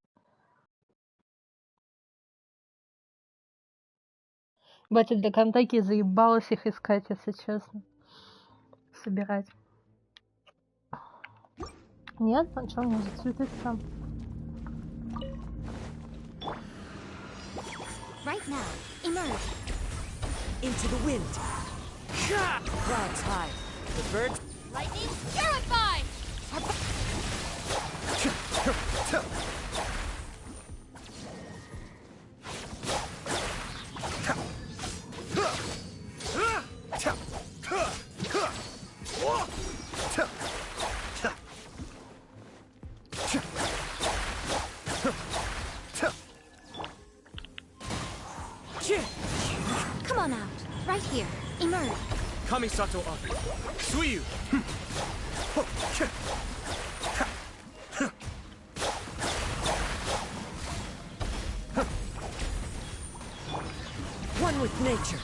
Батя для Кандаки заебалась их искать, если честно. Собирать. Нет? А что у него за цветы там? Right now. Emerge. Into the wind. Clouds high. The birds. Lightning purified! Come on out. Right here. Emerge. Kamisato Aki. Suiyu. One with nature.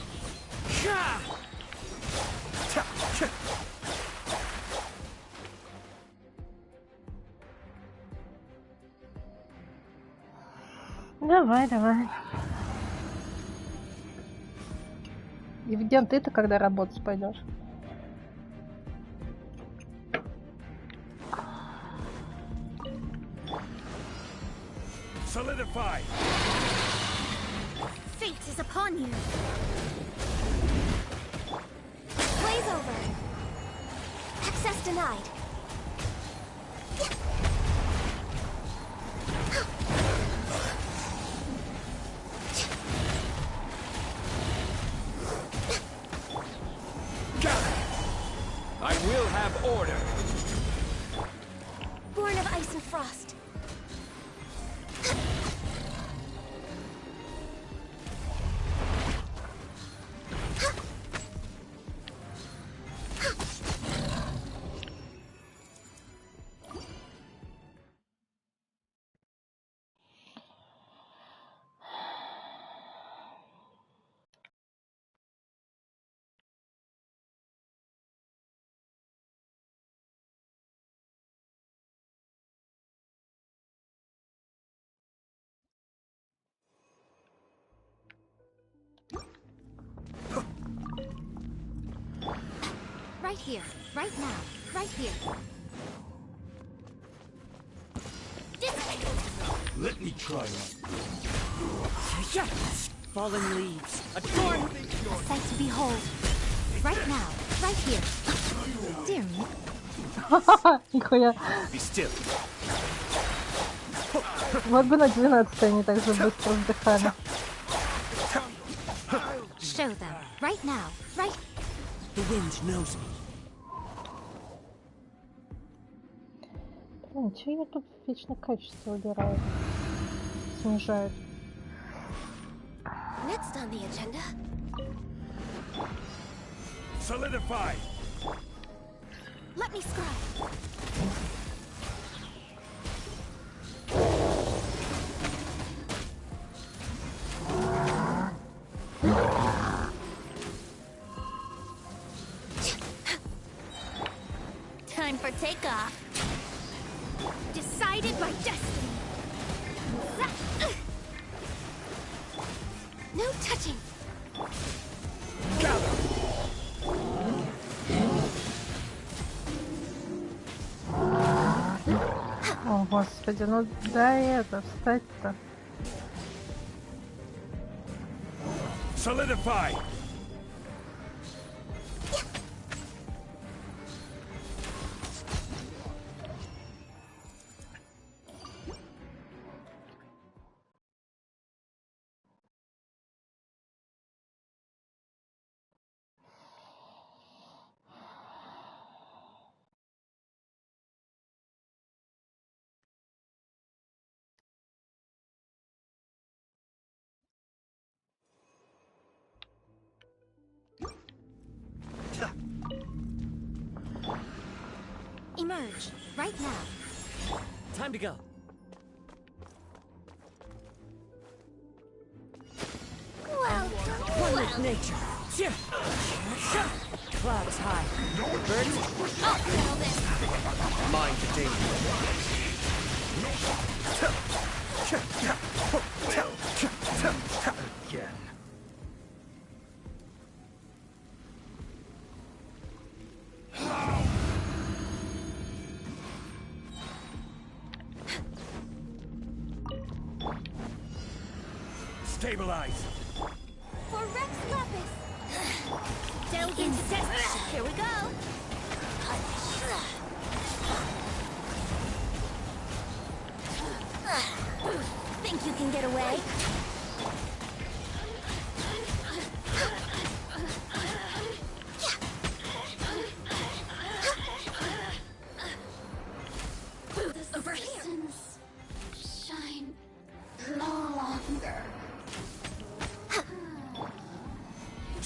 Давай, давай. Евген, ты-то когда работать пойдешь? Solidify! Fate is upon you. Blaze over. Access denied. I will have order. Born of ice and frost. Right here, right now, right here. Let me try Fallen leaves. Adorn. A sight to behold. Right now, right here. Dear me. Нихуя. Be still. Вот бы на 12 они так же быстро вздыхали. Show them. Right now, right. The wind knows me. Блин, чё я тут вечно качество убираю? Снижают. Next on the agenda. Solidify! Let me scribe. Time for takeoff. Decided by destiny. No touching. О, господи, ну дай это, встать-то. Solidify! Emerge, right now. Time to go. One with nature. Clouds high. Birds. I'll settle this. Mind the danger. Again. Stabilize!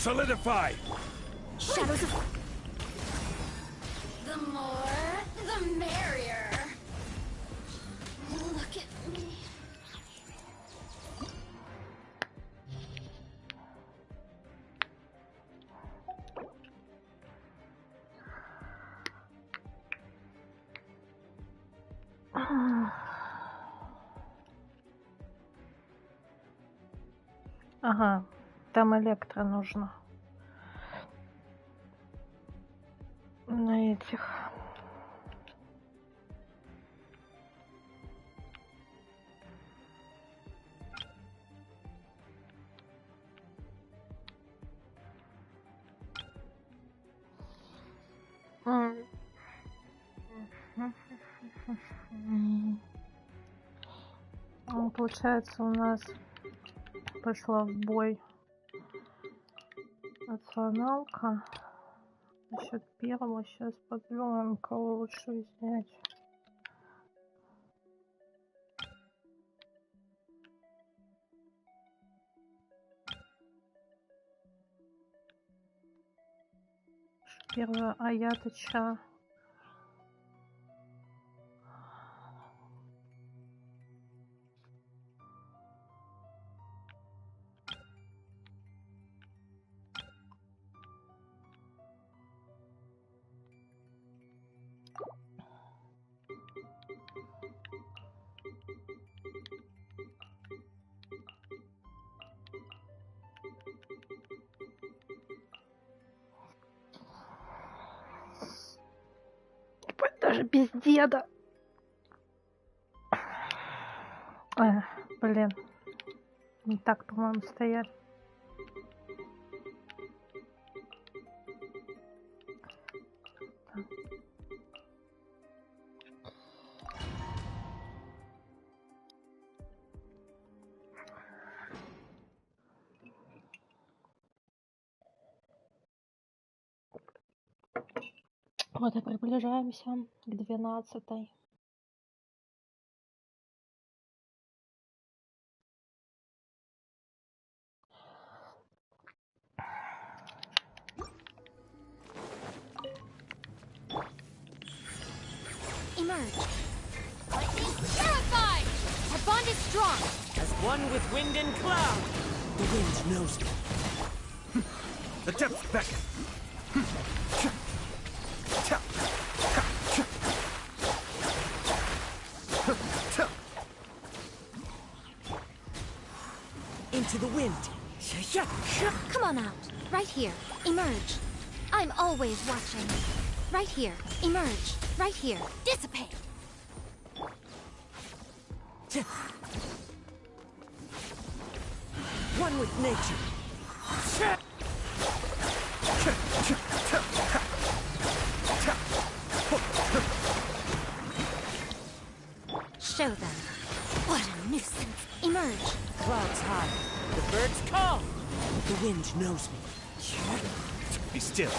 Solidify! Shadows of... The more, the merrier. Look at me. Ага, там электро нужно. На этих. Ну, получается, у нас пошла в бой националка. Насчет первого сейчас подумаем, кого лучше взять. Первое Аятыча. Даже без деда. Блин. Не так, по-моему, стояли. Вот и приближаемся к 12-й. Emerge. Lightning terrified! Our bond is strong. As one with wind and cloud, the wind knows me. The depths beckon. Into the wind. Come on out. Right here. Emerge. I'm always watching. Right here. Emerge. Right here. Dissipate. One with nature. Show them. What a nuisance. Emerge. Clouds high. The birds call. The wind knows me. Be still.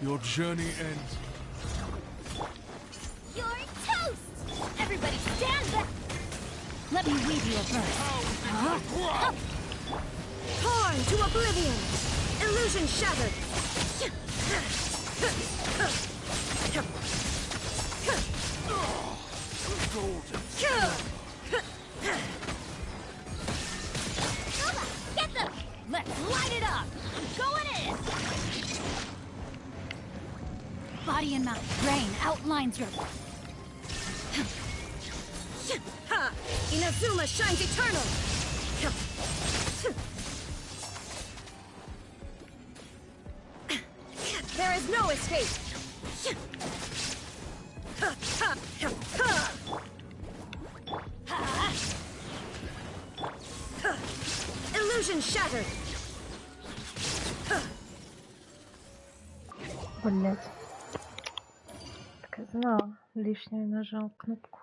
Your journey ends. You're toast! Everybody stand back! Let me weave you a verse. Torn to oblivion! Illusion shattered! Get them! Let's light it up! I'm going in! Body and mind. Brain outlines your... Ha! Inazuma shines eternal! There is no escape! Illusion shattered! Блять. Так и знала. Лишнюю нажал кнопку.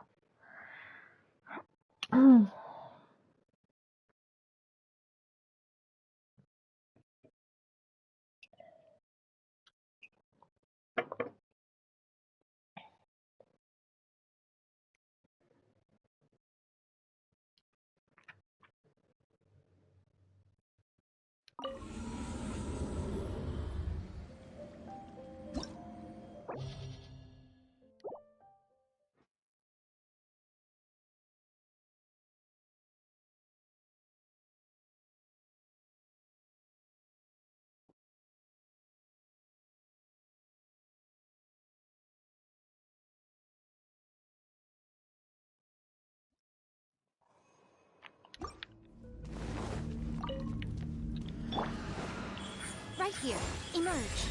right here. Emerge.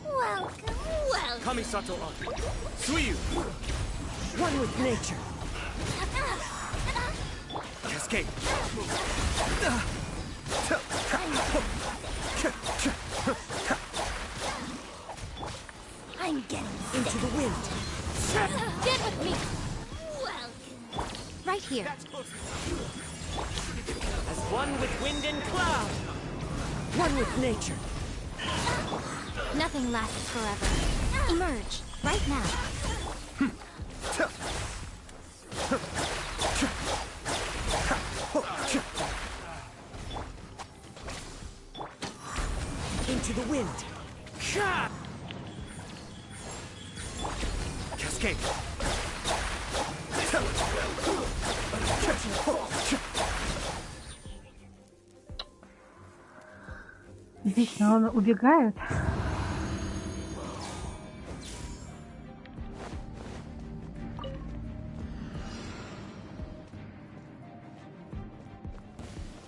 Welcome, welcome. Kamisato on. Suiyu! One with nature. Cascade! I'm getting Into the wind. Get with me. Welcome. Right here. As one with wind and cloud. One with nature. Nothing lasts forever. Emerge. Right now. Into the wind. Cascade! Вечно он убегает.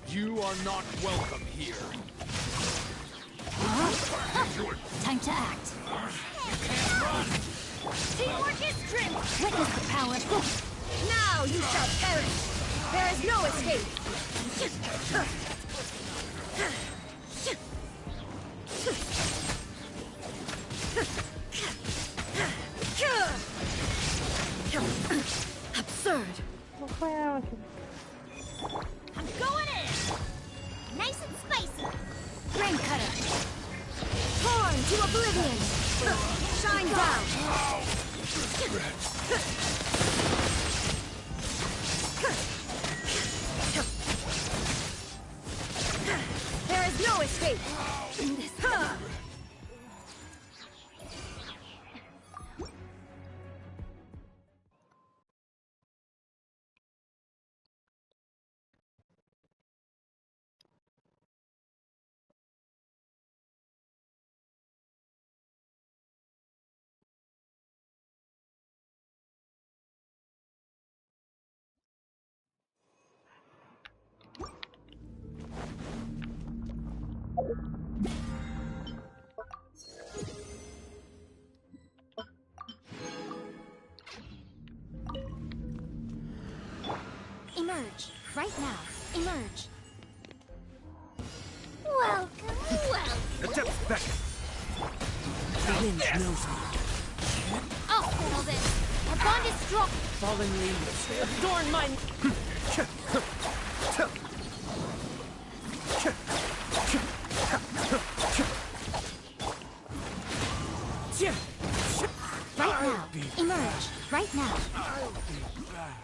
You are not welcome here. Time to act. Teamwork is strength. Witness the power. Now you shall perish. There is no escape. Absurd. I'm going in. Nice and spicy. Brain cutter. Torn to oblivion. Shine down. There is no escape. Emerge. Right now. Emerge. Welcome, welcome. Adept back! The wind knows me. I'll handle this. Our bond is strong. Fallen leaves adorn my... Right now. Emerge. Right now. I'll be back.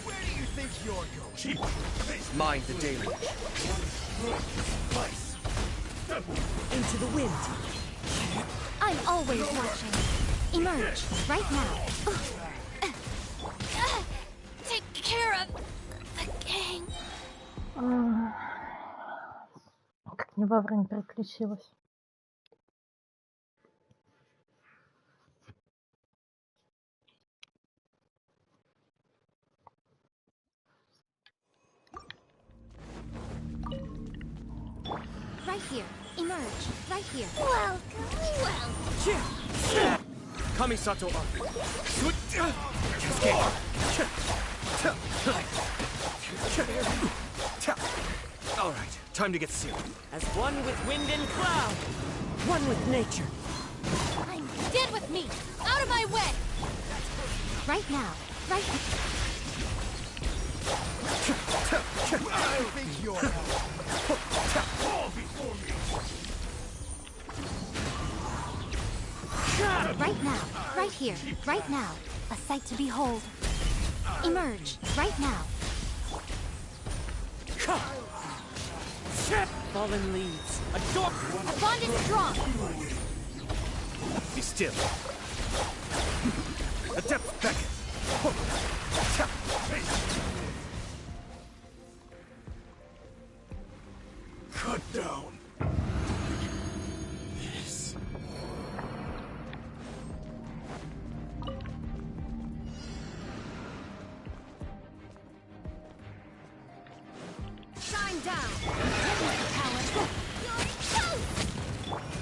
Where do you think you're going? Mind the deluge. Into the wind. I'm always watching. Emerge. Right now. Take care of the gang. Как не вовремя переключилась. Right here. Emerge. Right here. Welcome, welcome. Kamisato on. Cascade! Alright, time to get serious. As one with wind and cloud. One with nature. Get with me. Out of my way. Right now. Right. I think you're fall before me. Right now. Right here. Right now. A sight to behold. Emerge. Right now. Fallen leaves adorn... The bond is strong. Be still. Adept back! Cut down. This. I'm down. You're toast!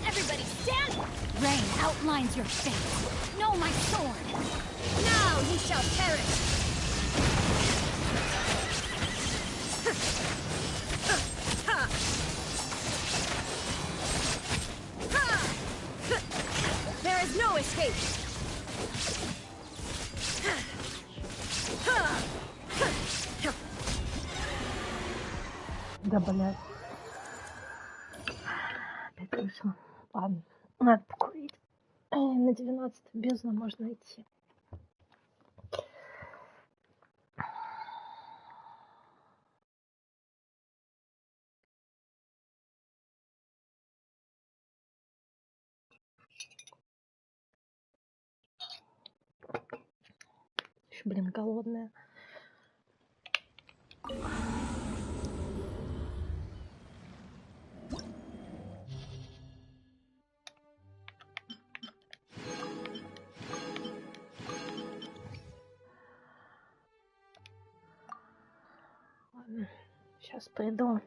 Everybody stand! Rain outlines your fate. Know my sword. Now you shall perish! There is no escape! Да, блядь. Опять вышло. Ладно, надо покурить. На 12 бездну можно идти. Еще, блин, голодная. Ладно, сейчас приду.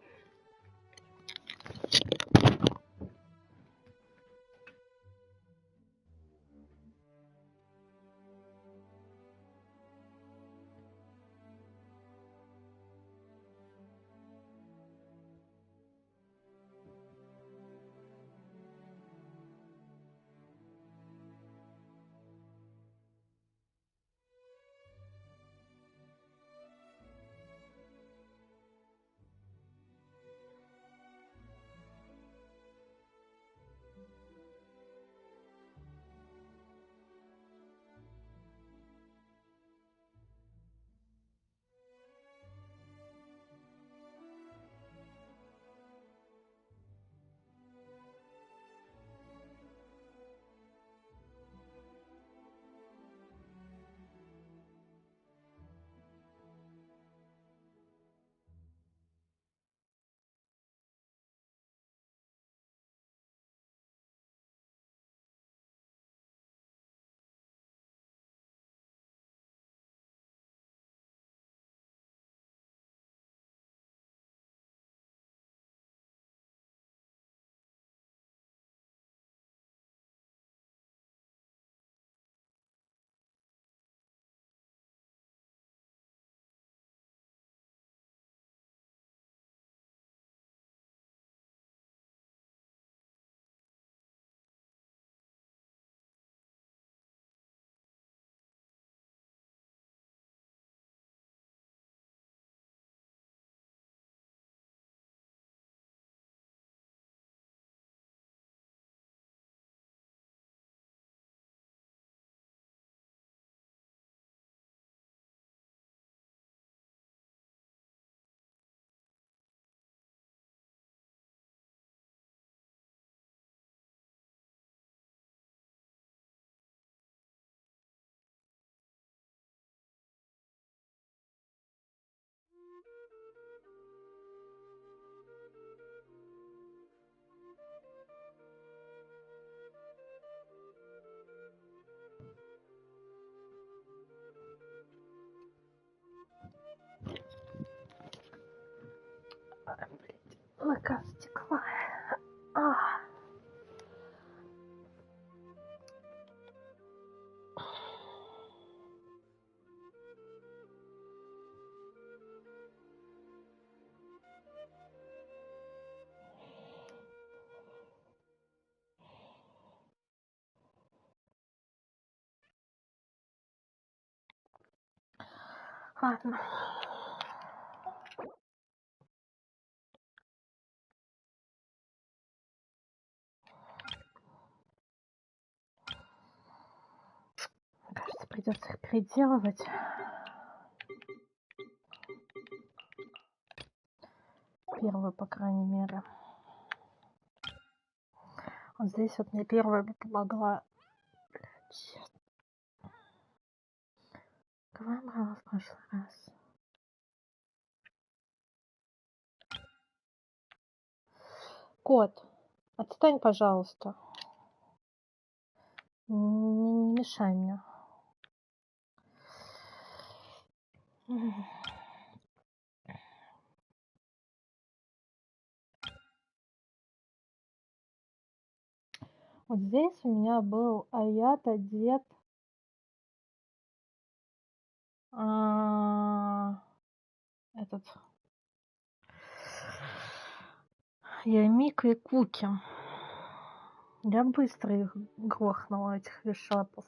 Лака стекла. Ладно. Кажется, придется их переделывать. Первую, по крайней мере. Вот здесь вот мне первая бы помогла. Черт. Кого я брала в прошлый раз? Кот, отстань, пожалуйста. Не мешай мне. Вот здесь у меня был аят одет. Этот. Ямика и Куки. Я быстро их грохнула, этих вишапов.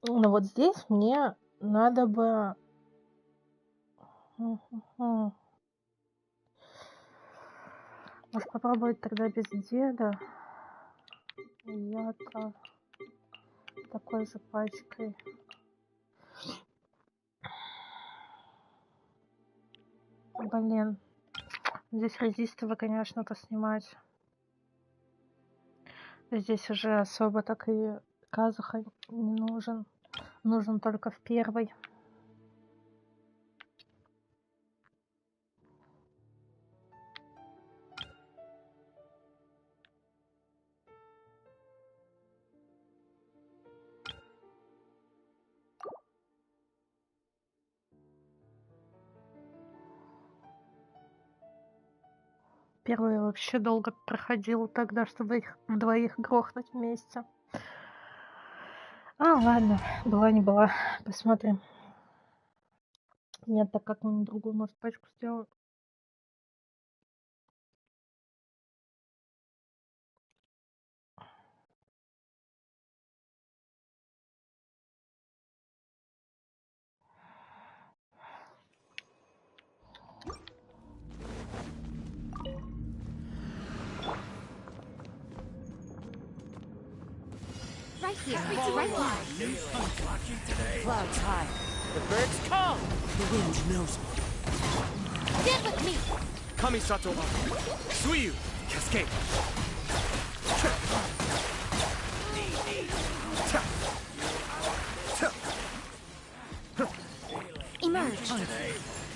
Но вот здесь мне надо бы... Может попробовать тогда без деда. Я-то такой же пачкой. Блин. Здесь резистовый, конечно-то снимать. Здесь уже особо так и казуха не нужен. Нужен только в первой. Первый вообще долго проходил тогда, чтобы их двоих грохнуть вместе. Ладно, была не была. Посмотрим. Нет, так как мы другую, может, пачку сделаем. Right here, right now. Clouds high. The birds call. The wind knows me. Get with me! Kamisato Suyu! Cascade! Emerge.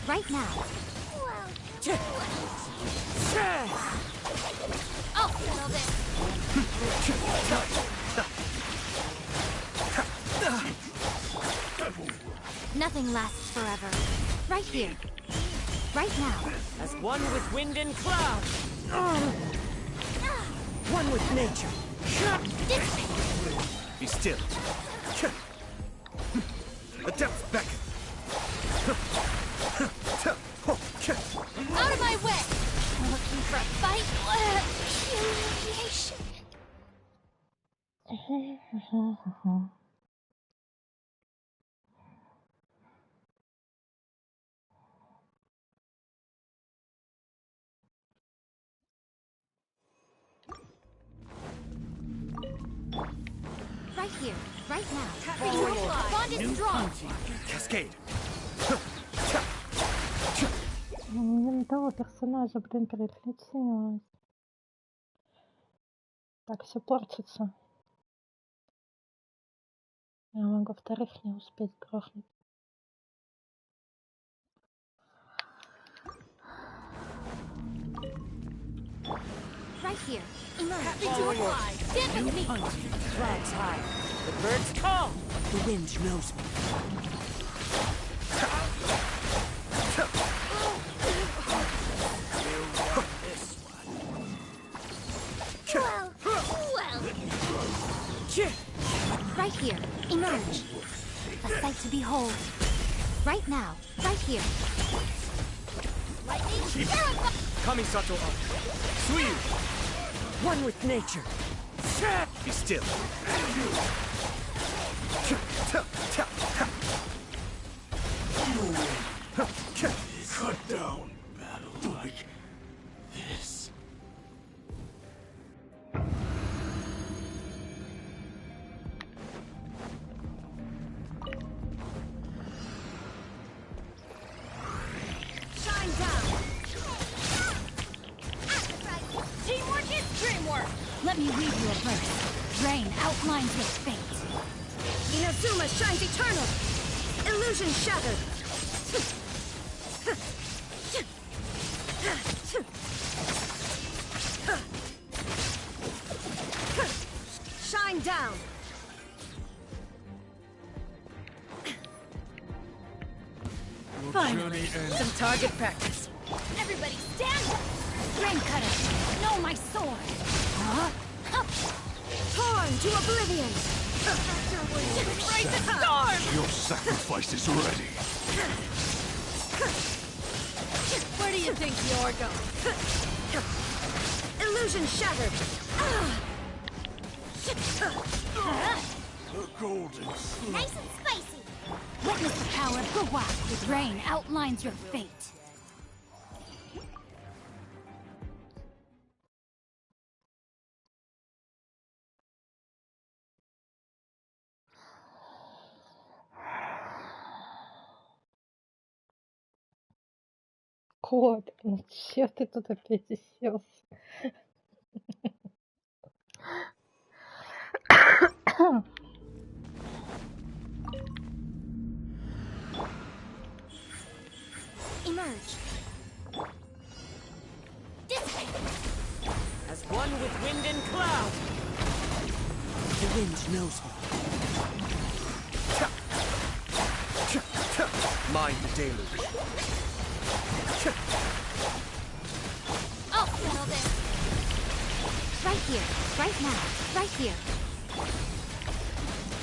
Right now. I'll settle this! Nothing lasts forever. Right here. Right now. As one with wind and cloud. One with nature. Be still. A depth beckon. Out of my way! Looking for a fight? Humiliation. Right here. Right now. Bond is strong! Cascade! Не того персонажа, блин, переключилась. Так, все портится. Я могу вторых не успеть грохнуть. Right here. Emerge. Happy to oblige! Stand with me! Clouds high. The birds call. The wind knows me. Right here. Emerge. A sight to behold. Right now. Right here. Lightning! Kamisato Suyu! One with nature. Be still. Cut down battle like this. Shine down! Teamwork is dreamwork! Let me read you a verse. Rain outlines his fate. Inazuma shines eternal! Illusion shattered! Shine down! Your Finally, some target practice. Everybody stand up! Rain cutter! No, my sword! Torn to oblivion! Right the storm! Your sacrifice is ready. Where do you think you're going? Illusion shattered! The golden sun. Nice and spicy. Witness the power of Gawak with rain outlines your fate. Кот, ну чё ты тут опять уселся? Emerge. As one with wind and cloud. The wind knows me. Mind the deluge. I'll settle this. Right here, right now, right here.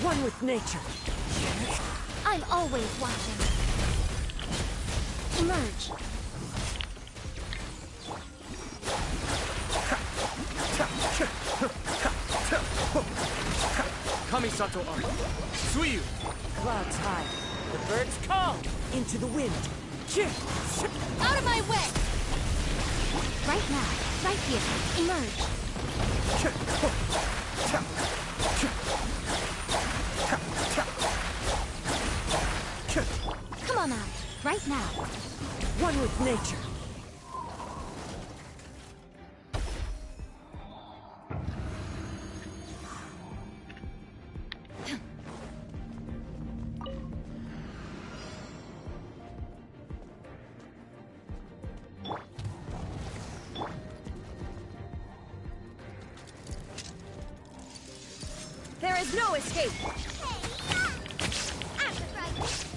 One with nature. I'm always watching. Emerge. Kamisato Art. Suiyu. Clouds high. The birds call. Into the wind. Out of my way! Right now, right here. Emerge. Come on out, right now. One with nature. There is no escape.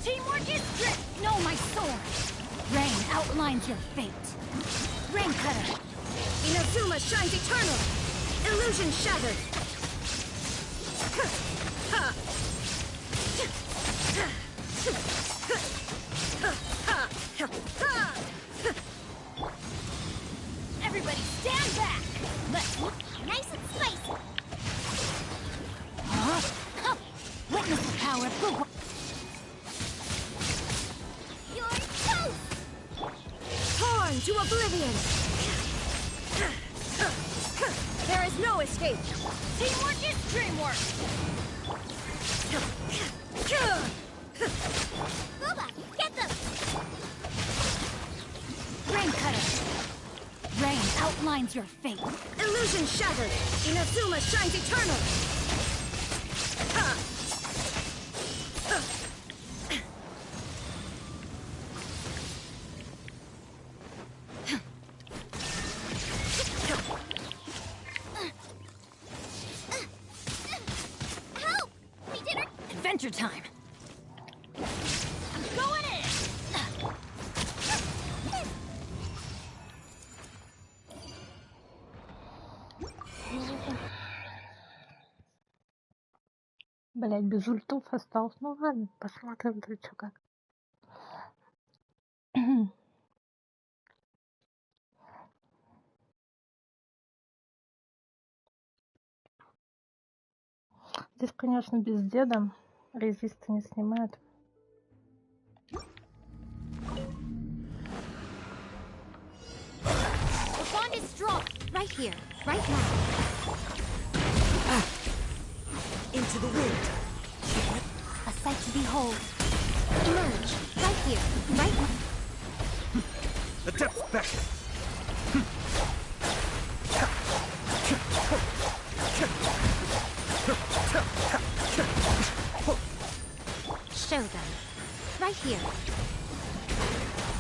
Teamwork is great! No, my sword. Rain outlines your fate. Rain cutter. Inazuma shines eternal. Illusion shattered. Everybody stand back! Let's look Nice and spicy. Witness the power of Gawak. You're toast. Torn to oblivion. There is no escape. Teamwork is dreamwork! Boba, get them. Rain cutter. Rain outlines your fate. Illusion shattered. Inazuma shines eternal. Help! We did it. Adventure time. I'm going in! Блять, без ультов осталось. Ну ладно, посмотрим, да чё как. Здесь, конечно, без деда резисты не снимают. The bond is strong. Right here, right now. Into the wind. A sight to behold. Emerge. Right here, right now. The depth's back. Show them. Right here.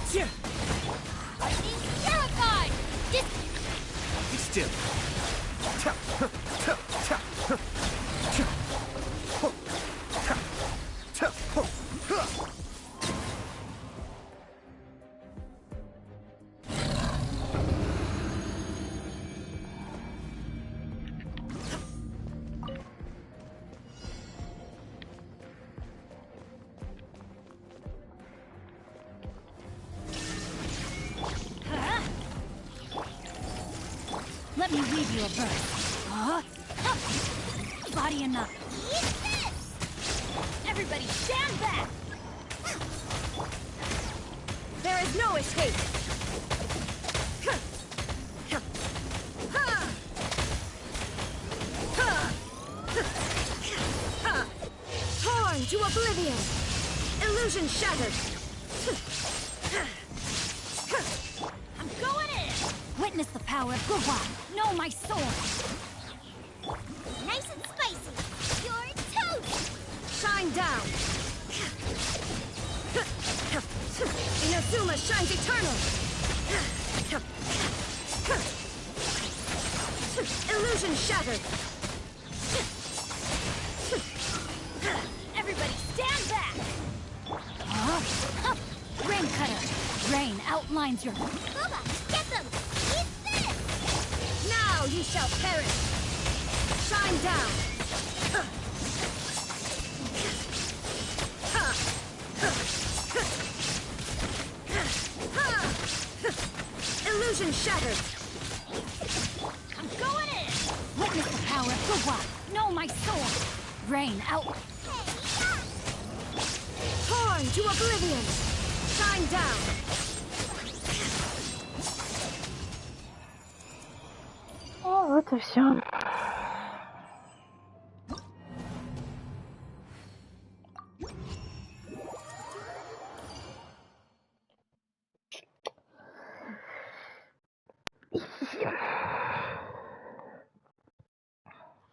He's terrified! Be still. me read your verse. Body enough. Eat this! Everybody stand back! There is no escape! Torn to oblivion! Illusion shattered! I'm going in! Witness the power of Gugwa. Know my sword. Nice and spicy! You're toast! Shine down! Inazuma shines eternal! Illusion shattered! Everybody stand back! Rain cutter. Rain outlines your... Booba, get them! Eat this! Now you shall perish! Shine down! Illusion shattered! I'm going in! Witness the power of Gugwa. Know my sword. Rain out... Torn to oblivion! Shine down! О, вот и все.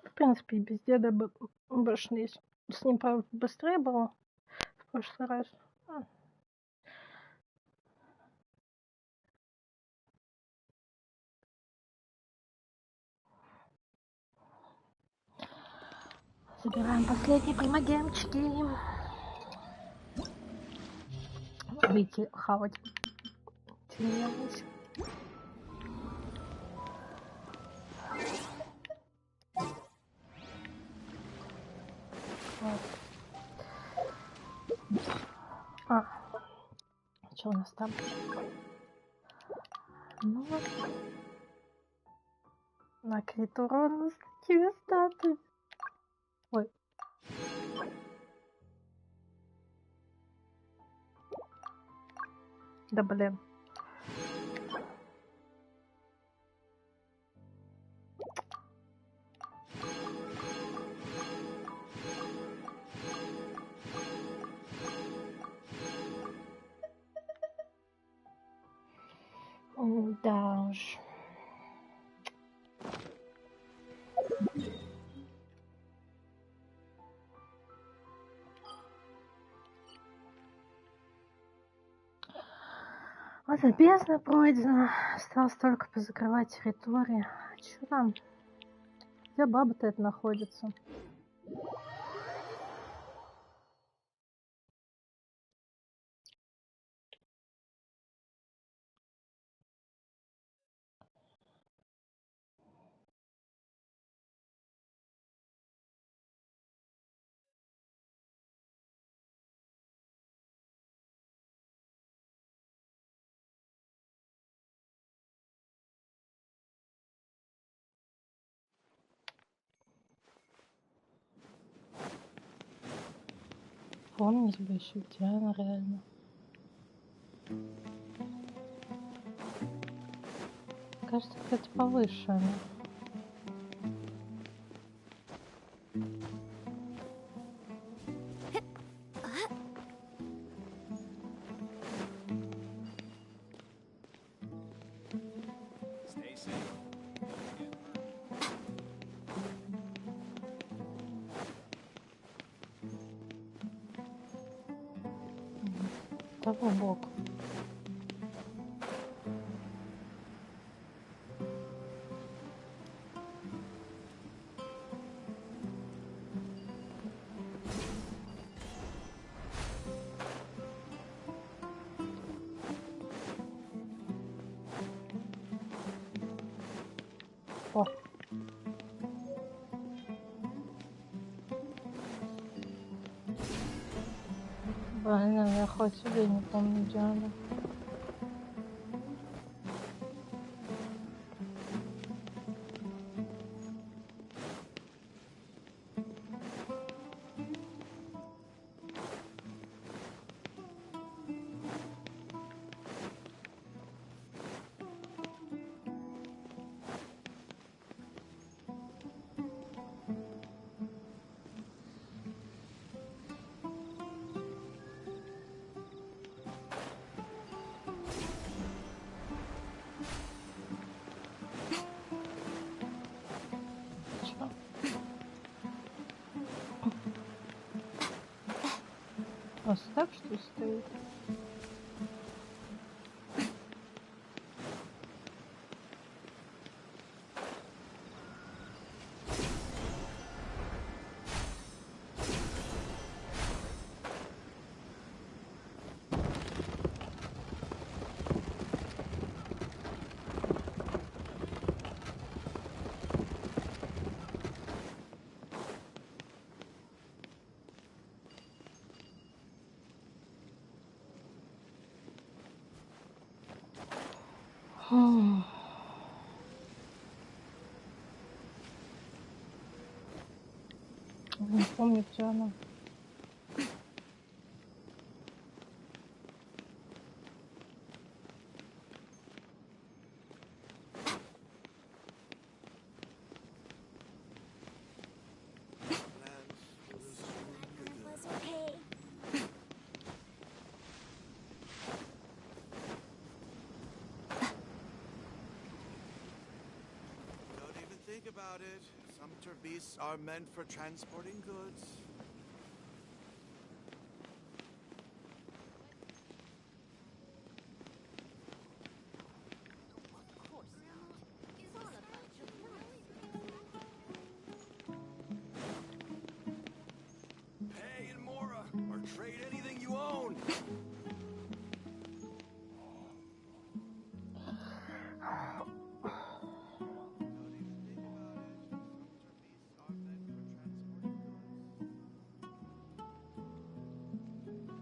В принципе, и без деда бы обошлись. С ним, правда, быстрее было в прошлый раз. Забираем последние примагемчики. Выйти хавать. Тренировались. Вот. Что у нас там? Ну, на крит урона с такими статами. Ой. Да блин. Да уж. Вот и бездна пройдена. Осталось только позакрывать территории. Что там? Где баба-то это находится? Помнить бы еще, где она реально. Кажется, какая-то повыше она. Того боку. О. Блин, я хоть сюда не помню, где она. Оставь, что стоит. Не помню, где она. Don't even think about it. Sumpter beasts are meant for transporting goods. Hey, and Mora, or trade anything you own.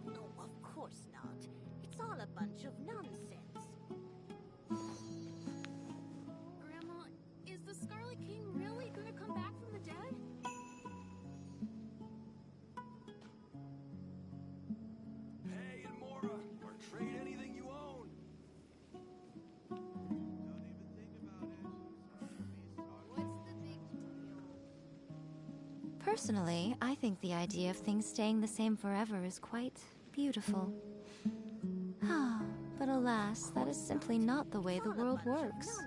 Oh, of course not. It's all a bunch of nonsense. Grandma, is the Scarlet King really gonna come back from the dead? Hey, and Mora, or trade anything you own. Personally, I think the idea of things staying the same forever is quite beautiful. But alas, that is simply not the way the world works.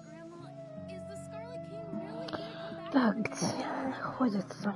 Grandma, is the Scarlet King really gonna come back Так, from the где dead? она находится?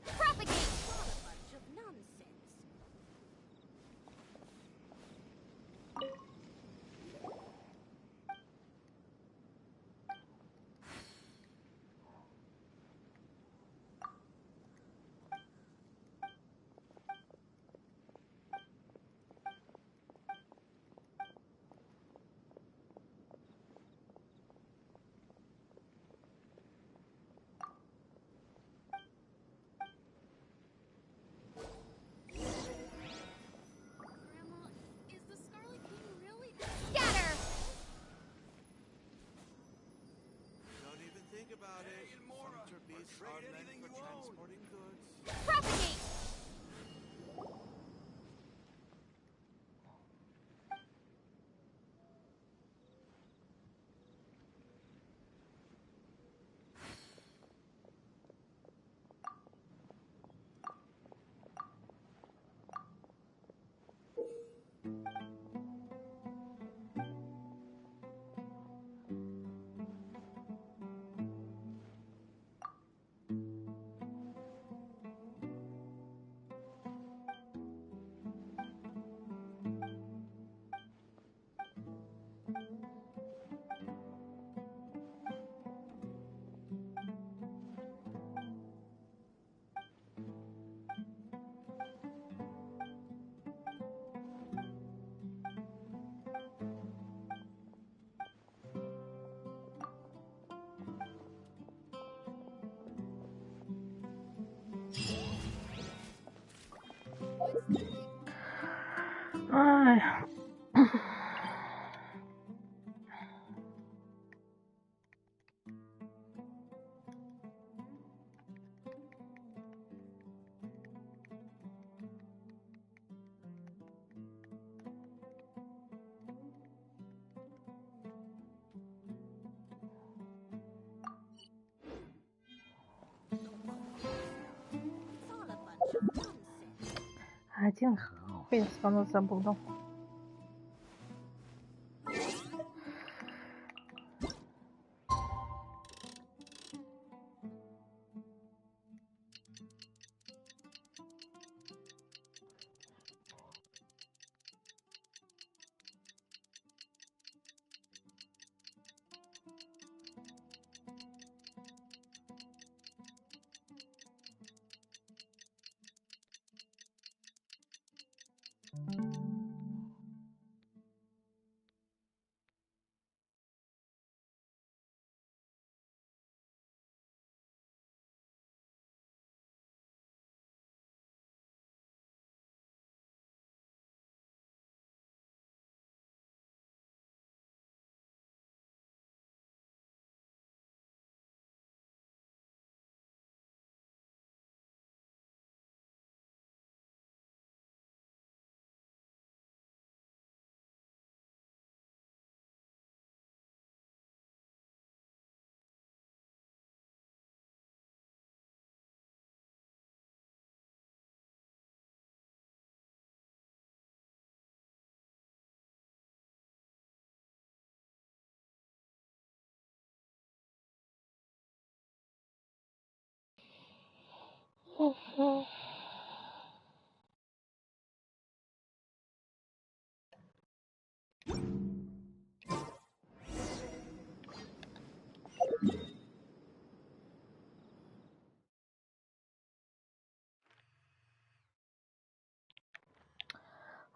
Propagate! It's all a bunch of nonsense. Grandma, is the Scarlet King really Scatter! Don't even think about it. Sumpter beasts are meant for transporting goods. Propagate! Один хрен стану забуду.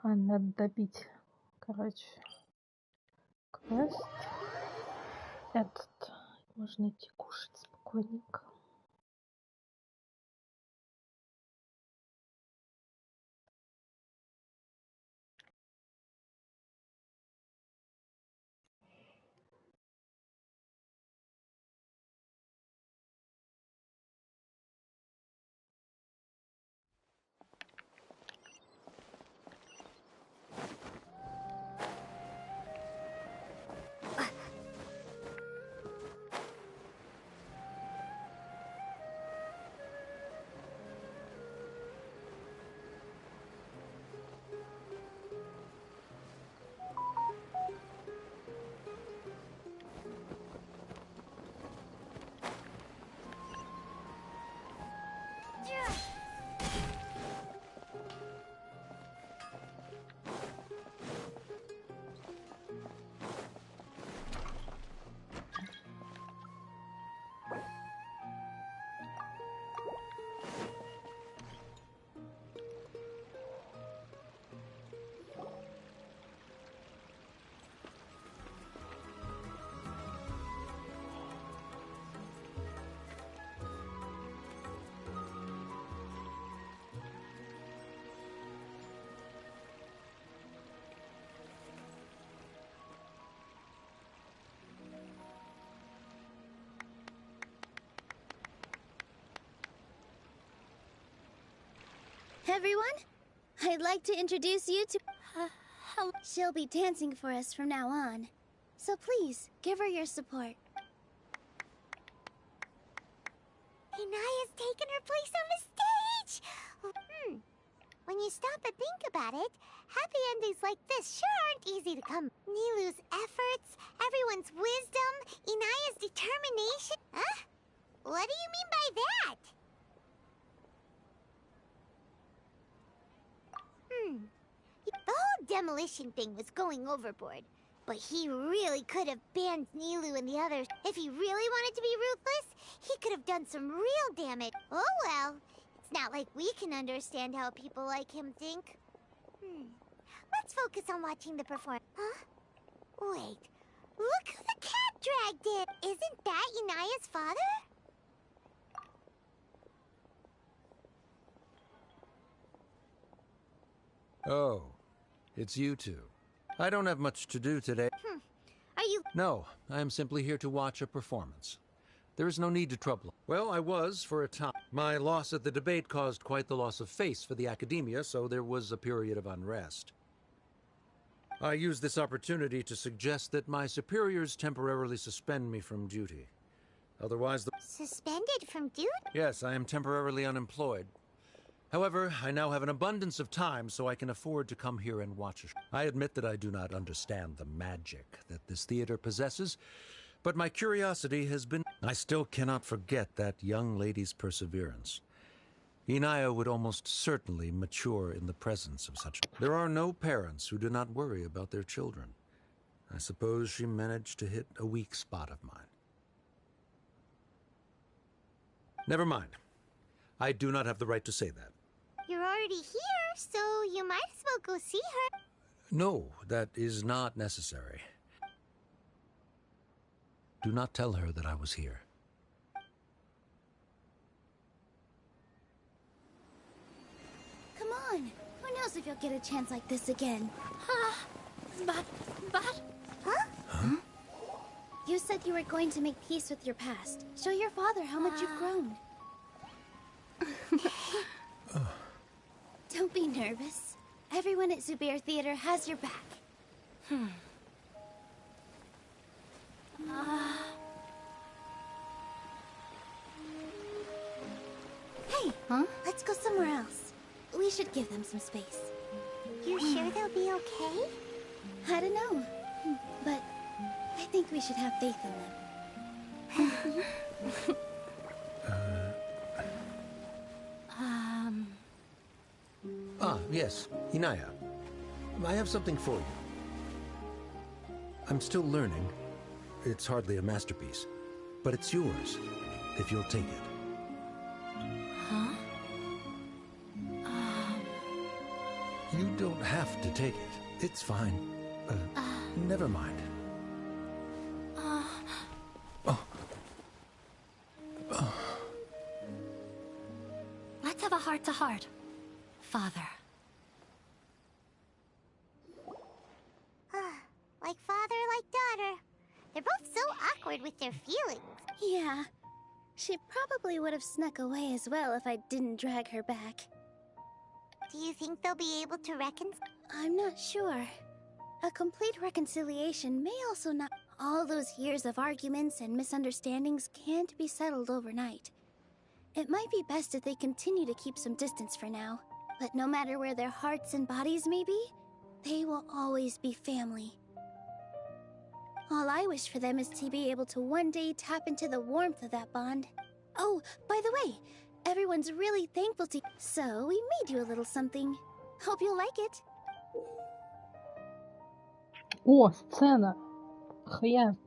Надо добить, короче, квест. Этот можно идти кушать спокойненько. Everyone, I'd like to introduce you to... She'll be dancing for us from now on. So please, give her your support. Inaya's taken her place on the stage! When you stop and think about it, happy endings like this sure aren't easy to come. Nilu's efforts, everyone's wisdom, Inaya's determination... Huh? What do you mean by that? The whole demolition thing was going overboard. But he really could have banned Nilu and the others. If he really wanted to be ruthless, he could have done some real damage. Oh well, it's not like we can understand how people like him think. Let's focus on watching the performance. Huh? Wait, look who the cat dragged in! Isn't that Inaya's father? Oh, it's you two. I don't have much to do today. Are you... No, I am simply here to watch a performance. There is no need to trouble. Well, I was for a time. My loss at the debate caused quite the loss of face for the academia, so there was a period of unrest. I used this opportunity to suggest that my superiors temporarily suspend me from duty. Otherwise, Suspended from duty? Yes, I am temporarily unemployed. However, I now have an abundance of time, so I can afford to come here and watch a show. I admit that I do not understand the magic that this theater possesses, but my curiosity has been... I still cannot forget that young lady's perseverance. Inaya would almost certainly mature in the presence of such... There are no parents who do not worry about their children. I suppose she managed to hit a weak spot of mine. Never mind. I do not have the right to say that. You're already here, so you might as well go see her. No, that is not necessary. Do not tell her that I was here. Come on. Who knows if you'll get a chance like this again? But... Huh? Huh? You said you were going to make peace with your past. Show your father how much you've grown. Don't be nervous. Everyone at Zubair Theater has your back. Hey, let's go somewhere else. We should give them some space. You sure they'll be okay? I don't know, but I think we should have faith in them. Yes, Inaya. I have something for you. I'm still learning. It's hardly a masterpiece, but it's yours, if you'll take it. Huh? You don't have to take it. It's fine. Never mind. Let's have a heart-to-heart, Father. Like father, like daughter. They're both so awkward with their feelings. Yeah. She probably would have snuck away as well if I didn't drag her back. Do you think they'll be able to reconcile? I'm not sure. A complete reconciliation may also not... All those years of arguments and misunderstandings can't be settled overnight. It might be best if they continue to keep some distance for now. But no matter where their hearts and bodies may be, they will always be family. All I wish for them is to be able to one day tap into the warmth of that bond. Oh, by the way, everyone's really thankful to you, so we made you a little something. Hope you'll like it. О, сцена. Хрен.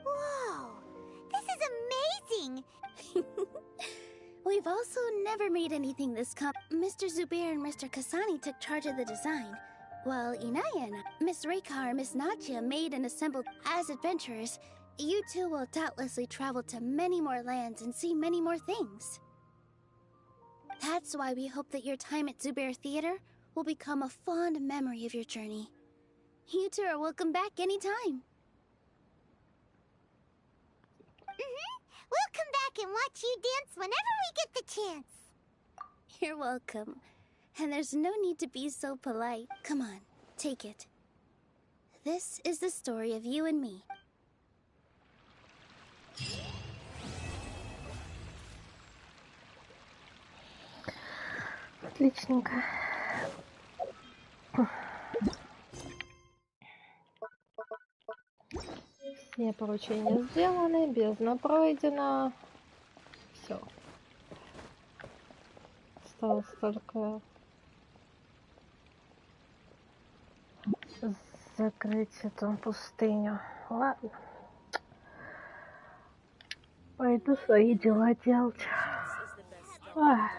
Whoa! This is amazing! We've also never made anything this Mr. Zubair and Mr. Kasani took charge of the design, while Inaya and Miss Reikar and Miss Natya made and assembled. As adventurers, you two will doubtlessly travel to many more lands and see many more things. That's why we hope that your time at Zubair Theater will become a fond memory of your journey. You two are welcome back anytime. We'll come back and watch you dance whenever we get the chance. You're welcome. And there's no need to be so polite. Come on, take it. This is the story of you and me. Отличненько. Все поручения сделаны, бездна пройдена. Все. Осталось только закрыть эту пустыню. Ладно. Пойду свои дела делать. Ах.